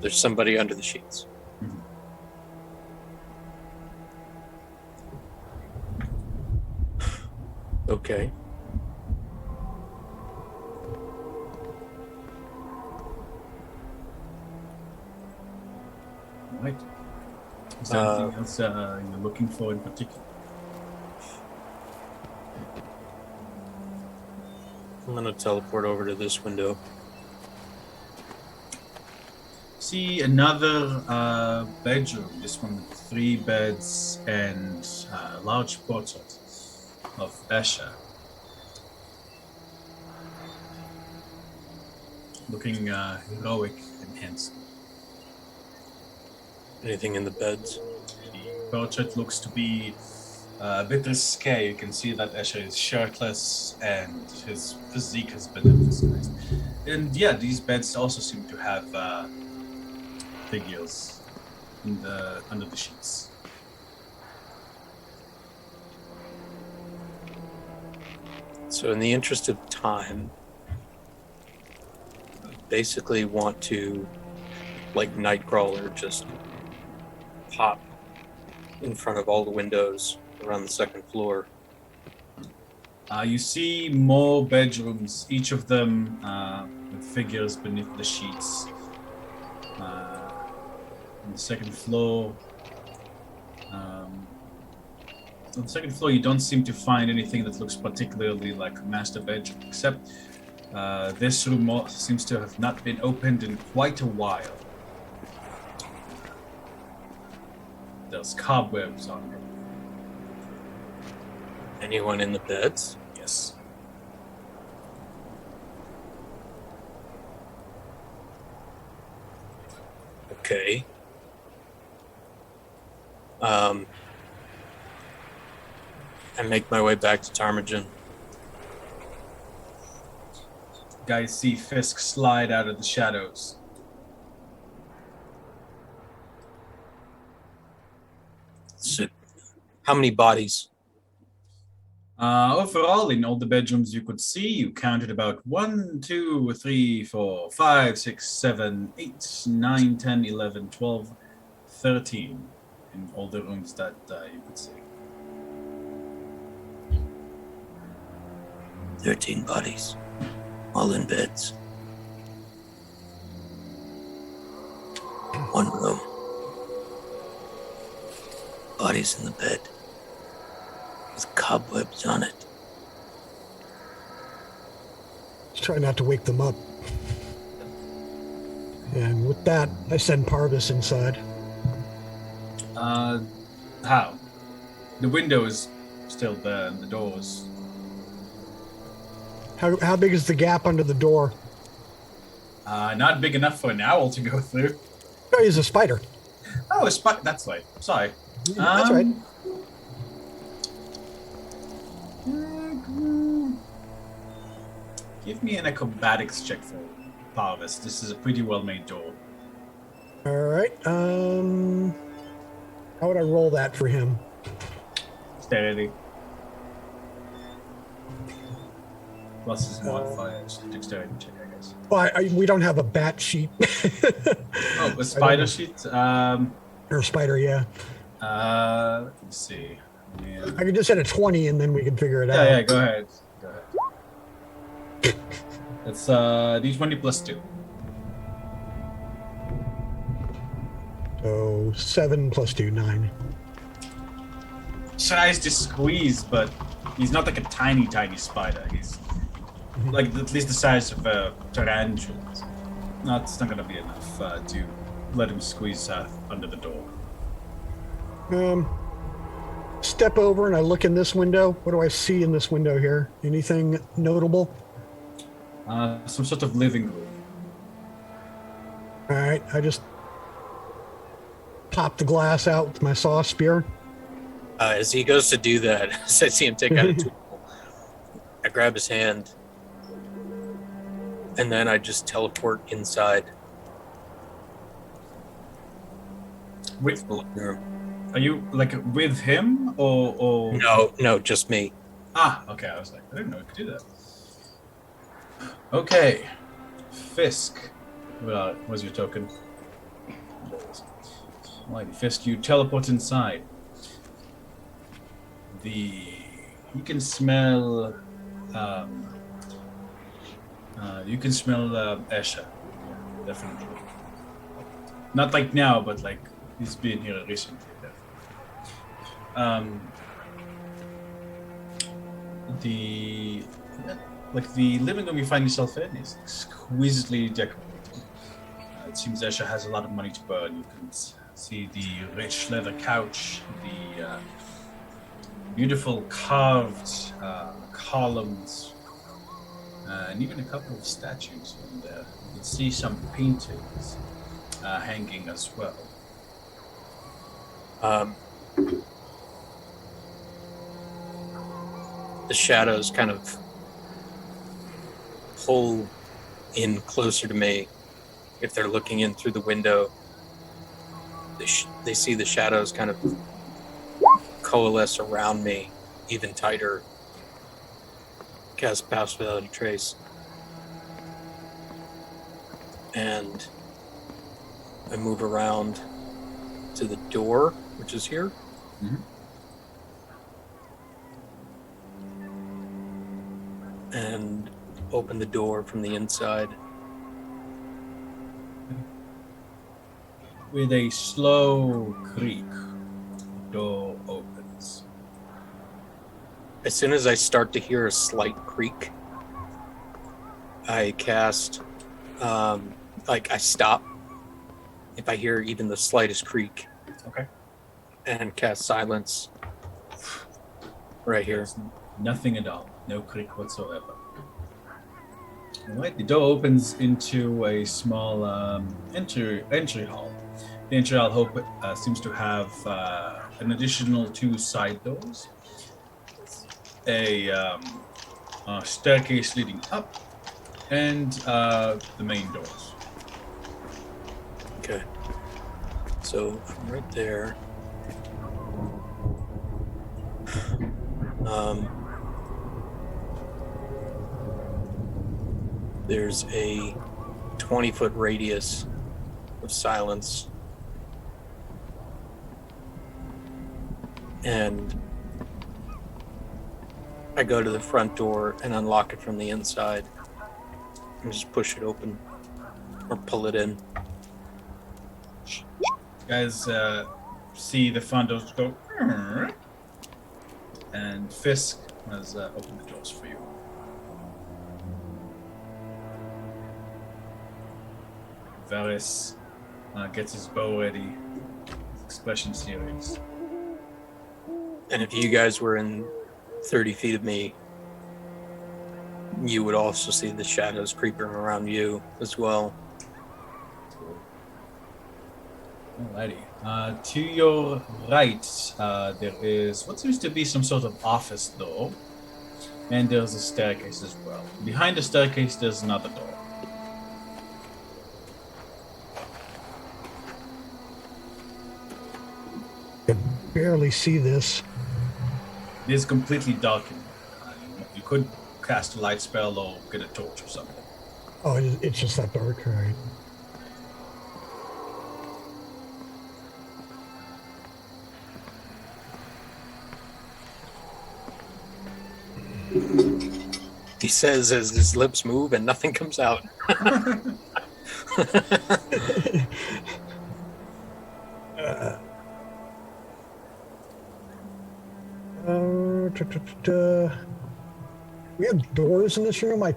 There's somebody under the sheets. Mhm. Okay. Right. Is there anything else you're looking for in particular? I'm gonna teleport over to this window. See another bedroom. This one with 3 beds and a large portrait of Escher. Looking heroic and handsome. Anything in the beds? The portrait looks to be a bit risque. You can see that Escher is shirtless and his physique has been emphasized. And yeah, these beds also seem to have figures under the sheets. So in the interest of time, I basically want to, like Nightcrawler, just pop in front of all the windows around the second floor. You see more bedrooms, each of them with figures beneath the sheets. On the second floor, you don't seem to find anything that looks particularly like a master bedroom, except this room seems to have not been opened in quite a while. There's cobwebs on it. Anyone in the beds? Yes. Okay. I make my way back to Ptarmigan. Guys see Fisk slide out of the shadows. So, how many bodies? Overall, in all the bedrooms you could see, you counted about 1, 2, 3, 4, 5, 6, 7, 8, 9, 10, 11, 12, 13 in all the rooms that you could see. 13 bodies. All in beds. One room. Bodies in the bed. With cobwebs on it. Let's try not to wake them up. And with that, I send Parvis inside. How? The window is still there and the doors. How big is the gap under the door? Not big enough for an owl to go through. Oh, he's a spider. Oh, a spider. That's right. Sorry. That's right. Give me an acrobatics check for Parvis. This is a pretty well-made door. All right. How would I roll that for him? Dexterity. Plus his modifiers. Dexterity check, I guess. Well, we don't have a bat sheet. Oh, a spider sheet? Or a spider, yeah. Let me see. Yeah. I could just hit a 20 and then we can figure it out. Yeah, go ahead. It's D20 plus 2. So 7 plus 2, 9. Tries to squeeze, but he's not like a tiny spider. He's like at least the size of a tarantula. It's not gonna be enough to let him squeeze under the door. Step over and I look in this window. What do I see in this window here? Anything notable? Some sort of living room. All right, I just pop the glass out with my saw spear. As he goes to do that, as I see him take out a tool, I grab his hand, and then I just teleport inside. With, the living room. are you like with him or? No, just me. Okay. I was like, I didn't know you could do that. Okay, Fisk. Where's your token? Alright, Fisk, you teleport inside. You can smell. You can smell Esha. Yeah, definitely. Not like now, but like he's been here recently. Definitely. The living room you find yourself in is exquisitely decorated. It seems Esha has a lot of money to burn. You can see the rich leather couch, the beautiful carved columns, and even a couple of statues in there. You can see some paintings hanging as well. The shadows kind of pull in closer to me. If they're looking in through the window, they see the shadows kind of coalesce around me even tighter. Cast Pass Without a Trace. And I move around to the door, which is here. Mm-hmm. And open the door from the inside. With a slow creak, the door opens. As soon as I start to hear a slight creak, I cast, I stop if I hear even the slightest creak. Okay. And cast silence right here. There's nothing at all. No creak whatsoever. All right. The door opens into a small entry hall. The entry hall seems to have an additional 2 side doors, a staircase leading up, and the main doors. Okay. So I'm right there. There's a 20-foot radius of silence. And I go to the front door and unlock it from the inside and just push it open or pull it in. You guys see the front doors go, and Fisk has opened the doors for you. Varys gets his bow ready, his expression serious. And if you guys were in 30 feet of me, you would also see the shadows creeping around you as well. Alrighty. To your right, there is what seems to be some sort of office door, and there's a staircase as well. Behind the staircase, there's another door. I can barely see this. It is completely dark in here. You could cast a light spell or get a torch or something. Oh, it's just that dark, right? He says as his lips move and nothing comes out. We have doors in this room. I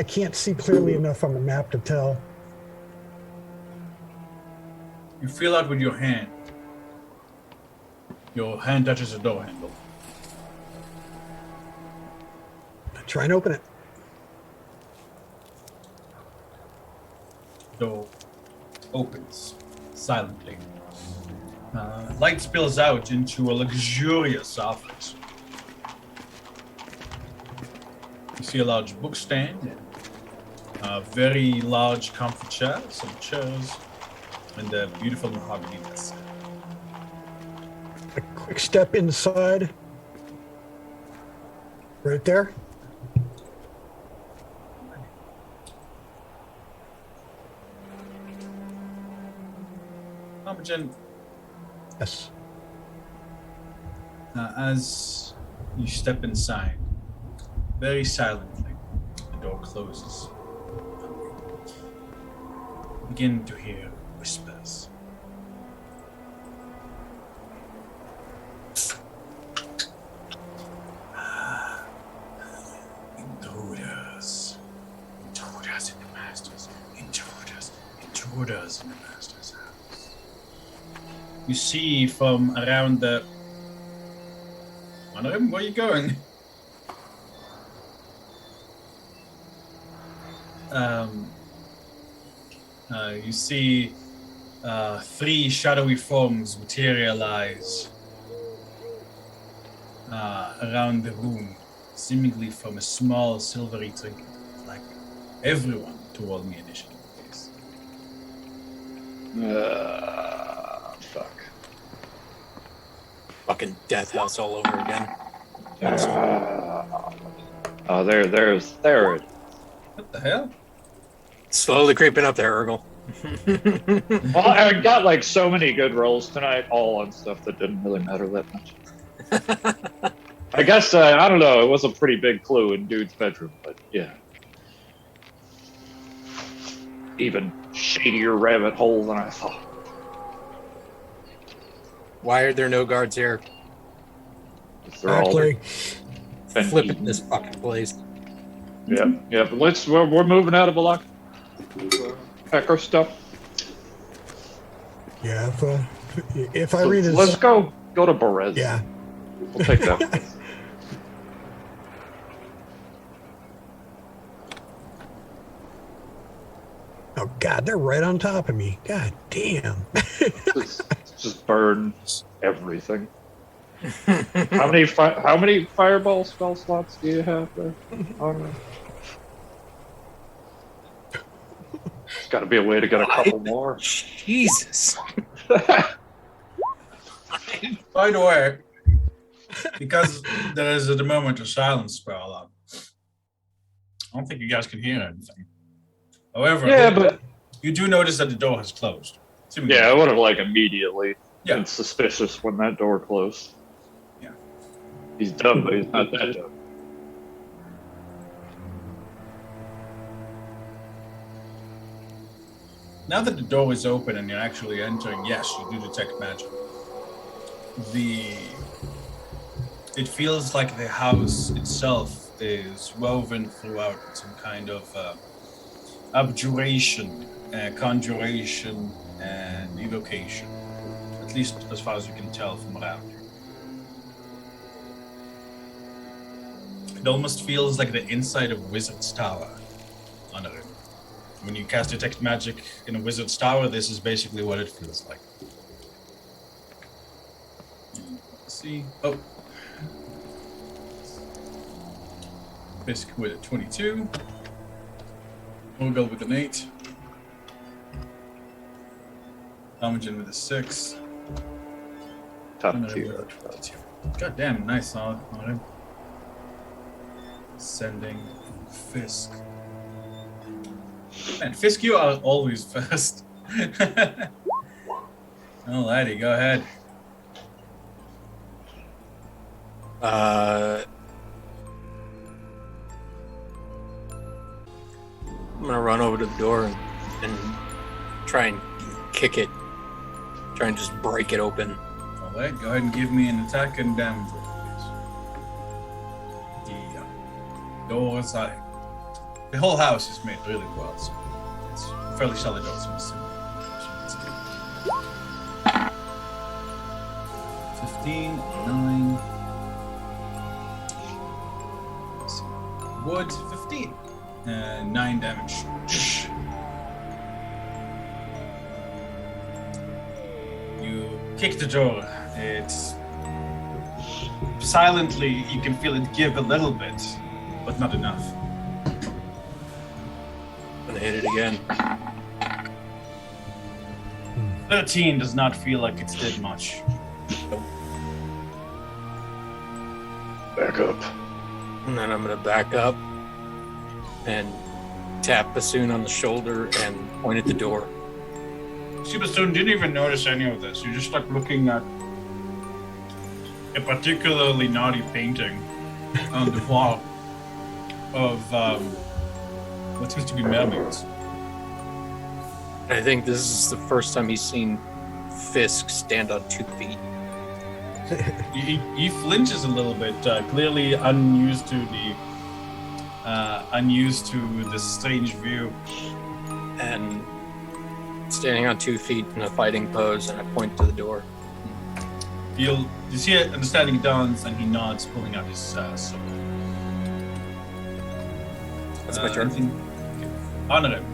can't see clearly enough on the map to tell. You feel out with your hand. Your hand touches a door handle. Try and open it. Door opens silently. Light spills out into a luxurious office. You see a large book stand, a very large comfy chair, some chairs, and a beautiful mahogany desk. A quick step inside. Right there. Imogen, Yes. as you step inside, very silently, the door closes. Begin to hear whispers. Intruders. Intruders in the master's. Intruders in the master's house. You see from around the... ONORIM, where are you going? You see 3 shadowy forms materialize around the room, seemingly from a small silvery trinket, like everyone to roll me initiative, please. Fuck. Fucking death house all over again. Oh, there it is. What the hell? Slowly creeping up there, Urgle. Well, I got like so many good rolls tonight, all on stuff that didn't really matter that much. I guess, I don't know, it was a pretty big clue in Dude's bedroom, but yeah. Even shadier rabbit hole than I thought. Why are there no guards here? They're all Actually, been Flipping eaten. this fucking place. Yeah. But we're moving out of Vallaki. Pack our stuff. yeah. If So Irena's, let's go to Berez. yeah. We'll take that place. Oh God, they're right on top of me. God damn. just burn everything. How many fireball spell slots do you have there? There's got to be a way to get a couple more. Jesus. By the way, because there is at the moment a silence spell up, I don't think you guys can hear anything. However, Yeah, but you do notice that the door has closed. yeah, I would have like immediately Yeah. been suspicious when that door closed. Yeah. He's dumb, but he's not that dumb. Now that the door is open and you're actually entering, yes, you do detect magic. It feels like the house itself is woven throughout some kind of abjuration, conjuration, and evocation. At least as far as you can tell from around you. It almost feels like the inside of Wizard's Tower, ONORIM. When you cast Detect Magic in a Wizard's Tower, this is basically what it feels like. Let's see. Oh. Fisk with a 22. We'll go with an 8. Imogen with a 6. Top ONORIM tier. with a 22. God damn, nice ONORIM. Sending Fisk. Man, Fisk, you are always first. Alrighty, go ahead. I'm gonna run over to the door and try and kick it. Try and just break it open. Alright, go ahead and give me an attack and damage roll, please. The doors are... The whole house is made really well, so it's fairly solid doors. 15, 9... Wood, 15. 9 damage. You kick the door. It's silently, you can feel it give a little bit, but not enough. I'm gonna hit it again. 13 does not feel like it's did much. Back up. And then I'm gonna back up and tap Bassoon on the shoulder and point at the door. Bassoon didn't even notice any of this. You're just like looking at a particularly naughty painting on the wall of what seems to be mermaids. I think this is the first time he's seen Fisk stand on 2 feet. He flinches a little bit, clearly unused to this strange view. And standing on 2 feet in a fighting pose, and I point to the door. You see it understanding dance, and he nods, pulling out his sword. That's my turn. Honor him.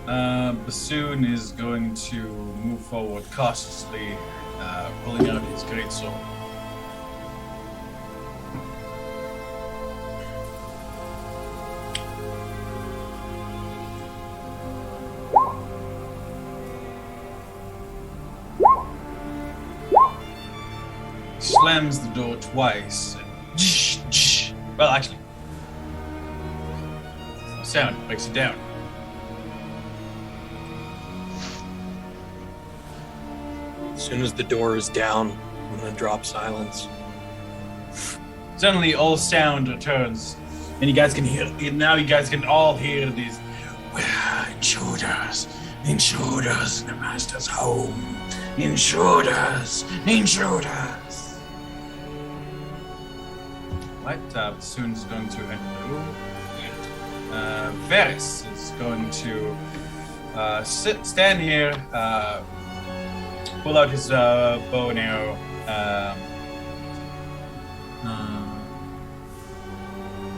Bassoon is going to move forward cautiously, pulling out his greatsword. Slams the door twice. Well, actually, sound breaks it down. As soon as the door is down, I'm gonna drop silence. Suddenly, all sound returns, and you guys can hear. Now, you guys can all hear these. We are intruders, intruders in the master's home. Intruders, intruders. Right, Bassoon's going to enter the room. Varys is going to stand here, pull out his bow and arrow,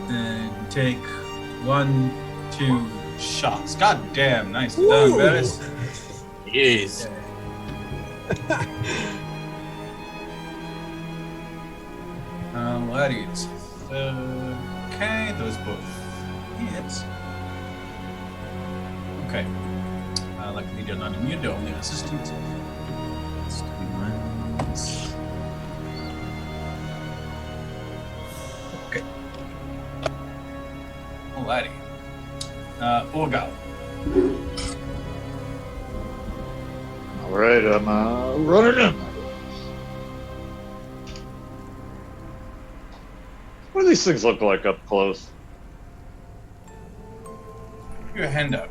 and take 1, 2 shots. God damn, nicely done, Varys. Yes. Alrighty, it's okay, those both hits. Okay. Luckily they're not immune, they're only resistant. Let's do ones. Okay. Alrighty. Orgal. All right, I'm running in. What do these things look like up close? Put your hand out.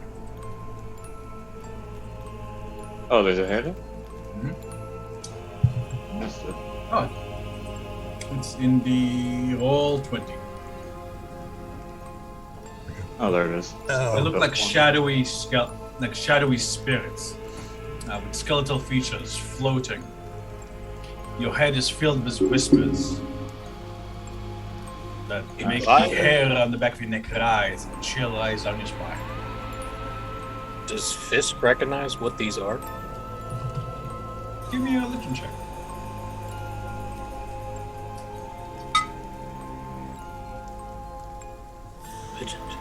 Oh, there's a hand up? Mhm. Missed it. Oh. It's in the roll 20. Oh, there it is. They look like That's shadowy shadowy spirits with skeletal features floating. Your head is filled with whispers that make the hair on the back of your neck rise and chill rise down your spine. Does Fisk recognize what these are? Give me a religion check. Legend.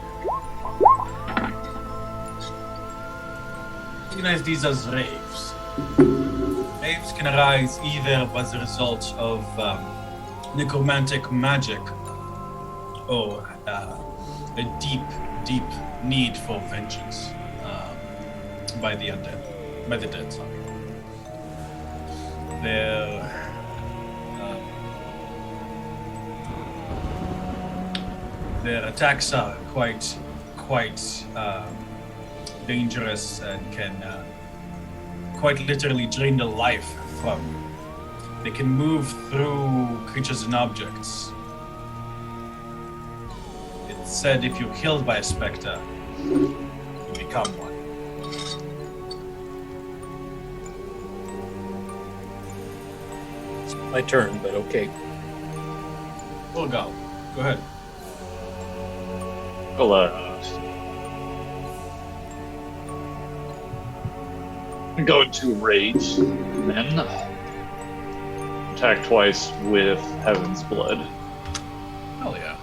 Recognize these as raves. Raves can arise either as a result of necromantic magic or a deep, deep need for vengeance by the undead, by the dead. Sorry. Their attacks are quite dangerous and can quite literally drain the life from. They can move through creatures and objects. It's said if you're killed by a specter, you become one. It's my turn, but okay. Orgal, go ahead. Go into rage, then attack twice with Heaven's Blood. Hell yeah.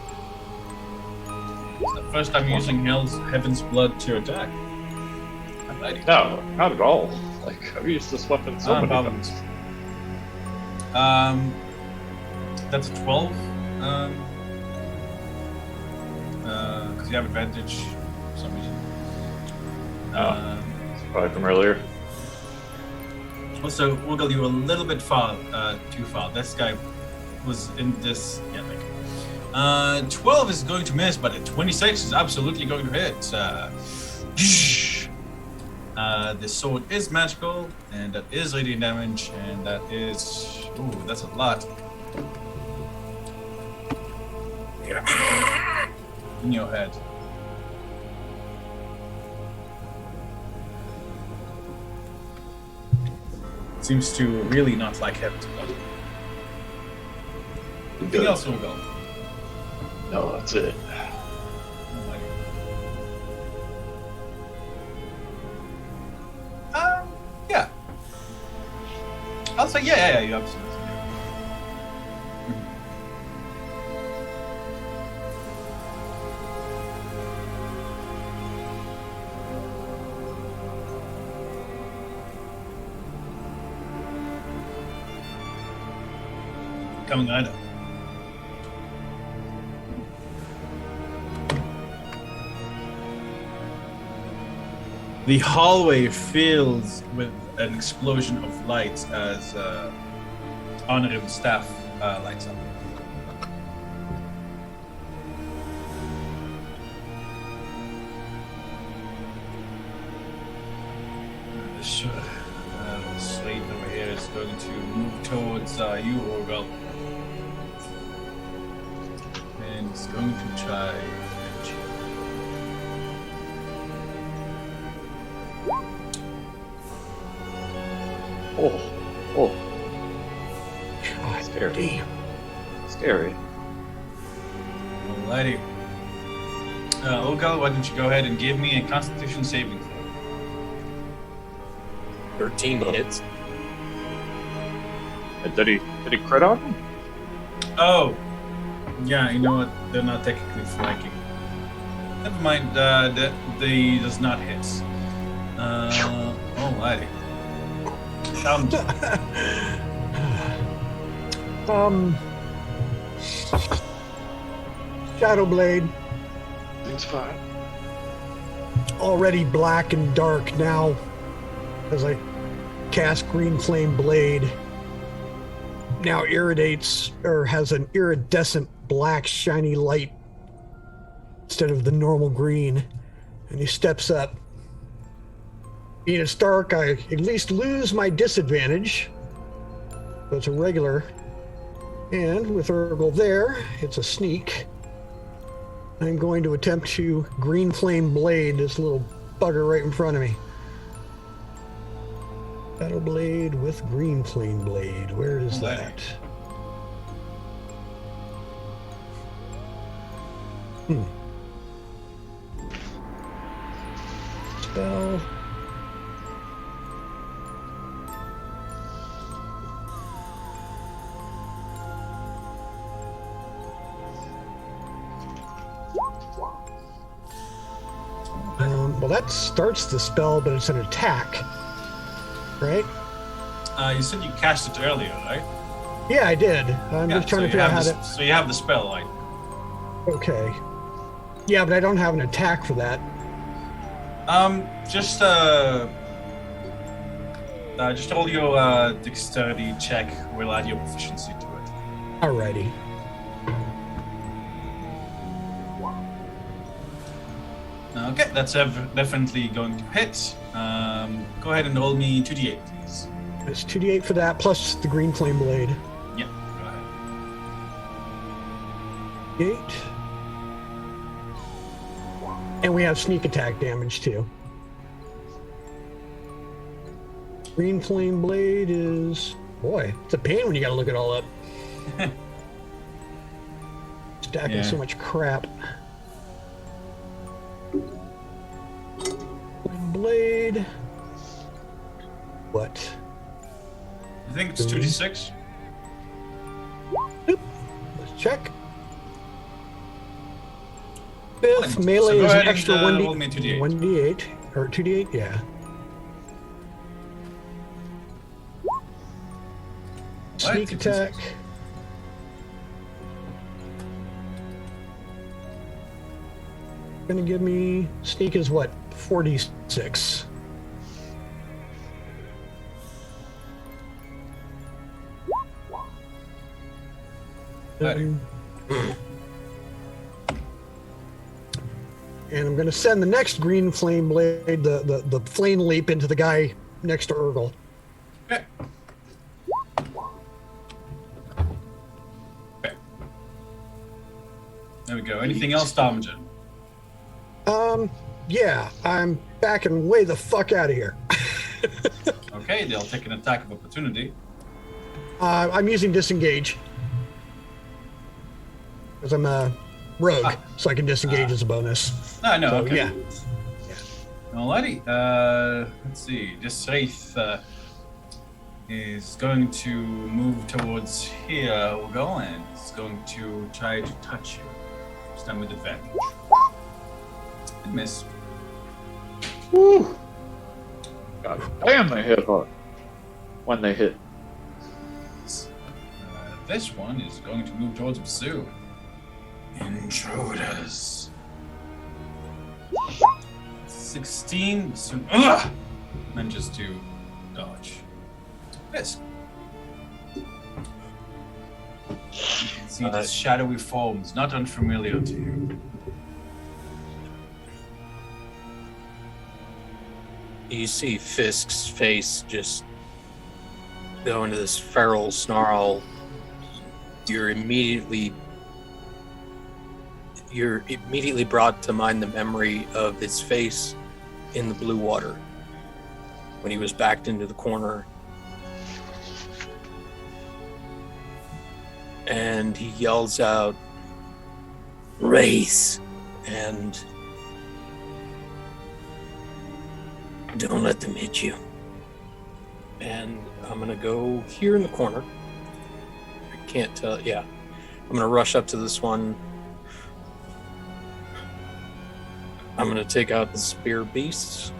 It's the first time using Heaven's Blood to attack. I'm ready. No, not at all. Like, I've used this weapon so many problems. times. That's a 12. Because you have advantage for some reason. Probably from earlier. Also, Orgal, you were a little bit too far. This guy was in this. Yeah, thank you. 12 is going to miss, but a 26 is absolutely going to hit. The sword is magical, and that is radiant damage, and that is. Ooh, that's a lot. In your head. Seems to really not like Heaven's Blood. Anything else will go? No, that's it. I'll say, yeah, you absolutely do. Coming right up. The hallway fills with an explosion of light as ONORIM's staff lights up. Sure. Slate over here is going to move towards you, Orgal. And it's going to try to hit you. Oh. God Scary. damn. Scary. Alrighty. Orgal, why don't you go ahead and give me a Constitution saving throw? 13 hits. Did he crit on him? Oh, yeah. You know what? They're not technically flanking. Never mind. That they does not hit. Alrighty. Shadowblade, It's fine. already black and dark now, as I cast Green Flame Blade. Now irradiates, or has an iridescent black shiny light instead of the normal green. And he steps up. Being it's dark, I at least lose my disadvantage. So it's a regular. And with Urgle there, it's a sneak. I'm going to attempt to Green Flame Blade this little bugger right in front of me. Battle Blade with Green Flame Blade. Where is that? Spell. Well, that starts the spell, but it's an attack, right? You said you cast it earlier, right? Yeah, I did. I'm just trying to figure out how to. So you have the spell, like. Okay. Yeah, but I don't have an attack for that. Just roll your dexterity check. We'll add your proficiency to it. Alrighty. Okay, that's definitely going to hit. Go ahead and roll me 2d8, please. It's 2d8 for that, plus the Green Flame Blade. Yeah, go ahead. 8. And we have sneak attack damage too. Green Flame Blade is... Boy, it's a pain when you gotta look it all up. Stacking so much crap. Blade. What? I think it's 2d6. Let's check. Fifth, So melee go is an ahead extra and, roll me 2d8. 1d8. Or 2d8, yeah. Sneak What? attack. Gonna give me... Sneak is what? 46. Right. And I'm going to send the next Green Flame Blade, the flame leap into the guy next to Urgle. Okay. There we go. Anything else, Damager? Yeah, I'm backing way the fuck out of here. Okay, they'll take an attack of opportunity. I'm using disengage. Because I'm a rogue, so I can disengage as a bonus. No, So, okay. yeah. Alrighty. Let's see. This Wraith is going to move towards here, Ugo, and is going to try to touch you. This time with advantage. And miss. Woo! God damn, they hit hard. When they hit. This one is going to move towards Basu. Intruders. 16. Basu manages to dodge. Fisk. You can see this shadowy forms, not unfamiliar to you. You see Fisk's face just go into this feral snarl. You're immediately brought to mind the memory of his face in the blue water when he was backed into the corner. And he yells out, "Race!" and don't let them hit you. And I'm gonna go here in the corner. I can't tell. Yeah, I'm gonna rush up to this one. I'm gonna take out the spear beasts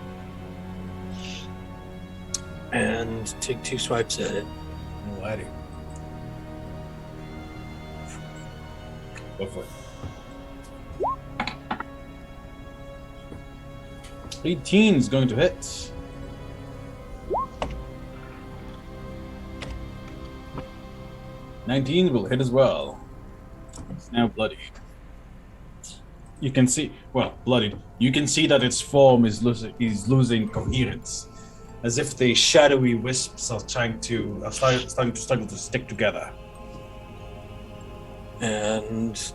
and take 2 swipes at it. Alrighty. Go for it. 18 is going to hit. "19 will hit as well. It's now bloody. You can see, bloodied. You can see that its form is losing coherence, as if the shadowy wisps are starting to struggle to stick together. And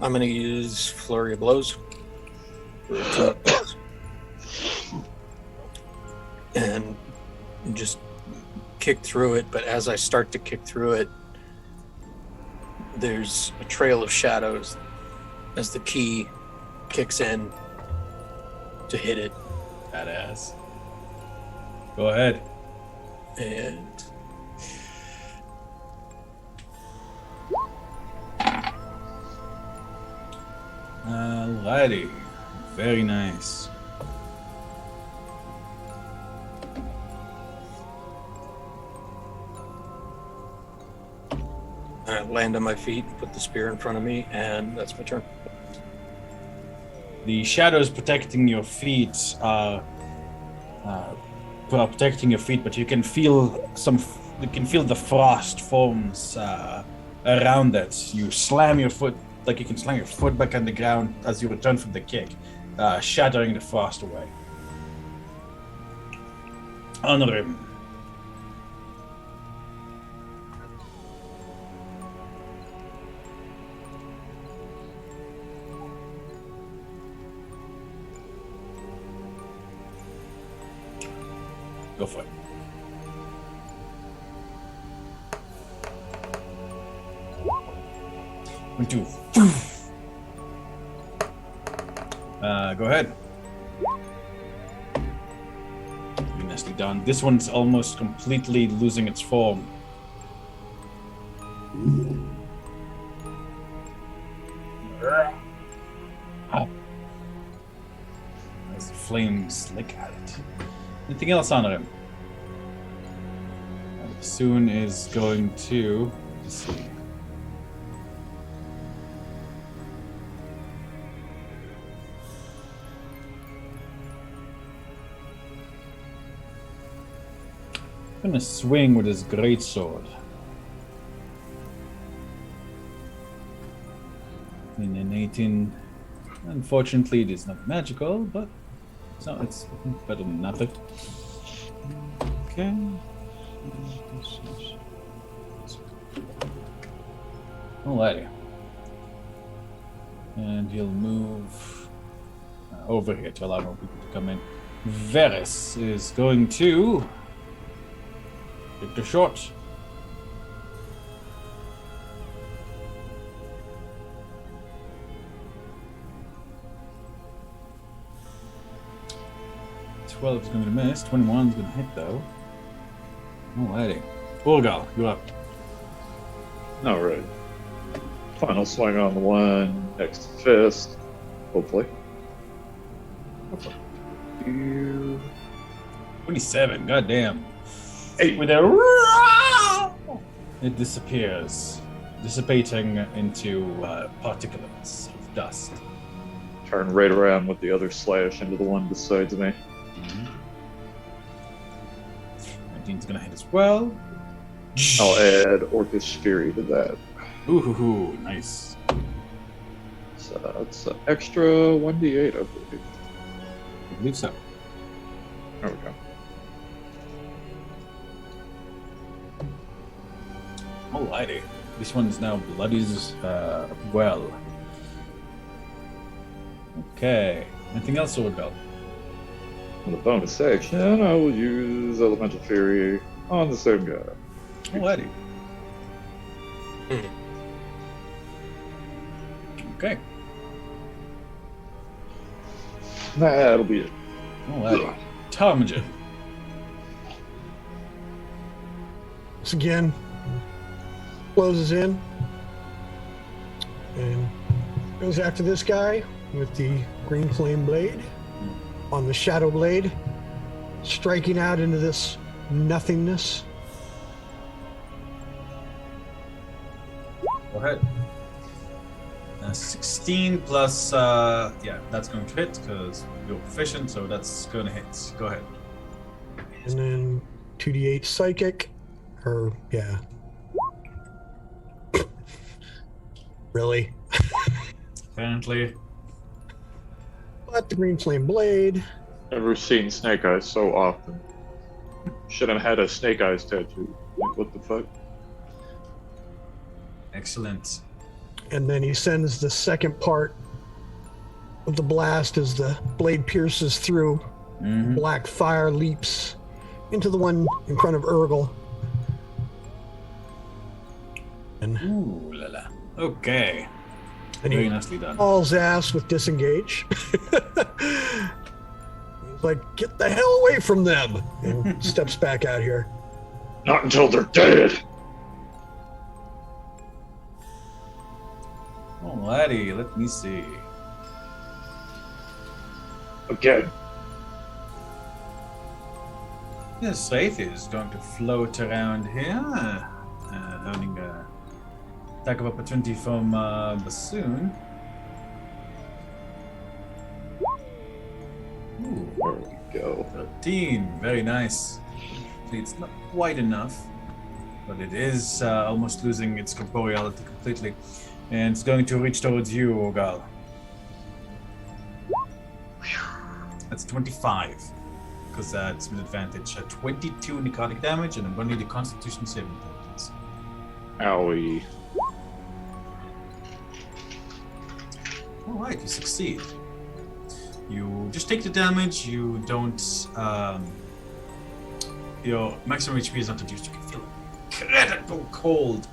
I'm going to use Flurry of Blows. And just kick through it. But as I start to kick through it, there's a trail of shadows as the key kicks in to hit it. Badass. Go ahead. And Alrighty. Very nice. I land on my feet, put the spear in front of me, and that's my turn. The shadows protecting your feet are protecting your feet, but you can feel the frost forms around it. You slam your foot, like you can slam your foot back on the ground as you return from the kick, shattering the frost away. ONORIM. Go for it. One, two. Go ahead. Nicely done. This one's almost completely losing its form. As the flames lick at it. Anything else on him? Soon is going to. Let's see. Gonna swing with his greatsword. In an 18. Unfortunately, it is not magical, but it's better than nothing. Okay. Alrighty. And he'll move over here to allow more people to come in. Varys is going to take the shot. 12 is going to miss. 21 is going to hit, though. Alrighty. Orgal, you're up. All right. Final swing on the one next to fist. Hopefully. 27, goddamn. Hey. With a it disappears, dissipating into particulates of dust. Turn right around with the other slash into the one besides me. 19's gonna hit as well. I'll add Orcus Fury to that. Ooh, nice. So that's an extra 1d8, I believe. I believe so. There we go. Alrighty. This one is now bloody as well. Okay. Anything else, Orgal? On the bonus action, I will use Elemental Fury on the same guy. Alrighty. Okay. That'll be it. Alrighty. Tarmagen. Once again, closes in and goes after this guy with the green flame blade on the shadow blade, striking out into this nothingness. Go ahead. 16 plus, yeah, that's going to hit because you're proficient, so that's going to hit. Go ahead. And then 2d8 psychic, or yeah. Really? Apparently. But the green flame blade. Never seen Snake Eyes so often. Should have had a Snake Eyes tattoo. Like, what the fuck? Excellent. And then he sends the second part of the blast as the blade pierces through. Black fire leaps into the one in front of Urgle. And Ooh la la. Okay. And Very he nicely done. hauls ass with disengage. He's like, get the hell away from them! And steps back out here. Not until they're dead! Alrighty, let me see. Again. Yes, Wraith is going to float around here, earning a attack of opportunity from Bassoon. Ooh, There we go. 13, very nice. It's not quite enough, but it is almost losing its corporeality completely. And it's going to reach towards you, Orgal. That's 25, because it's with advantage. 22 necrotic damage, and I'm going to need a Constitution saving throw, please. Owie. Alright, you succeed. You just take the damage, you don't... your maximum HP is not reduced. You can feel incredible cold,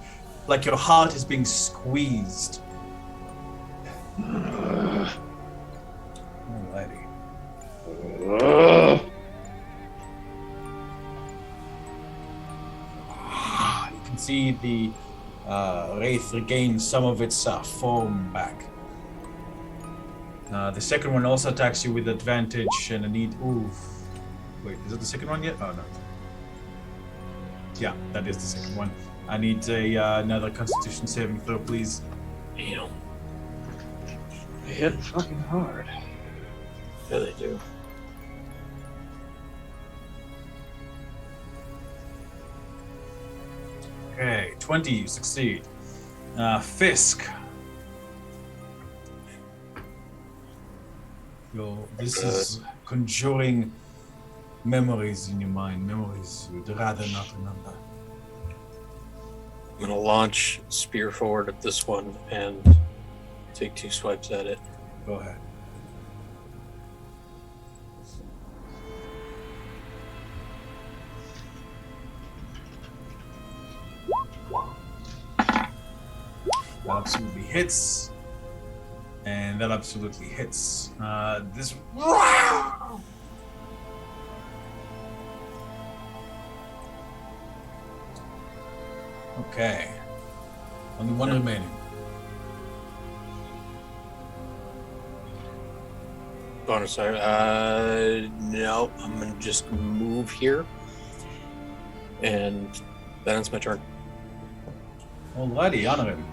like your heart is being squeezed. Alrighty. You can see the Wraith regain some of its form back. The second one also attacks you with advantage, and I need... Ooh. Wait, is it the second one yet? Oh, no. Yeah, that is the second one. I need another Constitution saving throw, please. Damn. They hit fucking hard. Yeah, they do. Okay, 20, you succeed. Fisk. This is conjuring memories in your mind, memories you'd rather not remember. I'm gonna launch spear forward at this one and take 2 swipes at it. Go ahead. That absolutely hits. And that absolutely hits. This Okay. Only one remaining. Bonus, sorry. No, I'm gonna just move here, and then it's my turn. Alrighty, ONORIM.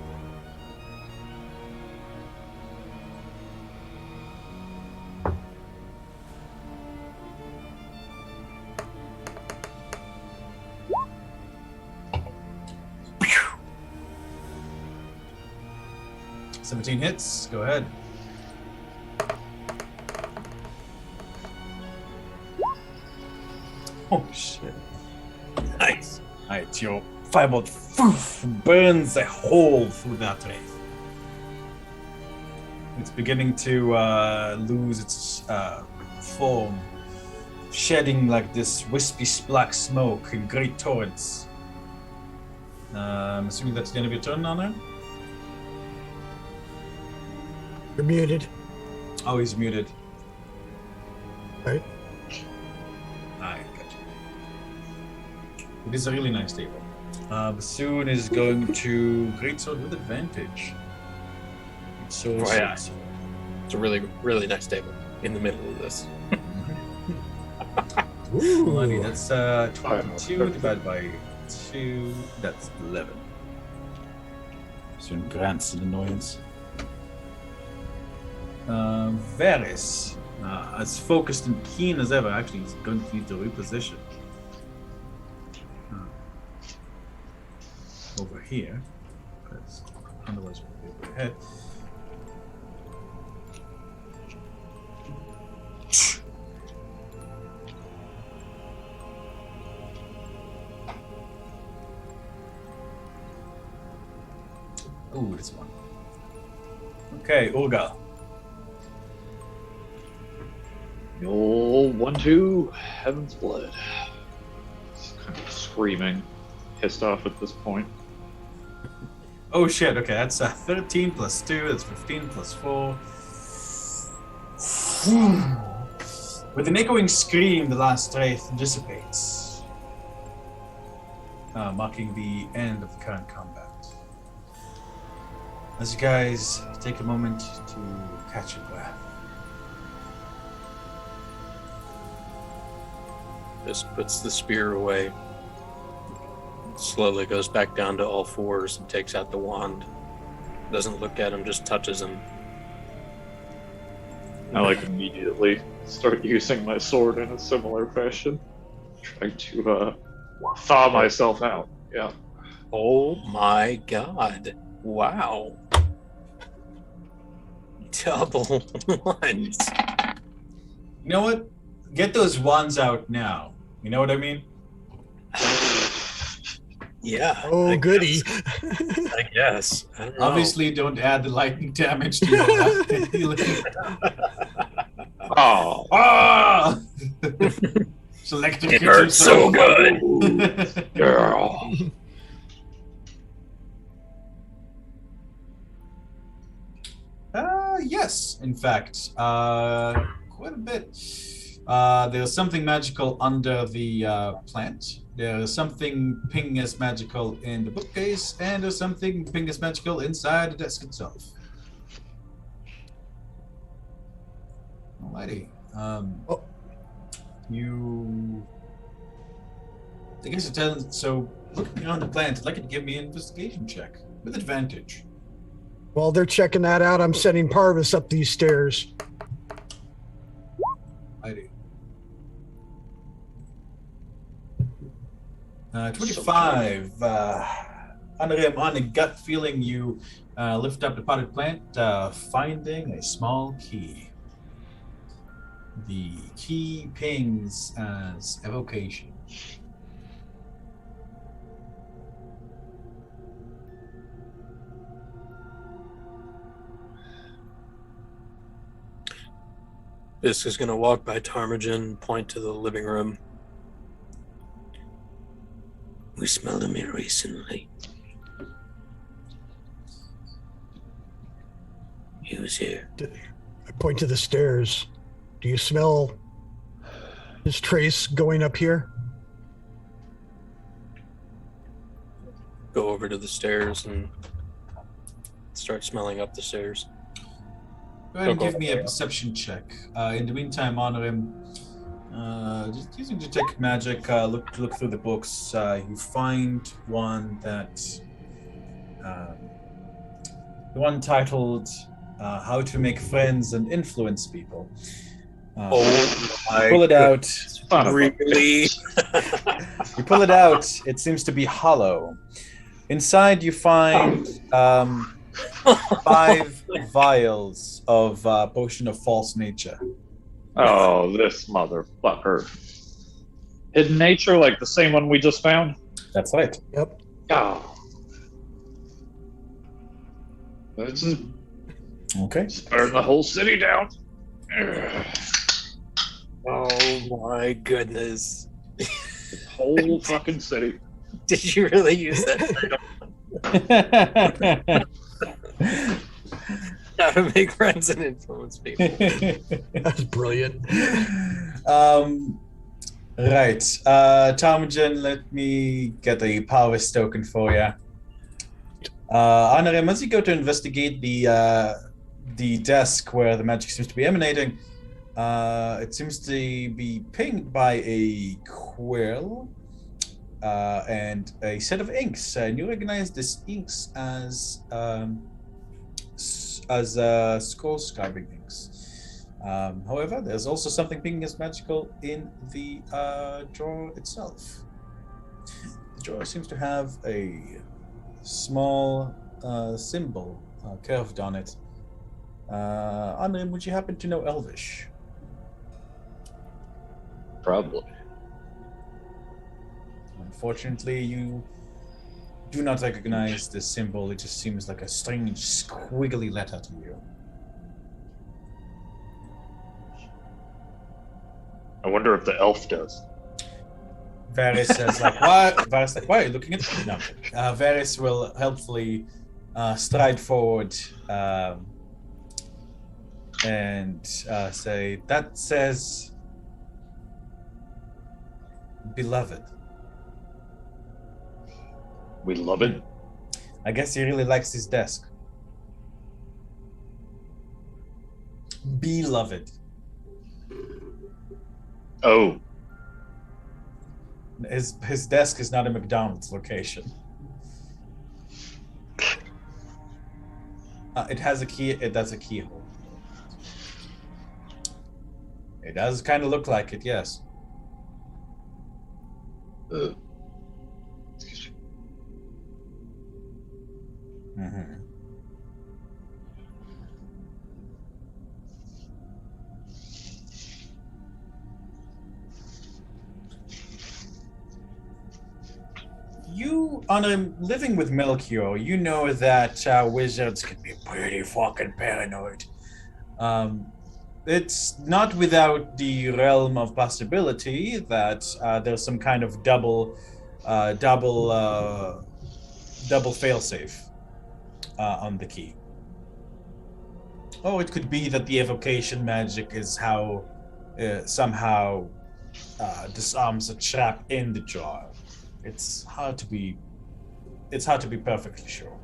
Seventeen hits. Go ahead. Oh shit! Nice. Alright, your firebolt burns a hole through that wraith. It's beginning to lose its form, shedding like this wispy black smoke in great torrents. I'm assuming that's the end of your turn, Honor? You're muted. Oh, he's muted. Right. I got you. It is a really nice table. Bassoon is going to greatsword with advantage. So Oh, yeah. It's a really, really nice table in the middle of this. Money, that's 22 divided by 2. That's 11. Bassoon grants an annoyance. Varys, as focused and keen as ever. Actually, he's going to need to reposition over here, because otherwise we'll be ahead. Ooh, this one. Okay, Urga. The old 1-2, Heaven's Blood. It's kind of screaming, pissed off at this point. Oh shit, okay, that's 13 plus 2, that's 15 plus 4. With an echoing scream, the last wraith dissipates, marking the end of the current combat. As you guys take a moment to catch your breath. Just puts the spear away. Slowly goes back down to all fours and takes out the wand. Doesn't look at him, just touches him. I immediately start using my sword in a similar fashion. Trying to thaw myself out. Yeah. Oh my god. Wow. Double ones. You know what? Get those wands out now. You know what I mean? Yeah. Oh, I goody. I guess. I don't know. Obviously, don't add the lightning damage to your healing. Oh. Ah! Selective It hurts so good. Girl. Yes, in fact, quite a bit. There's something magical under the plant. There's something ping as magical in the bookcase, and there's something ping as magical inside the desk itself. Alrighty. You. I guess you're telling. So, looking around the plant, I'd like you to give me an investigation check with advantage. While they're checking that out, I'm sending Parvis up these stairs. Alrighty. 25. ONORIM, on a gut feeling, you lift up the potted plant, finding a small key. The key pings as evocation. This is going to walk by Tarmogen, point to the living room. We smelled him here recently. He was here. I point to the stairs. Do you smell his trace going up here? go over to the stairs and start smelling up the stairs. Go ahead and Look give me a over there. perception check. In the meantime, ONORIM, just using detect magic, look through the books. You find one that, the one titled "How to Make Friends and Influence People." Oh my! Pull it out. Son of a Really? You pull it out. It seems to be hollow. Inside, you find 5 vials of potion of false nature. Oh, this motherfucker. Hidden nature, like the same one we just found? That's right. Yep. Oh. This is Okay. burn the whole city down. Oh my goodness! The whole fucking city. Did you really use that title? How to make friends and influence people. That's brilliant. Right. Tarmogen, let me get a powers token for you. ONORIM, as you go to investigate the desk where the magic seems to be emanating, it seems to be pinged by a quill and a set of inks, and you recognize this inks as scroll scribing inks. However, there's also something pinging as magical in the drawer itself. The drawer seems to have a small symbol curved on it. ONORIM, would you happen to know Elvish? Probably. Unfortunately, you do not recognize this symbol. It just seems like a strange, squiggly letter to you. I wonder if the elf does. Varys says, like, what? Varys like, why are you looking at me? No. Varys will helpfully stride forward and say, that says, beloved. We love it. I guess he really likes his desk. Beloved. Oh. His desk is not a McDonald's location. It has a key. It does a keyhole. It does kind of look like it, yes. Excuse me. Mm-hmm. You, on a living with Melchior, you know that wizards can be pretty fucking paranoid. It's not without the realm of possibility that there's some kind of double failsafe on the key. Or it could be that the evocation magic is how somehow disarms a trap in the jar. It's hard to be perfectly sure.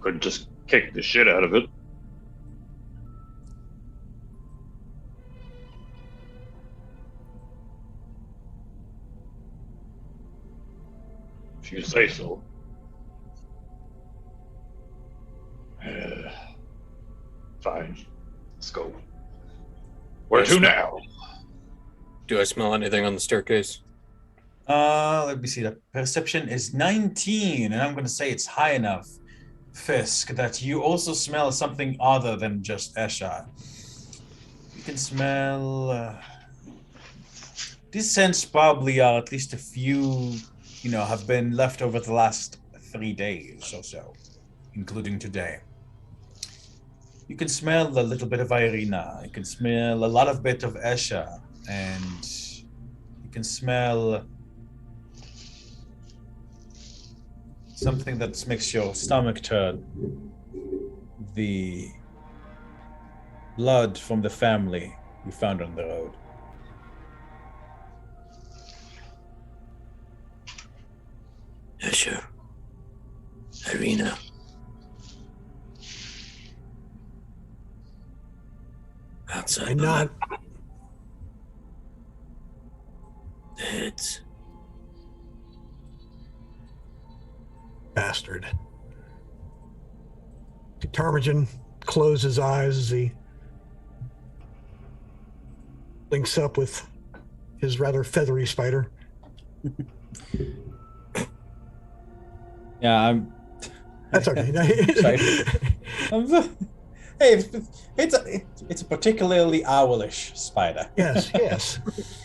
Could just kick the shit out of it. If you say so. Fine. Let's go. Where to now? Do I smell anything on the staircase? Let me see. The perception is 19, and I'm going to say it's high enough, Fisk, that you also smell something other than just Esha. You can smell. These scents probably are at least a few, have been left over the last 3 days or so, including today. You can smell a little bit of Ireena. You can smell a lot of bit of Esha, and you can smell something that makes your stomach turn. The blood from the family you found on the road. Ireena. Outside And not the heads. bastard. Ptarmigan closes his eyes as he links up with his rather feathery spider. Yeah, I'm. That's okay. Hey, it's a particularly owlish spider. Yes.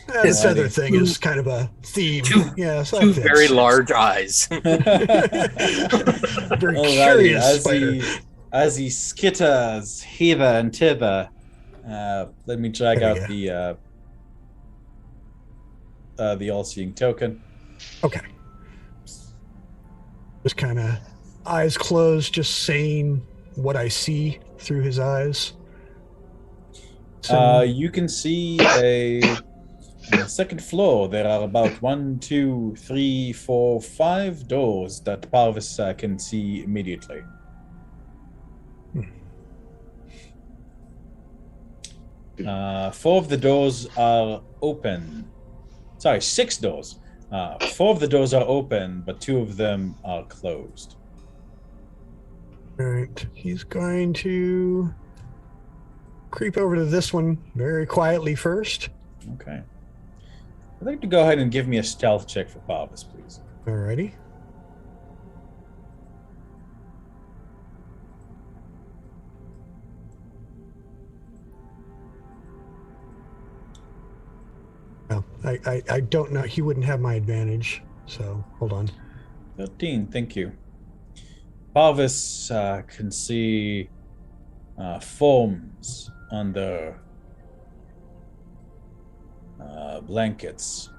The feather thing is kind of a theme. Yes, Two very large eyes. Very Alrighty, curious spider. as he skitters hither and thither, let me drag There we out the all-seeing token. Okay. Just kind of eyes closed, just saying what I see through his eyes. So, You can see on the second floor. There are about 1, 2, 3, 4, 5 doors that Parvis can see immediately. Four of the doors are open. Sorry, 6 doors. 4 of the doors are open, but 2 of them are closed. all right, he's going to creep over to this one very quietly first. Okay. I'd like to go ahead and give me a stealth check for Parvis, please. Alrighty. Well, I don't know. He wouldn't have my advantage. So hold on. 13, thank you. Parvis can see forms under blankets.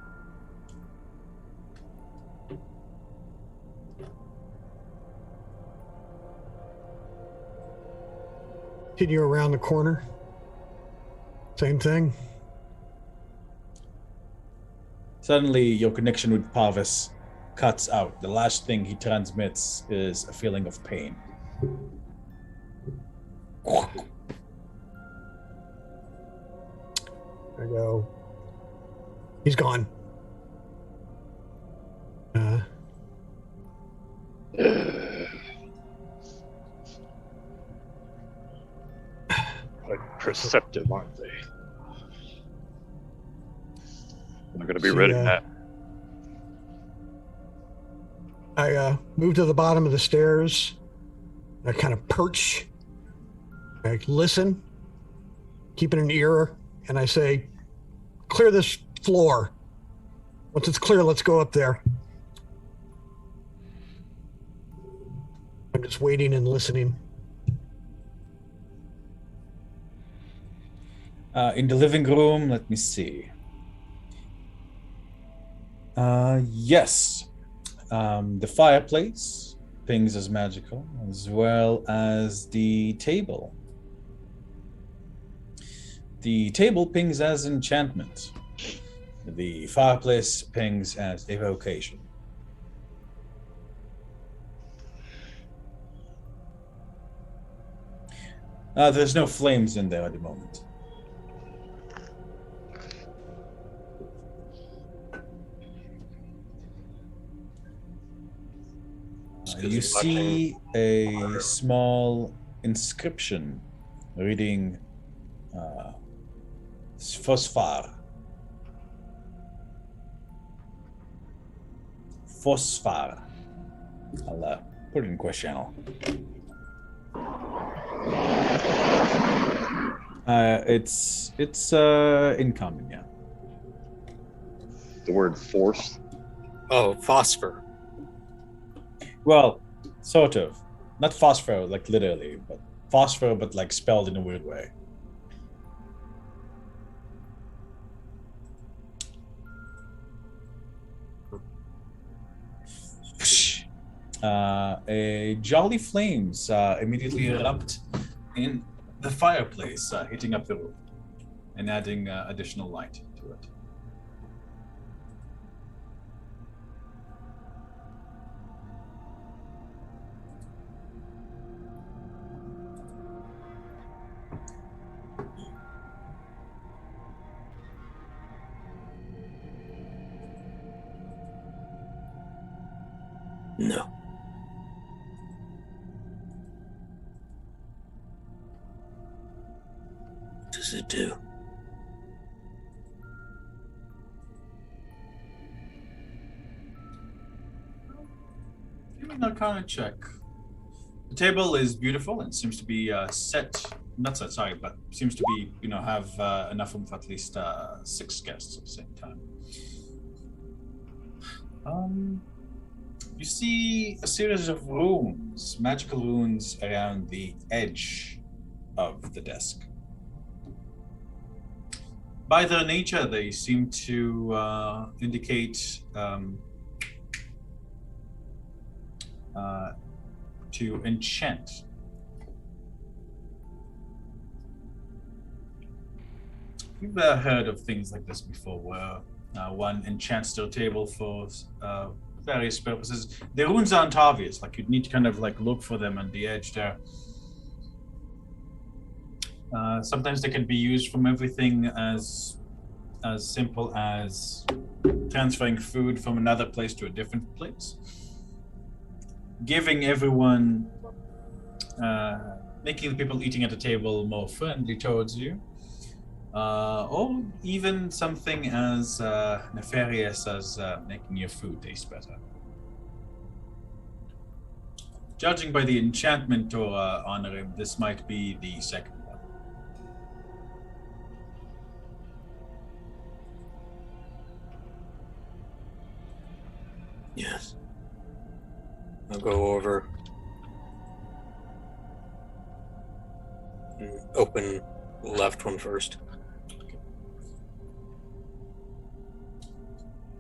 Continue around the corner. Same thing. Suddenly, your connection with Parvis cuts out. The last thing he transmits is a feeling of pain. I go. He's gone. Like perceptive, aren't they? I'm going to be See, reading that. I move to the bottom of the stairs. I kind of perch. I listen, keeping an ear, and I say, clear this floor. Once it's clear, let's go up there. I'm just waiting and listening. In the living room, let me see. Yes. The fireplace pings as magical, as well as the table. The table pings as enchantment. The fireplace pings as evocation. There's no flames in there at the moment. You see a small inscription reading Phosphar. Phosphar. I'll put it in question. It's in common, yeah. The word force. Oh, phosphor. Well, sort of. Not phosphor, like literally, but phosphor, but like spelled in a weird way. A jolly flames immediately erupt in the fireplace, heating up the room and adding additional light to it. No. What does it do? Give me an Arcana check. The table is beautiful and seems to be not set, sorry, but seems to be, have enough room for at least 6 guests at the same time. You see a series of runes, magical runes around the edge of the desk. By their nature, they seem to indicate to enchant. You've heard of things like this before, where one enchants their table for various purposes. The runes aren't obvious, like you'd need to kind of like look for them on the edge there. Sometimes they can be used from everything as simple as transferring food from another place to a different place, giving everyone, making the people eating at the table more friendly towards you, or even something as nefarious as making your food taste better. Judging by the enchantment or ONORIM, this might be the second one. Yes. I'll go over and open the left one first.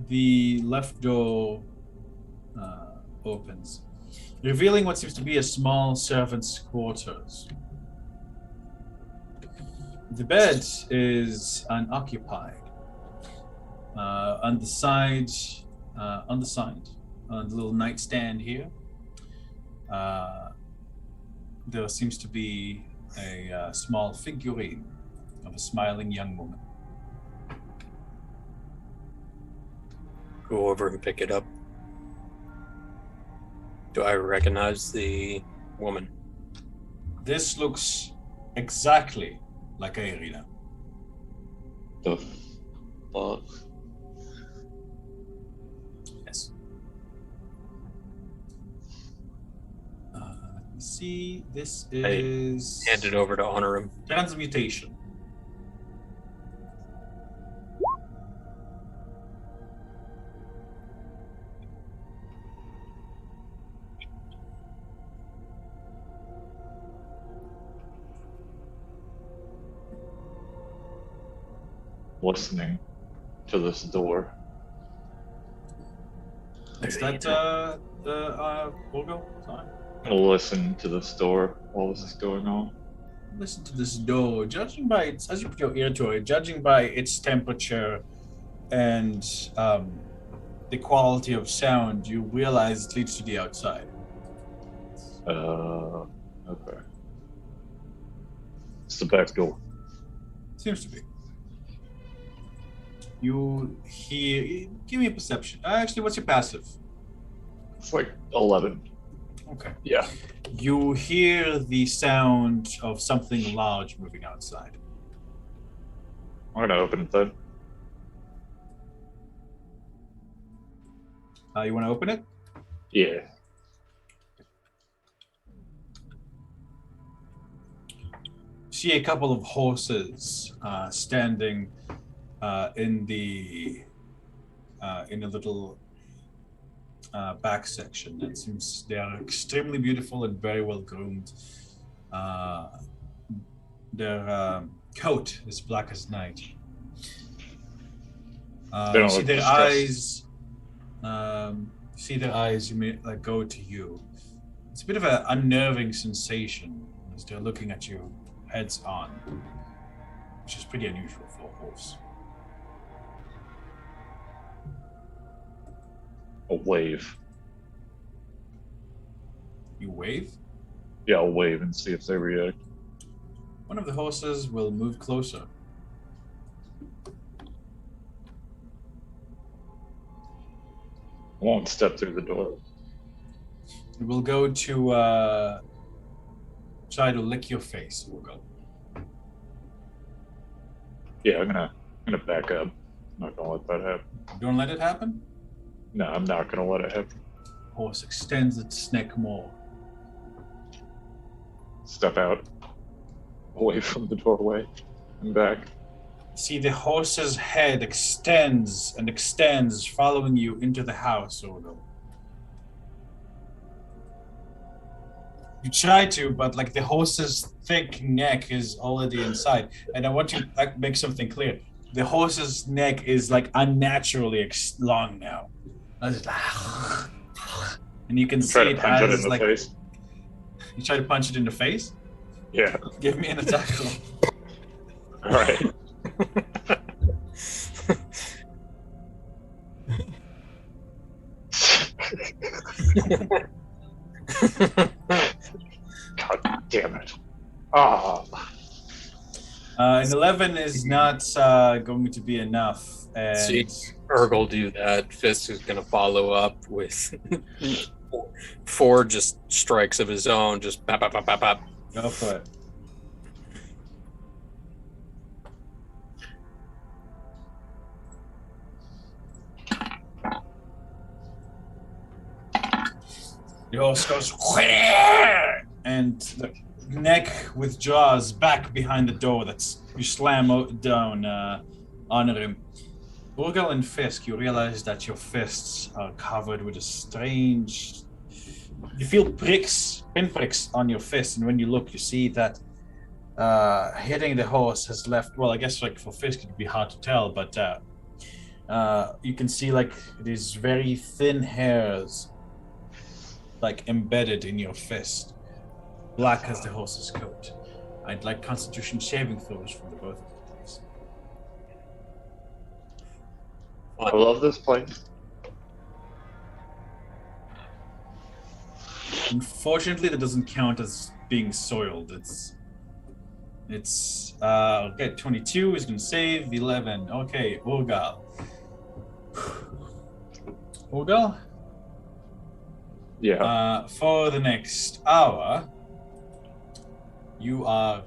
The left door opens, revealing what seems to be a small servant's quarters. The bed is unoccupied. On the little nightstand here, there seems to be a small figurine of a smiling young woman. Go over and pick it up. Do I recognize the woman? This looks exactly like Ireena. The fuck? Yes. Let me see. This is Hand it over to ONORIM. transmutation. Listening to this door. Is that Olga? Sorry. I'll listen to this door while this is going on. Listen to this door. Judging by its, as you put your ear to it, judging by its temperature and the quality of sound, you realize it leads to the outside. Okay. It's the back door. Seems to be. You hear. Give me a perception. Actually, what's your passive? It's like 11. Okay. Yeah. You hear the sound of something large moving outside. I'm gonna open it then. You want to open it? Yeah. See a couple of horses standing in the in a little back section. It seems they are extremely beautiful and very well groomed. Their coat is black as night. They don't See look their distressed. eyes. See their eyes. You may go to you. It's a bit of an unnerving sensation as they're looking at you, heads on, which is pretty unusual for a horse. A wave. You wave. Yeah, I'll wave and see if they react. One of the horses will move closer. I won't step through the door. It will go to try to lick your face. It will go. Yeah, I'm gonna back up. I'm not gonna let that happen. Don't let it happen. No, I'm not gonna let it happen. Horse extends its neck more. Step out, away from the doorway, and back. See, the horse's head extends and extends, following you into the house, Odo. You try to, but like the horse's thick neck is already inside. And I want to make something clear. The horse's neck is like unnaturally long now. And you can see Try to it punch it in has the like. face. You try to punch it in the face? Yeah. Give me an attack roll. All right. God damn it. Ah. An 11 is not going to be enough. And See, Urg'll do that. Fisk is going to follow up with four just strikes of his own. Just bap, bap, bap, bap, bap. Go for it. The horse goes, and the neck with jaws back behind the door. You slam down ONORIM. Urgal and Fisk, you realize that your fists are covered with a strange. You feel pinpricks on your fist, and when you look, you see that hitting the horse has left. Well, I guess like for Fisk it'd be hard to tell, but you can see like these very thin hairs, like embedded in your fist, black as the horse's coat. I'd like Constitution saving throws from the both of you, please. I love this place. Unfortunately, that doesn't count as being soiled. It's okay. 22 is gonna save. 11. Okay, Urgal. Urgal. Yeah. For the next hour, you are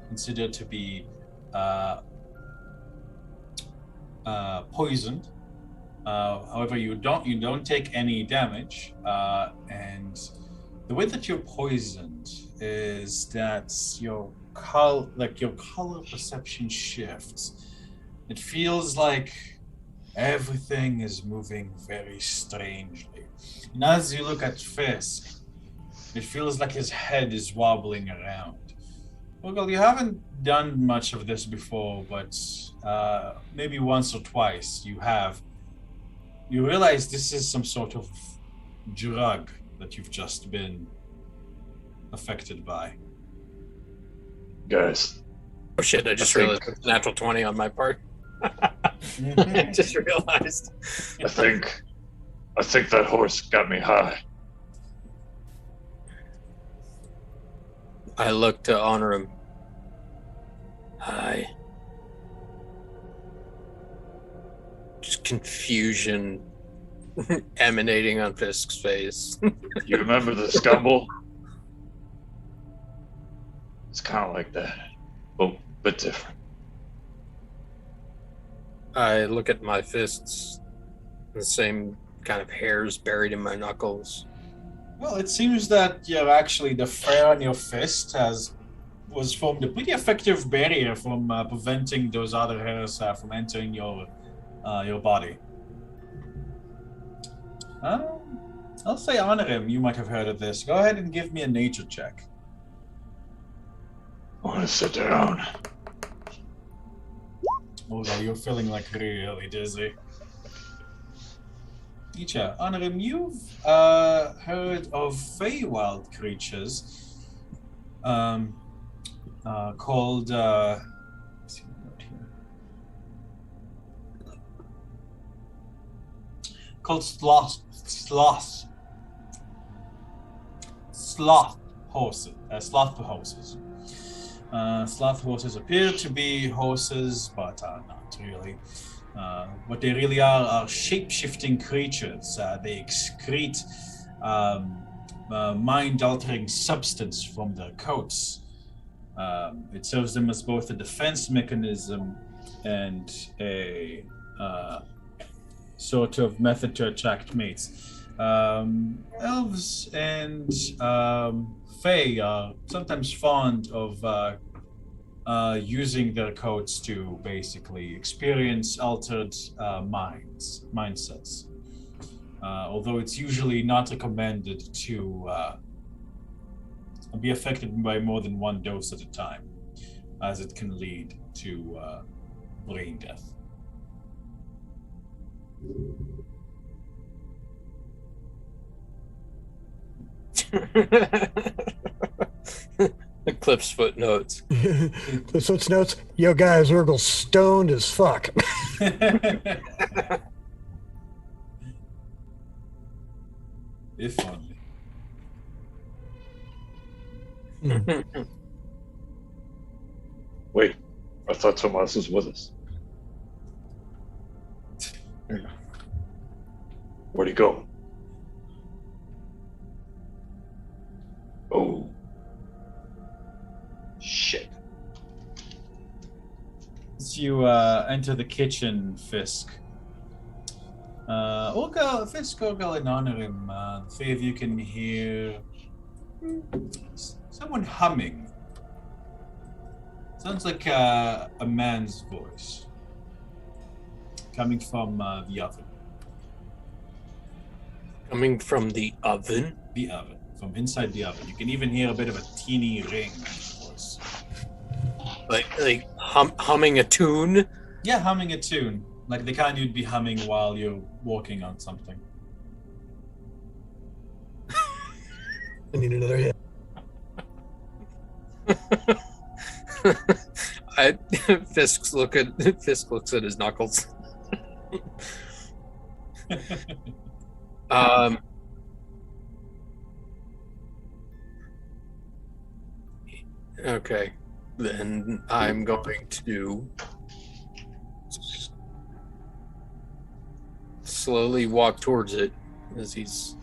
considered to be poisoned. However, you don't take any damage, and the way that you're poisoned is that your color perception shifts. It feels like everything is moving very strangely. And as you look at Fisk, it feels like his head is wobbling around. Well, you haven't done much of this before, but maybe once or twice you have. You realize this is some sort of drug that you've just been affected by. Guys. Oh shit, I just realized it's a natural 20 on my part. I just realized. I think that horse got me high. I look to honor him. Hi. Just confusion emanating on Fisk's face. You remember the scumble? It's kind of like that, but different. I look at my fists, the same kind of hairs buried in my knuckles. Well, it seems that the fur on your fist was formed a pretty effective barrier from preventing those other hairs from entering your body. I'll say ONORIM. You might have heard of this. Go ahead and give me a nature check. I want to sit down. Although you're feeling like really dizzy. Teacher, ONORIM, you've heard of Feywild creatures called let's see the note here. Called sloth horses. Sloth horses. Sloth horses appear to be horses, but not really. What they really are shape-shifting creatures. They excrete mind-altering substance from their coats. It serves them as both a defense mechanism and a sort of method to attract mates. Elves and Fae are sometimes fond of using their coats to basically experience altered mindsets. Although it's usually not recommended to be affected by more than one dose at a time, as it can lead to brain death. Cliff's footnotes. Cliff's footnotes. Yo, guys, Urgel's stoned as fuck. If only. Wait, I thought Tomas was with us. Where'd he go? Oh. Shit. As you enter the kitchen, Fisk, Fisk, Orgal, and ONORIM, the three of you can hear someone humming. Sounds like a man's voice coming from the oven. Coming from the oven? The oven, from inside the oven. You can even hear a bit of a teeny ring voice. Like humming a tune? Yeah, humming a tune. Like the kind you'd be humming while you're working on something. I need another hit. Fisk looks at his knuckles. Okay, then I'm going to slowly walk towards it as he's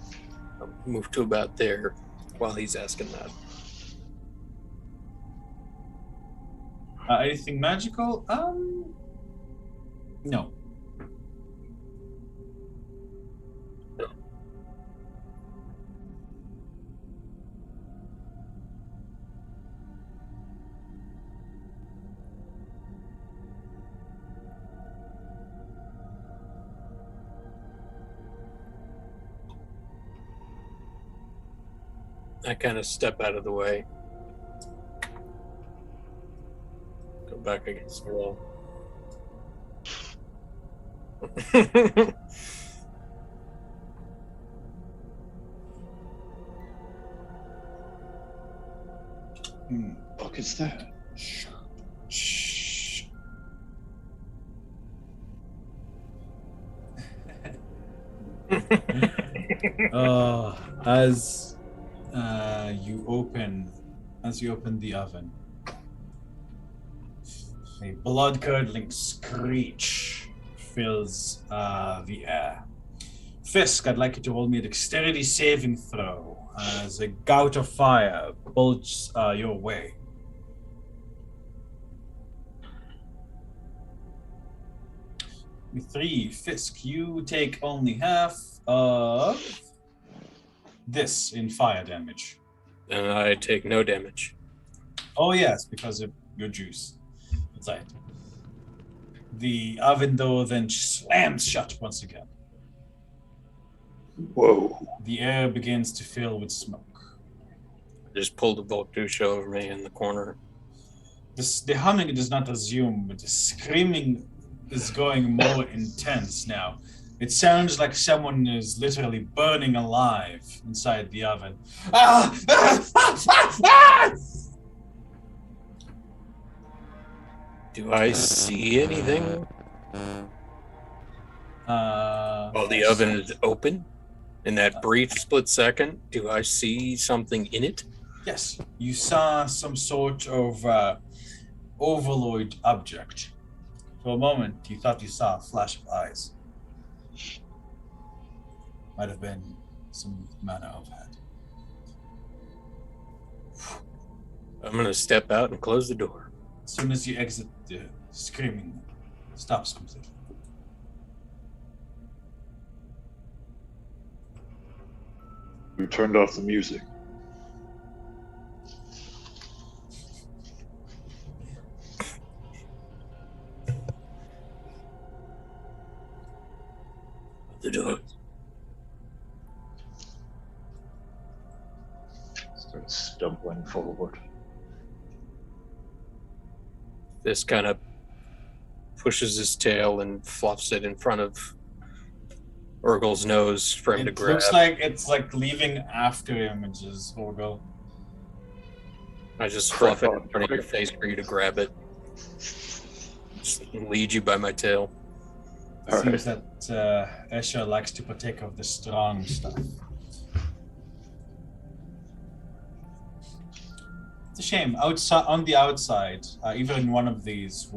moved to about there while he's asking that. Anything magical? No. I kind of step out of the way. Go back against the wall. Fuck is that? Shh. As you open the oven, a blood-curdling screech fills the air. Fisk, I'd like you to roll me a dexterity saving throw as a gout of fire bulges your way. With 3, Fisk, you take only half of this in fire damage. And I take no damage. Oh yes, because of your juice. That's right. The oven door then slams shut once again. Whoa. The air begins to fill with smoke. I just pulled a Voltusha over me in the corner. The humming does not resume, but the screaming is going more intense now. It sounds like someone is literally burning alive inside the oven. Do I see anything while the oven is open? In that brief split second, do I see something in it? Yes, you saw some sort of overload object. For a moment, you thought you saw a flash of eyes. Might have been some manner of head. I'm gonna step out and close the door. As soon as you exit, the screaming stops completely. We turned off the music. The door. Start stumbling forward. This kind of pushes his tail and fluffs it in front of Urgel's nose for him to It grab. looks like it's like leaving after images, Orgo. I just fluff it in front of your face for you to grab it. Just lead you by my tail. Seems that Escher likes to partake of the strong stuff. It's a shame. Outside, on the outside, even one of these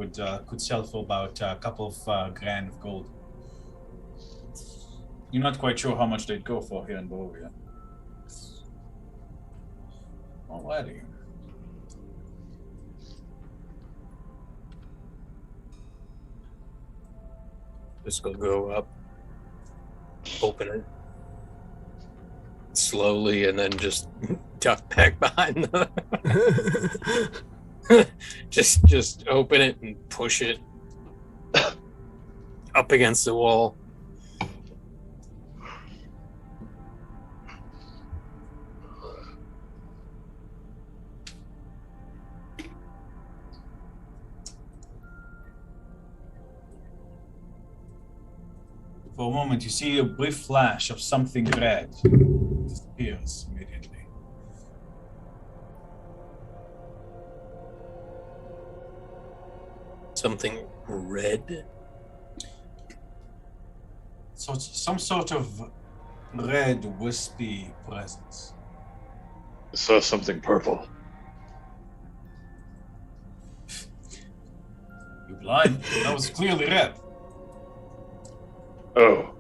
could sell for about a couple of grand of gold. You're not quite sure how much they'd go for here in Bohemia. Alrighty. Just go up, open it slowly, and then just duck back behind the. just open it and push it up against the wall. For a moment, you see a brief flash of something red. Disappears immediately. Something red? So it's some sort of red, wispy presence. I saw something purple. You blind? That was clearly red. Oh.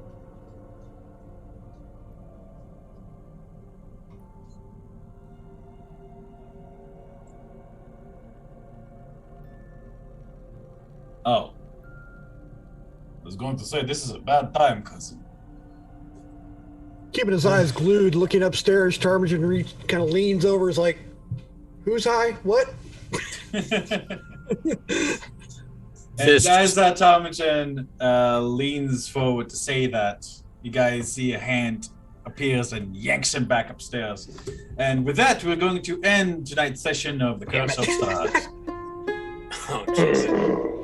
Oh. I was going to say, this is a bad time, cousin. Keeping his eyes glued, looking upstairs, Tarmogen kind of leans over, is like, "Who's high? What?" And as that Tarmogen leans forward to say that, you guys see a hand appears and yanks him back upstairs. And with that, we're going to end tonight's session of the Curse of Stars. Oh, jeez.